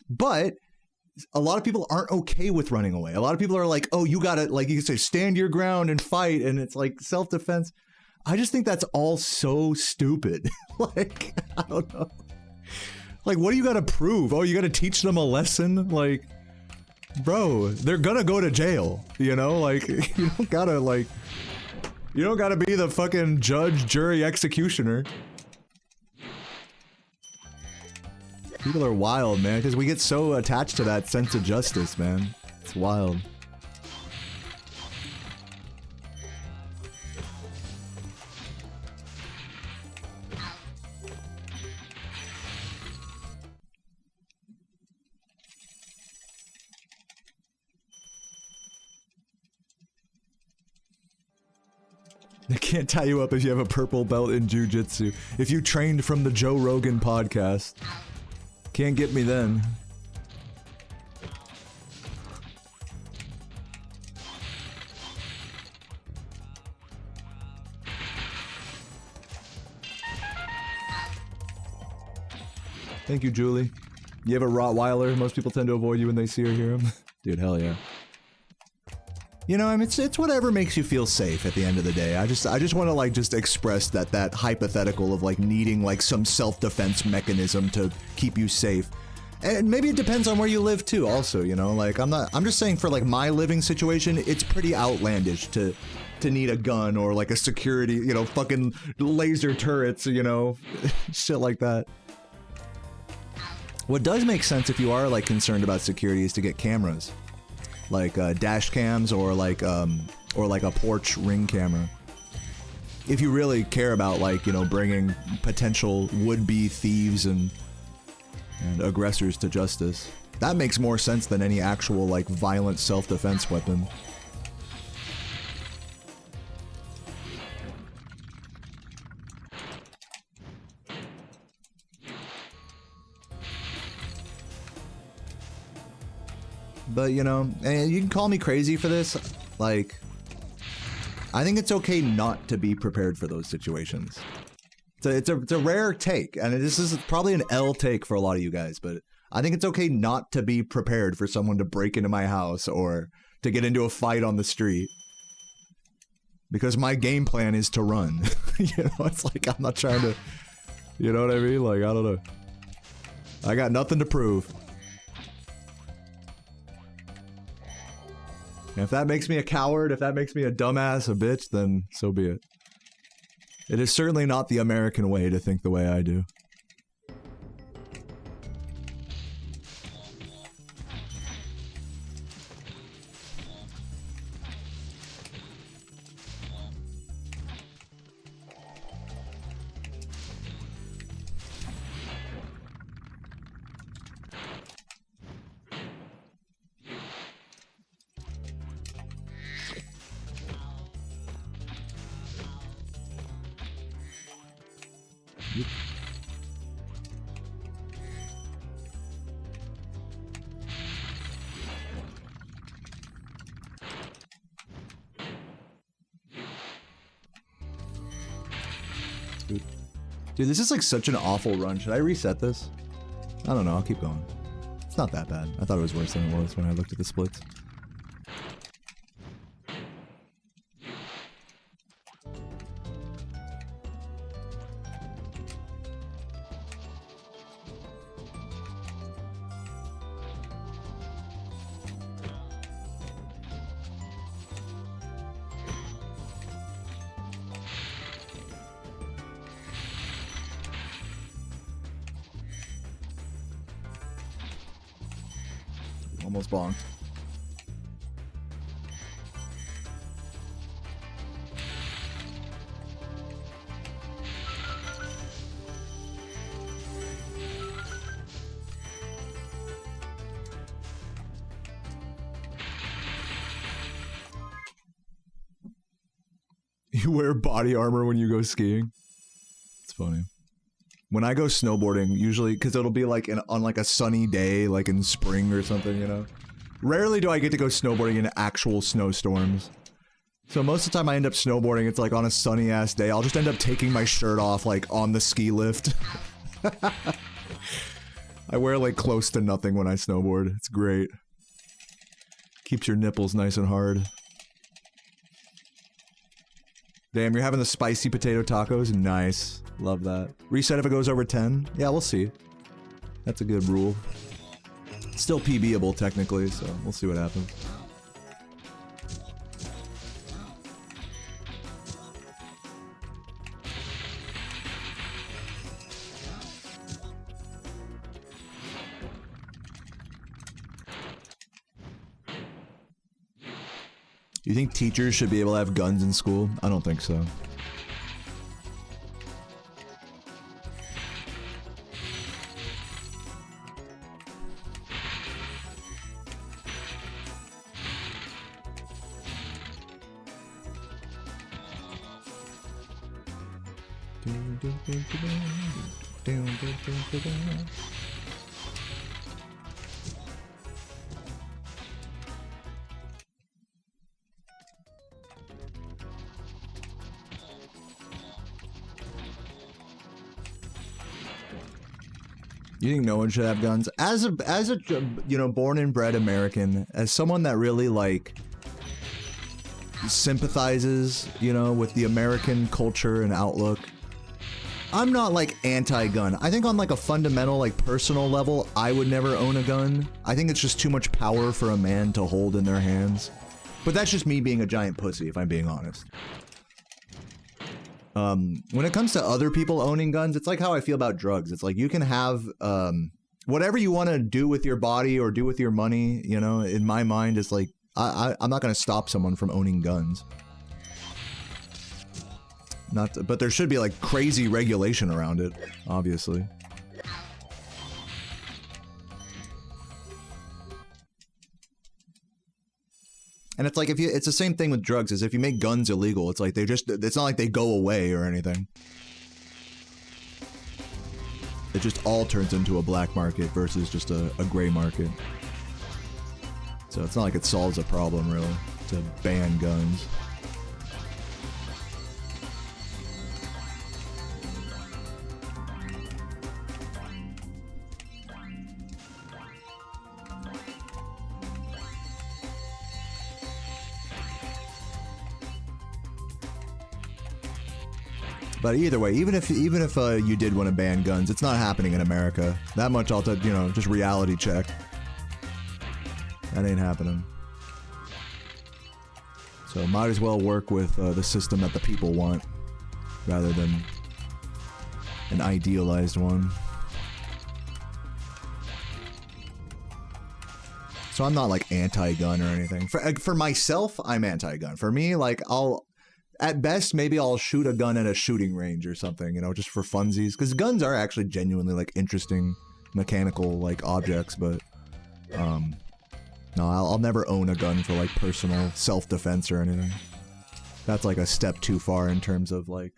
But a lot of people aren't okay with running away. A lot of people are like, oh, you gotta, like you can say, stand your ground and fight, and it's like self-defense. I just think that's all so stupid. Like, I don't know. Like, what do you gotta prove? Oh, you gotta teach them a lesson? Like, bro, they're gonna go to jail, you know? Like, you don't gotta be the fucking judge, jury, executioner. People are wild, man, because we get so attached to that sense of justice, man. It's wild. They can't tie you up if you have a purple belt in jiu-jitsu. If you trained from the Joe Rogan podcast. Can't get me then. Thank you, Julie. You have a Rottweiler? Most people tend to avoid you when they see or hear him. Dude, hell yeah. You know, I mean, it's whatever makes you feel safe at the end of the day. I just want to like just express that hypothetical of like needing like some self-defense mechanism to keep you safe. And maybe it depends on where you live too also, you know? Like I'm just saying for like my living situation, it's pretty outlandish to need a gun or like a security, you know, fucking laser turrets, you know, shit like that. What does make sense if you are like concerned about security is to get cameras. Like dash cams or like a porch ring camera. If you really care about like, you know, bringing potential would-be thieves and aggressors to justice. That makes more sense than any actual like violent self-defense weapon. But, you know, and you can call me crazy for this, like, I think it's okay not to be prepared for those situations. It's a rare take, and this is probably an L take for a lot of you guys, but I think it's okay not to be prepared for someone to break into my house or to get into a fight on the street. Because my game plan is to run. You know, it's like, I'm not trying to, you know what I mean? Like, I don't know. I got nothing to prove. And if that makes me a coward, if that makes me a dumbass, a bitch, then so be it. It is certainly not the American way to think the way I do. Dude, this is like such an awful run. Should I reset this? I don't know, I'll keep going. It's not that bad. I thought it was worse than it was when I looked at the splits. Almost bonked. You wear body armor when you go skiing? It's funny. When I go snowboarding, usually, because it'll be like on like a sunny day, like in spring or something, you know? Rarely do I get to go snowboarding in actual snowstorms. So most of the time I end up snowboarding, it's like on a sunny ass day. I'll just end up taking my shirt off like on the ski lift. I wear like close to nothing when I snowboard. It's great. Keeps your nipples nice and hard. Damn, you're having the spicy potato tacos? Nice. Love that. Reset if it goes over 10? Yeah, we'll see. That's a good rule. Still PBable technically, so we'll see what happens. You think teachers should be able to have guns in school? I don't think so. You think no one should have guns? As a you know, born and bred American, as someone that really like sympathizes, you know, with the American culture and outlook, I'm not like anti-gun. I think on like a fundamental, like personal level, I would never own a gun. I think it's just too much power for a man to hold in their hands. But that's just me being a giant pussy, if I'm being honest. When it comes to other people owning guns, it's like how I feel about drugs. It's like you can have whatever you want to do with your body or do with your money, you know, in my mind, it's like I'm not going to stop someone from owning guns. But there should be like crazy regulation around it, obviously. And it's like it's the same thing with drugs, is if you make guns illegal, it's like it's not like they go away or anything. It just all turns into a black market versus just a gray market. So it's not like it solves a problem really to ban guns. But either way, even if you did want to ban guns, it's not happening in America. That much I'll you know, just reality check. That ain't happening. So might as well work with the system that the people want, rather than an idealized one. So I'm not like anti-gun or anything. For myself, I'm anti-gun. For me, like at best, maybe I'll shoot a gun at a shooting range or something, you know, just for funsies. Because guns are actually genuinely, like, interesting mechanical, like, objects, but, no, I'll never own a gun for, like, personal self-defense or anything. That's, like, a step too far in terms of, like,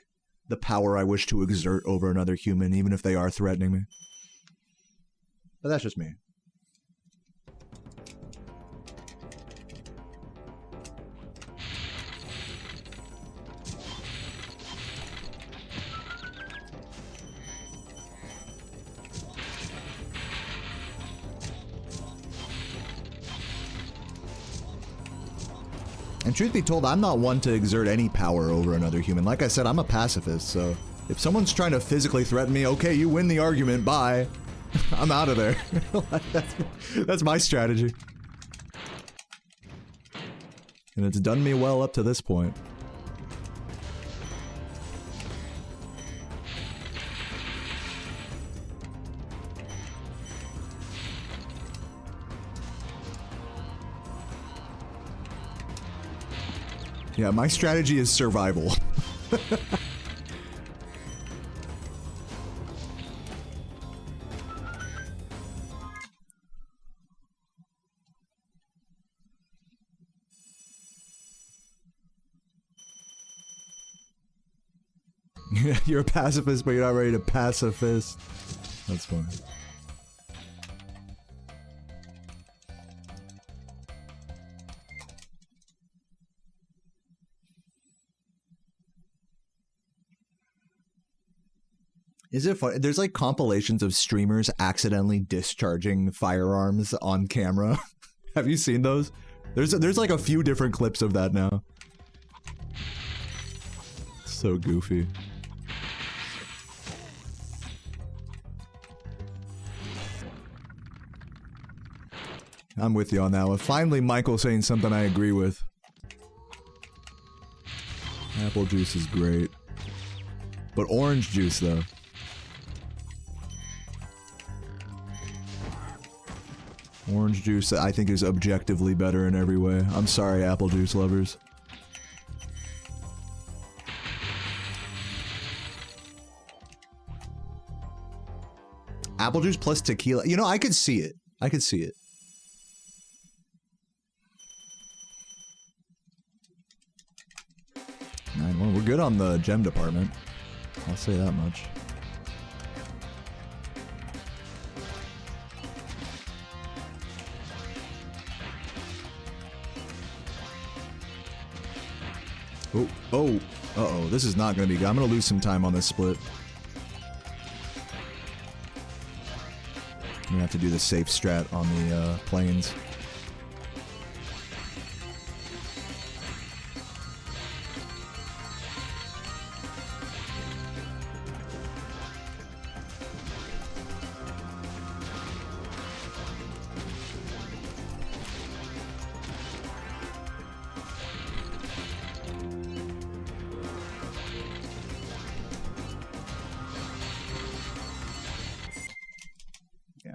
the power I wish to exert over another human, even if they are threatening me. But that's just me. And truth be told, I'm not one to exert any power over another human. Like I said, I'm a pacifist, so if someone's trying to physically threaten me, okay, you win the argument, bye. I'm out of there. That's my strategy. And it's done me well up to this point. Yeah, my strategy is survival. You're a pacifist, but you're not ready to pacifist. That's funny. Is it fun? There's like compilations of streamers accidentally discharging firearms on camera. Have you seen those? There's like a few different clips of that now. So goofy. I'm with you on that one. Finally, Michael saying something I agree with. Apple juice is great. But orange juice, though. Orange juice, I think, is objectively better in every way. I'm sorry, apple juice lovers. Apple juice plus tequila. You know, I could see it. I could see it. Well, we're good on the gem department. I'll say that much. Uh-oh, this is not gonna be good. I'm gonna lose some time on this split. I'm gonna have to do the safe strat on the planes.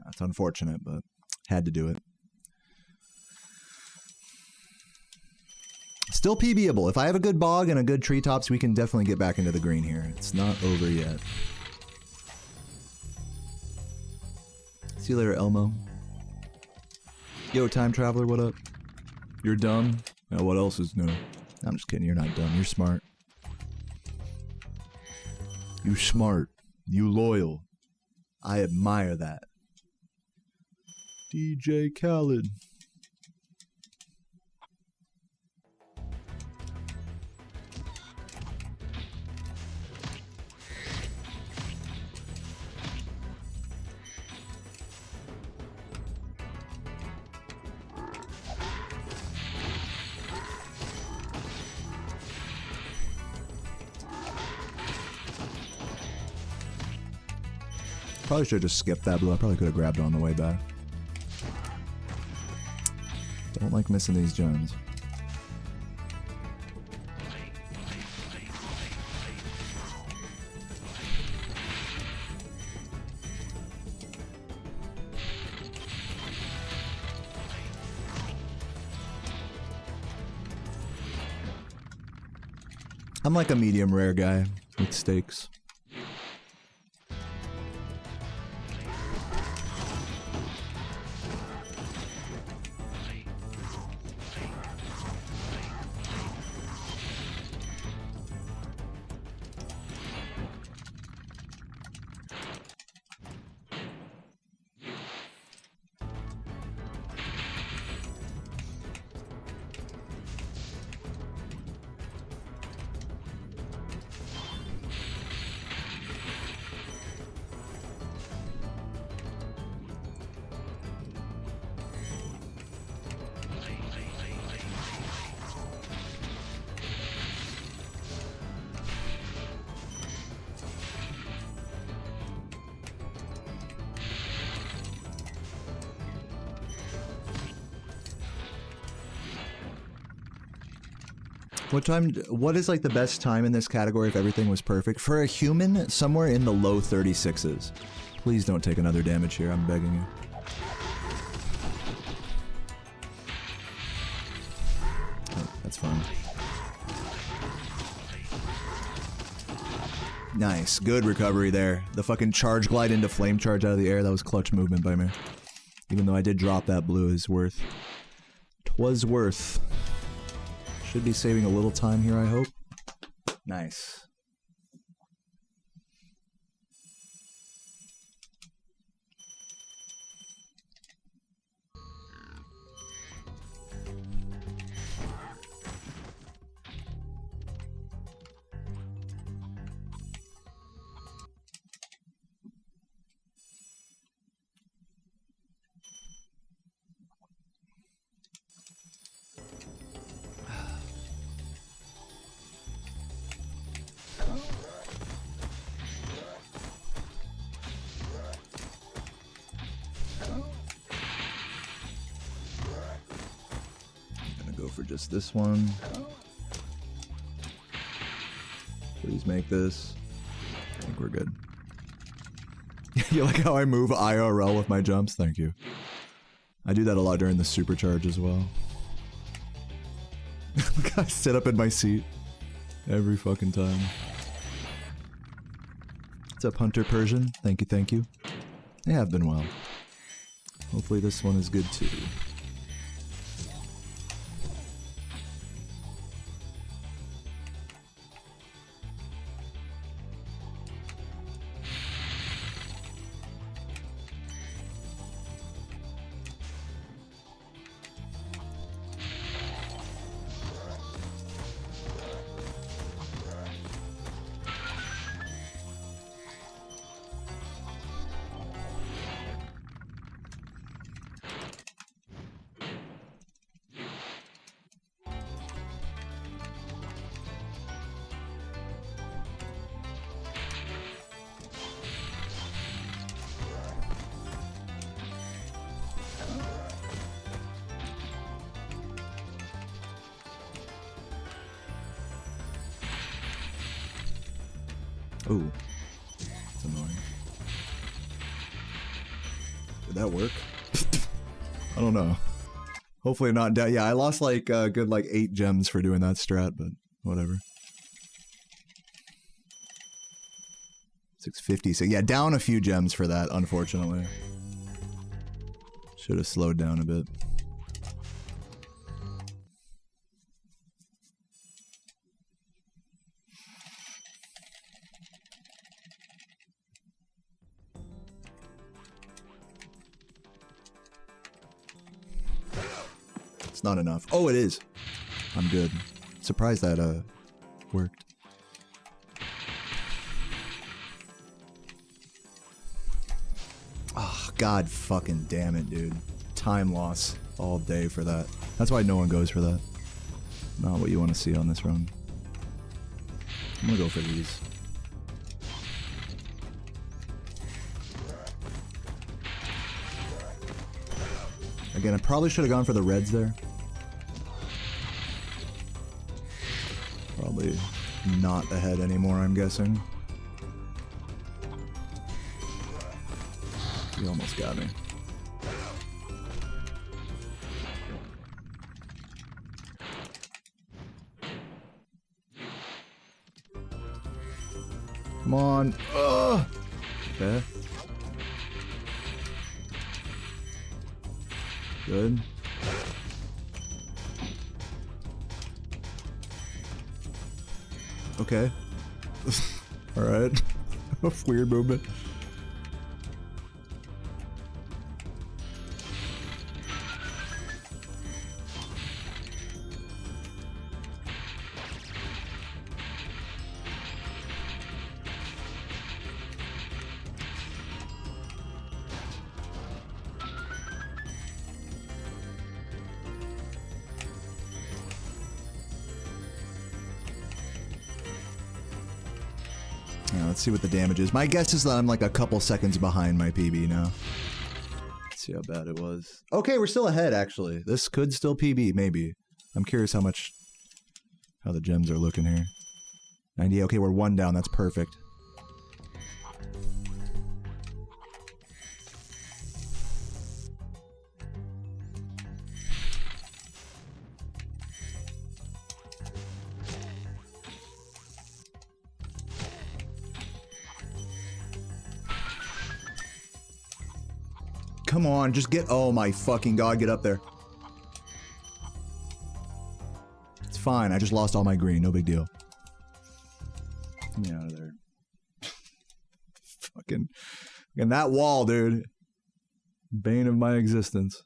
It's unfortunate, but had to do it. Still PBable. If I have a good bog and a good treetops, we can definitely get back into the green here. It's not over yet. See you later, Elmo. Yo, time traveler, what up? You're dumb? Now what else is new? I'm just kidding, you're not dumb. You're smart. You smart. You loyal. I admire that. DJ Khaled. Probably should have just skipped that blue. I probably could have grabbed it on the way back. Don't like missing these gems. I'm like a medium rare guy with steaks. What is like the best time in this category if everything was perfect? For a human, somewhere in the low 36s. Please don't take another damage here, I'm begging you. Oh, that's fine. Nice. Good recovery there. The fucking charge glide into flame charge out of the air. That was clutch movement by me. Even though I did drop that blue, is worth. 'Twas worth. Should be saving a little time here, I hope. Nice. For just this one. Please make this. I think we're good. You like how I move IRL with my jumps? Thank you. I do that a lot during the supercharge as well. I sit up in my seat every fucking time. What's up, Hunter Persian? Thank you, thank you. They have been well. Hopefully this one is good too. Ooh, that's annoying. Did that work? I don't know. Hopefully not down. Yeah, I lost like a good like 8 gems for doing that strat, but whatever. 650. So yeah, down a few gems for that, unfortunately. Should have slowed down a bit. It's not enough. Oh, it is. I'm good. Surprised that worked. Oh, god fucking damn it, dude. Time loss all day for that. That's why no one goes for that. Not what you want to see on this run. I'm gonna go for these. Again, I probably should have gone for the reds there. Probably not ahead anymore, I'm guessing. You almost got me. Come on. Ugh. Okay. Good. Okay. Alright. Weird movement. Let's see what the damage is. My guess is that I'm like a couple seconds behind my PB now. Let's see how bad it was. Okay, we're still ahead, actually. This could still PB, maybe. I'm curious how the gems are looking here. 90, okay, we're 1 down. That's perfect. Come on, just get- oh my fucking god, get up there. It's fine, I just lost all my green, no big deal. Get me out of there. Fucking... And that wall, dude. Bane of my existence.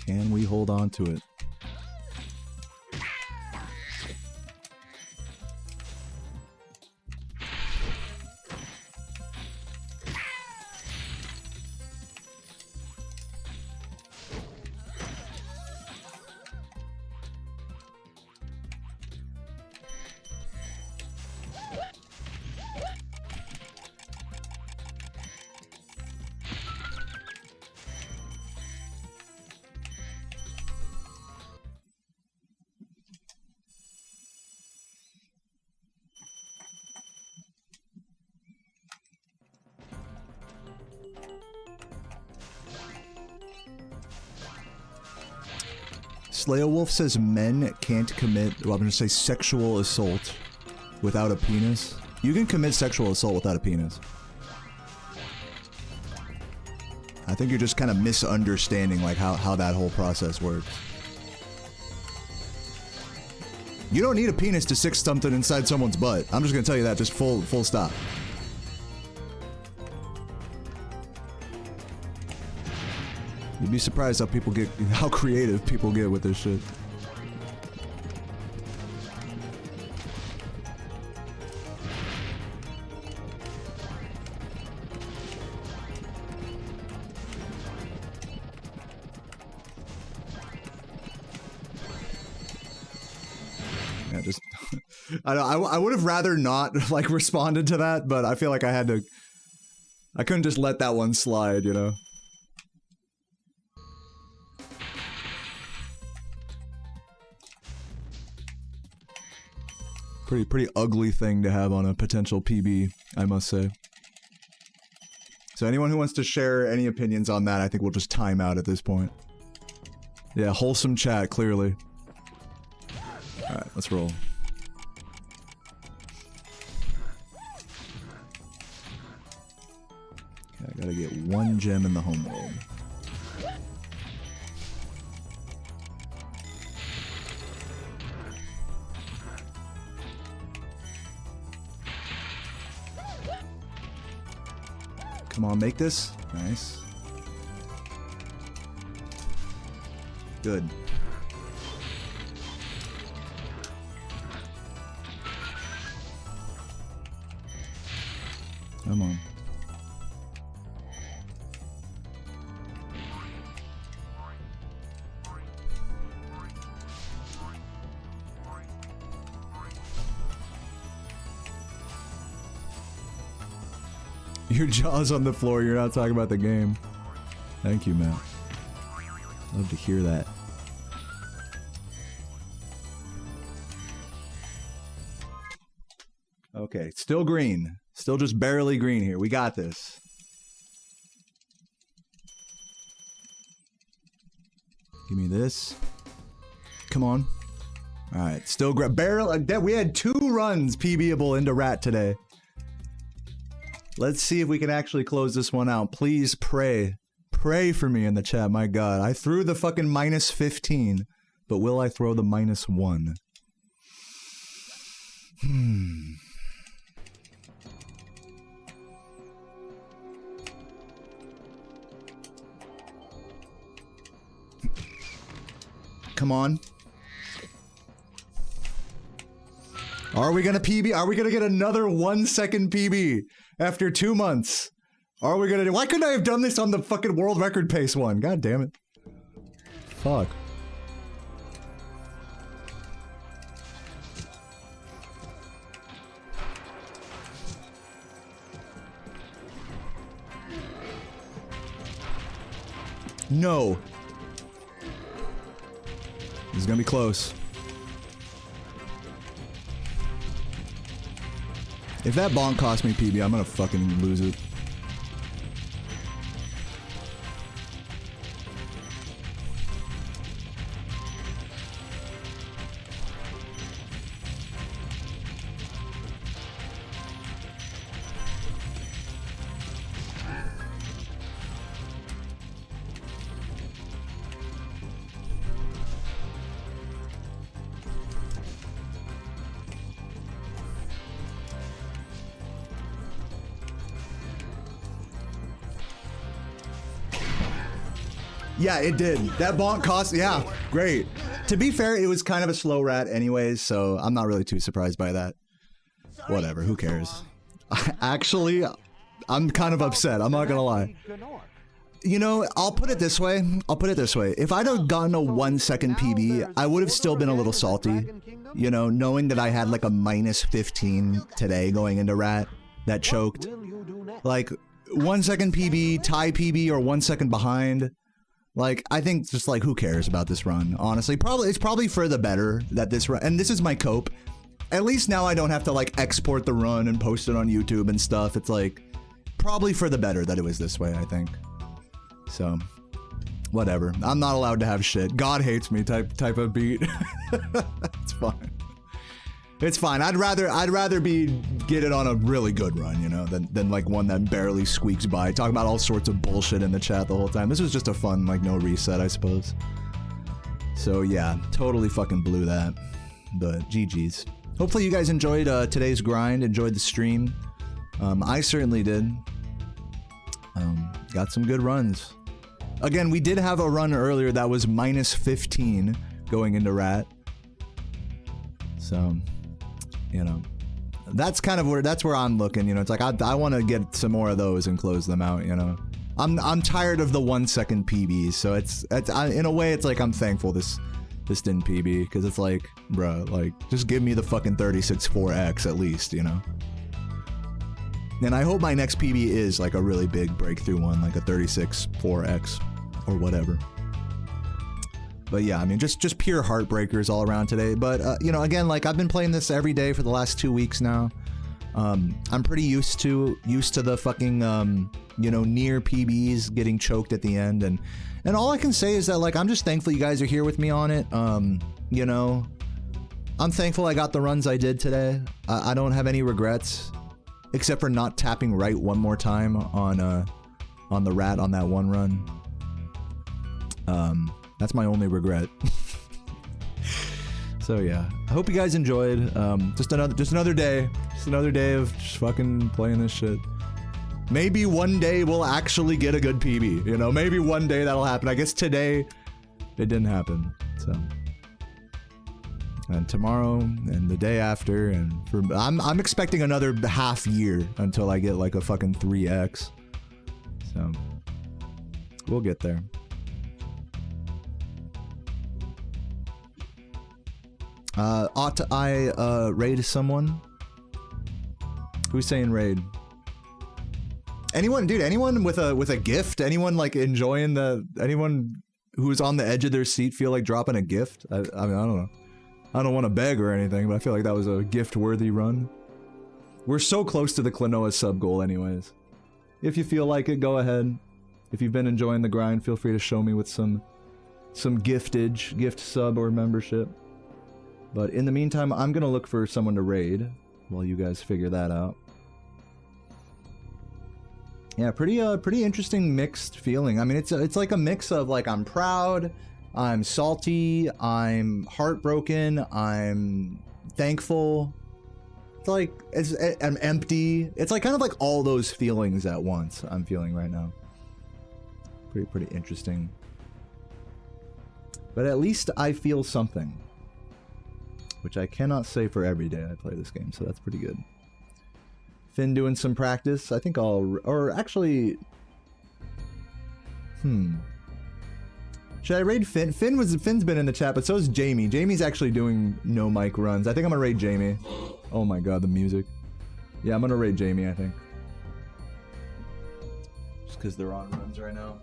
Can we hold on to it? Slayer says men can't commit, well, I'm gonna say sexual assault without a penis. You can commit sexual assault without a penis. I think you're just kind of misunderstanding like how that whole process works. You don't need a penis to stick something inside someone's butt. I'm just gonna tell you that, just full stop. You'd be surprised how people get, how creative people get with this shit. Yeah, just I would have rather not like responded to that, but I feel like I had to. I couldn't just let that one slide, you know. Pretty ugly thing to have on a potential PB, I must say. So anyone who wants to share any opinions on that, I think we'll just time out at this point. Yeah, wholesome chat, clearly. Alright, let's roll. Okay, I gotta get one gem in the homeworld. Come on, make this. Nice. Good. Come on. Your jaw's on the floor, you're not talking about the game. Thank you, Matt. Love to hear that. Okay, still green. Still just barely green here. We got this. Give me this. Come on. Alright, still barely. We had 2 runs PBable into Rat today. Let's see if we can actually close this one out. Please pray. Pray for me in the chat, my god. I threw the fucking -15, but will I throw the -1? Come on. Are we gonna PB? Are we gonna get another 1-second PB after 2 months? Are we gonna do? Why couldn't I have done this on the fucking world record pace one? God damn it. Fuck. No. This is gonna be close. If that bonk cost me PB, I'm gonna fucking lose it. Yeah, it did. That bonk cost, yeah, great. To be fair, it was kind of a slow rat anyways, so I'm not really too surprised by that. Whatever, who cares? Actually, I'm kind of upset, I'm not gonna lie. You know, I'll put it this way. If I'd have gotten a 1 second PB, I would have still been a little salty. You know, knowing that I had like a -15 today going into rat that choked. Like, 1 second PB, tie PB, or 1 second behind. Like, I think just like, who cares about this run? Honestly, it's probably for the better that this run, and this is my cope. At least now I don't have to like export the run and post it on YouTube and stuff. It's like, probably for the better that it was this way, I think. So, whatever. I'm not allowed to have shit. God hates me type of beat. It's fine. It's fine. I'd rather get it on a really good run, you know, than like one that barely squeaks by. Talk about all sorts of bullshit in the chat the whole time. This was just a fun, like, no reset, I suppose. So yeah, totally fucking blew that. But GG's. Hopefully you guys enjoyed today's grind, enjoyed the stream. I certainly did. Got some good runs. Again, we did have a run earlier that was -15 going into rat. So, you know, that's kind of where I'm looking, you know. It's like I want to get some more of those and close them out, you know. I'm tired of the 1 second PBs, so it's in a way it's like I'm thankful this didn't PB, because it's like, bruh, like, just give me the fucking 36.4x at least, you know. And I hope my next PB is like a really big breakthrough one, like a 36.4x or whatever. But yeah, I mean, just pure heartbreakers all around today. But you know, again, like, I've been playing this every day for the last 2 weeks now. I'm pretty used to the fucking you know, near PBs getting choked at the end, and all I can say is that, like, I'm just thankful you guys are here with me on it. You know, I'm thankful I got the runs I did today. I don't have any regrets, except for not tapping right one more time on the rat on that one run. That's my only regret. So yeah, I hope you guys enjoyed. Just another day of just fucking playing this shit. Maybe one day we'll actually get a good PB, you know, maybe one day that'll happen. I guess today it didn't happen, so. And tomorrow and the day after, and I'm expecting another half year until I get like a fucking 3x. So we'll get there. Ought I raid someone? Who's saying raid? Anyone, dude, anyone with a gift? Anyone like enjoying anyone who's on the edge of their seat feel like dropping a gift? I mean, I don't know. I don't want to beg or anything, but I feel like that was a gift-worthy run. We're so close to the Klonoa sub goal anyways. If you feel like it, go ahead. If you've been enjoying the grind, feel free to show me with some giftage, gift sub or membership. But in the meantime, I'm gonna look for someone to raid while you guys figure that out. Yeah, pretty interesting mixed feeling. I mean, it's like a mix of, like, I'm proud, I'm salty, I'm heartbroken, I'm thankful. It's like I'm empty. It's like kind of like all those feelings at once I'm feeling right now. Pretty interesting. But at least I feel something, which I cannot say for every day I play this game, so that's pretty good. Finn doing some practice. I think or actually, should I raid Finn? Finn's been in the chat, but so is Jamie. Jamie's actually doing no mic runs. I think I'm gonna raid Jamie. Oh my god, the music. Yeah, I'm gonna raid Jamie, I think. Just because they're on runs right now.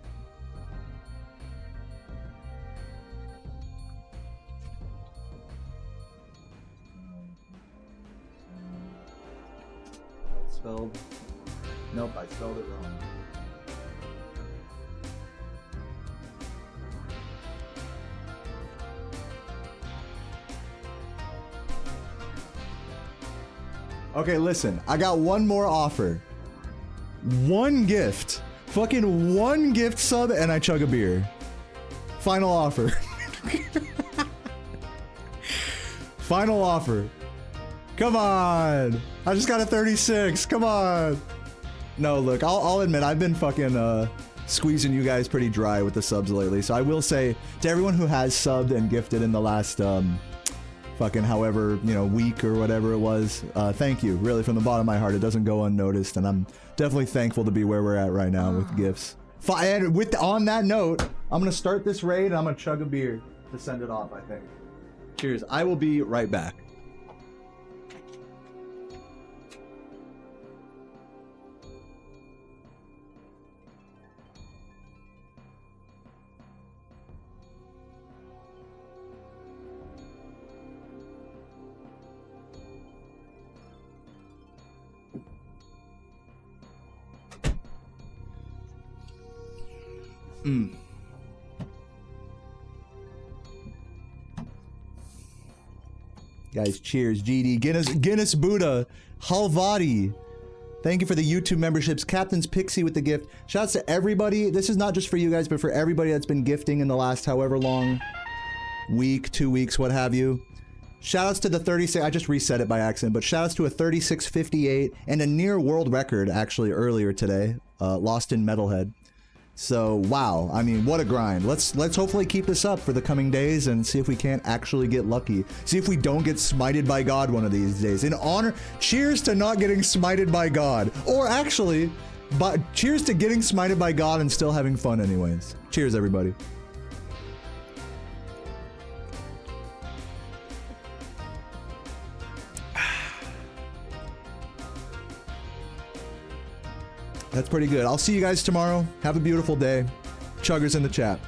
Spelled. Nope, I spelled it wrong. Okay, listen, I got one more offer. One gift. Fucking one gift sub and I chug a beer. Final offer. Final offer. Come on. I just got a 36. Come on. No, look, I'll admit I've been fucking squeezing you guys pretty dry with the subs lately. So I will say to everyone who has subbed and gifted in the last fucking however, you know, week or whatever it was, thank you, really, from the bottom of my heart. It doesn't go unnoticed, and I'm definitely thankful to be where we're at right now with gifts. And on that note, I'm gonna start this raid and I'm gonna chug a beer to send it off, I think. Cheers. I will be right back. Guys, cheers. GD, Guinness Buddha, Halvadi. Thank you for the YouTube memberships. Captain's Pixie with the gift. Shouts to everybody. This is not just for you guys, but for everybody that's been gifting in the last however long week, 2 weeks, what have you. Shoutouts to the 36, I just reset it by accident, but shoutouts to a 3658 and a near world record actually earlier today, lost in Metalhead. So wow, I mean, what a grind. Let's hopefully keep this up for the coming days and see if we can't actually get lucky. See if we don't get smited by God one of these days. In honor, cheers to not getting smited by God. Or actually, but cheers to getting smited by God and still having fun anyways. Cheers, everybody. That's pretty good. I'll see you guys tomorrow. Have a beautiful day. Chuggers in the chat.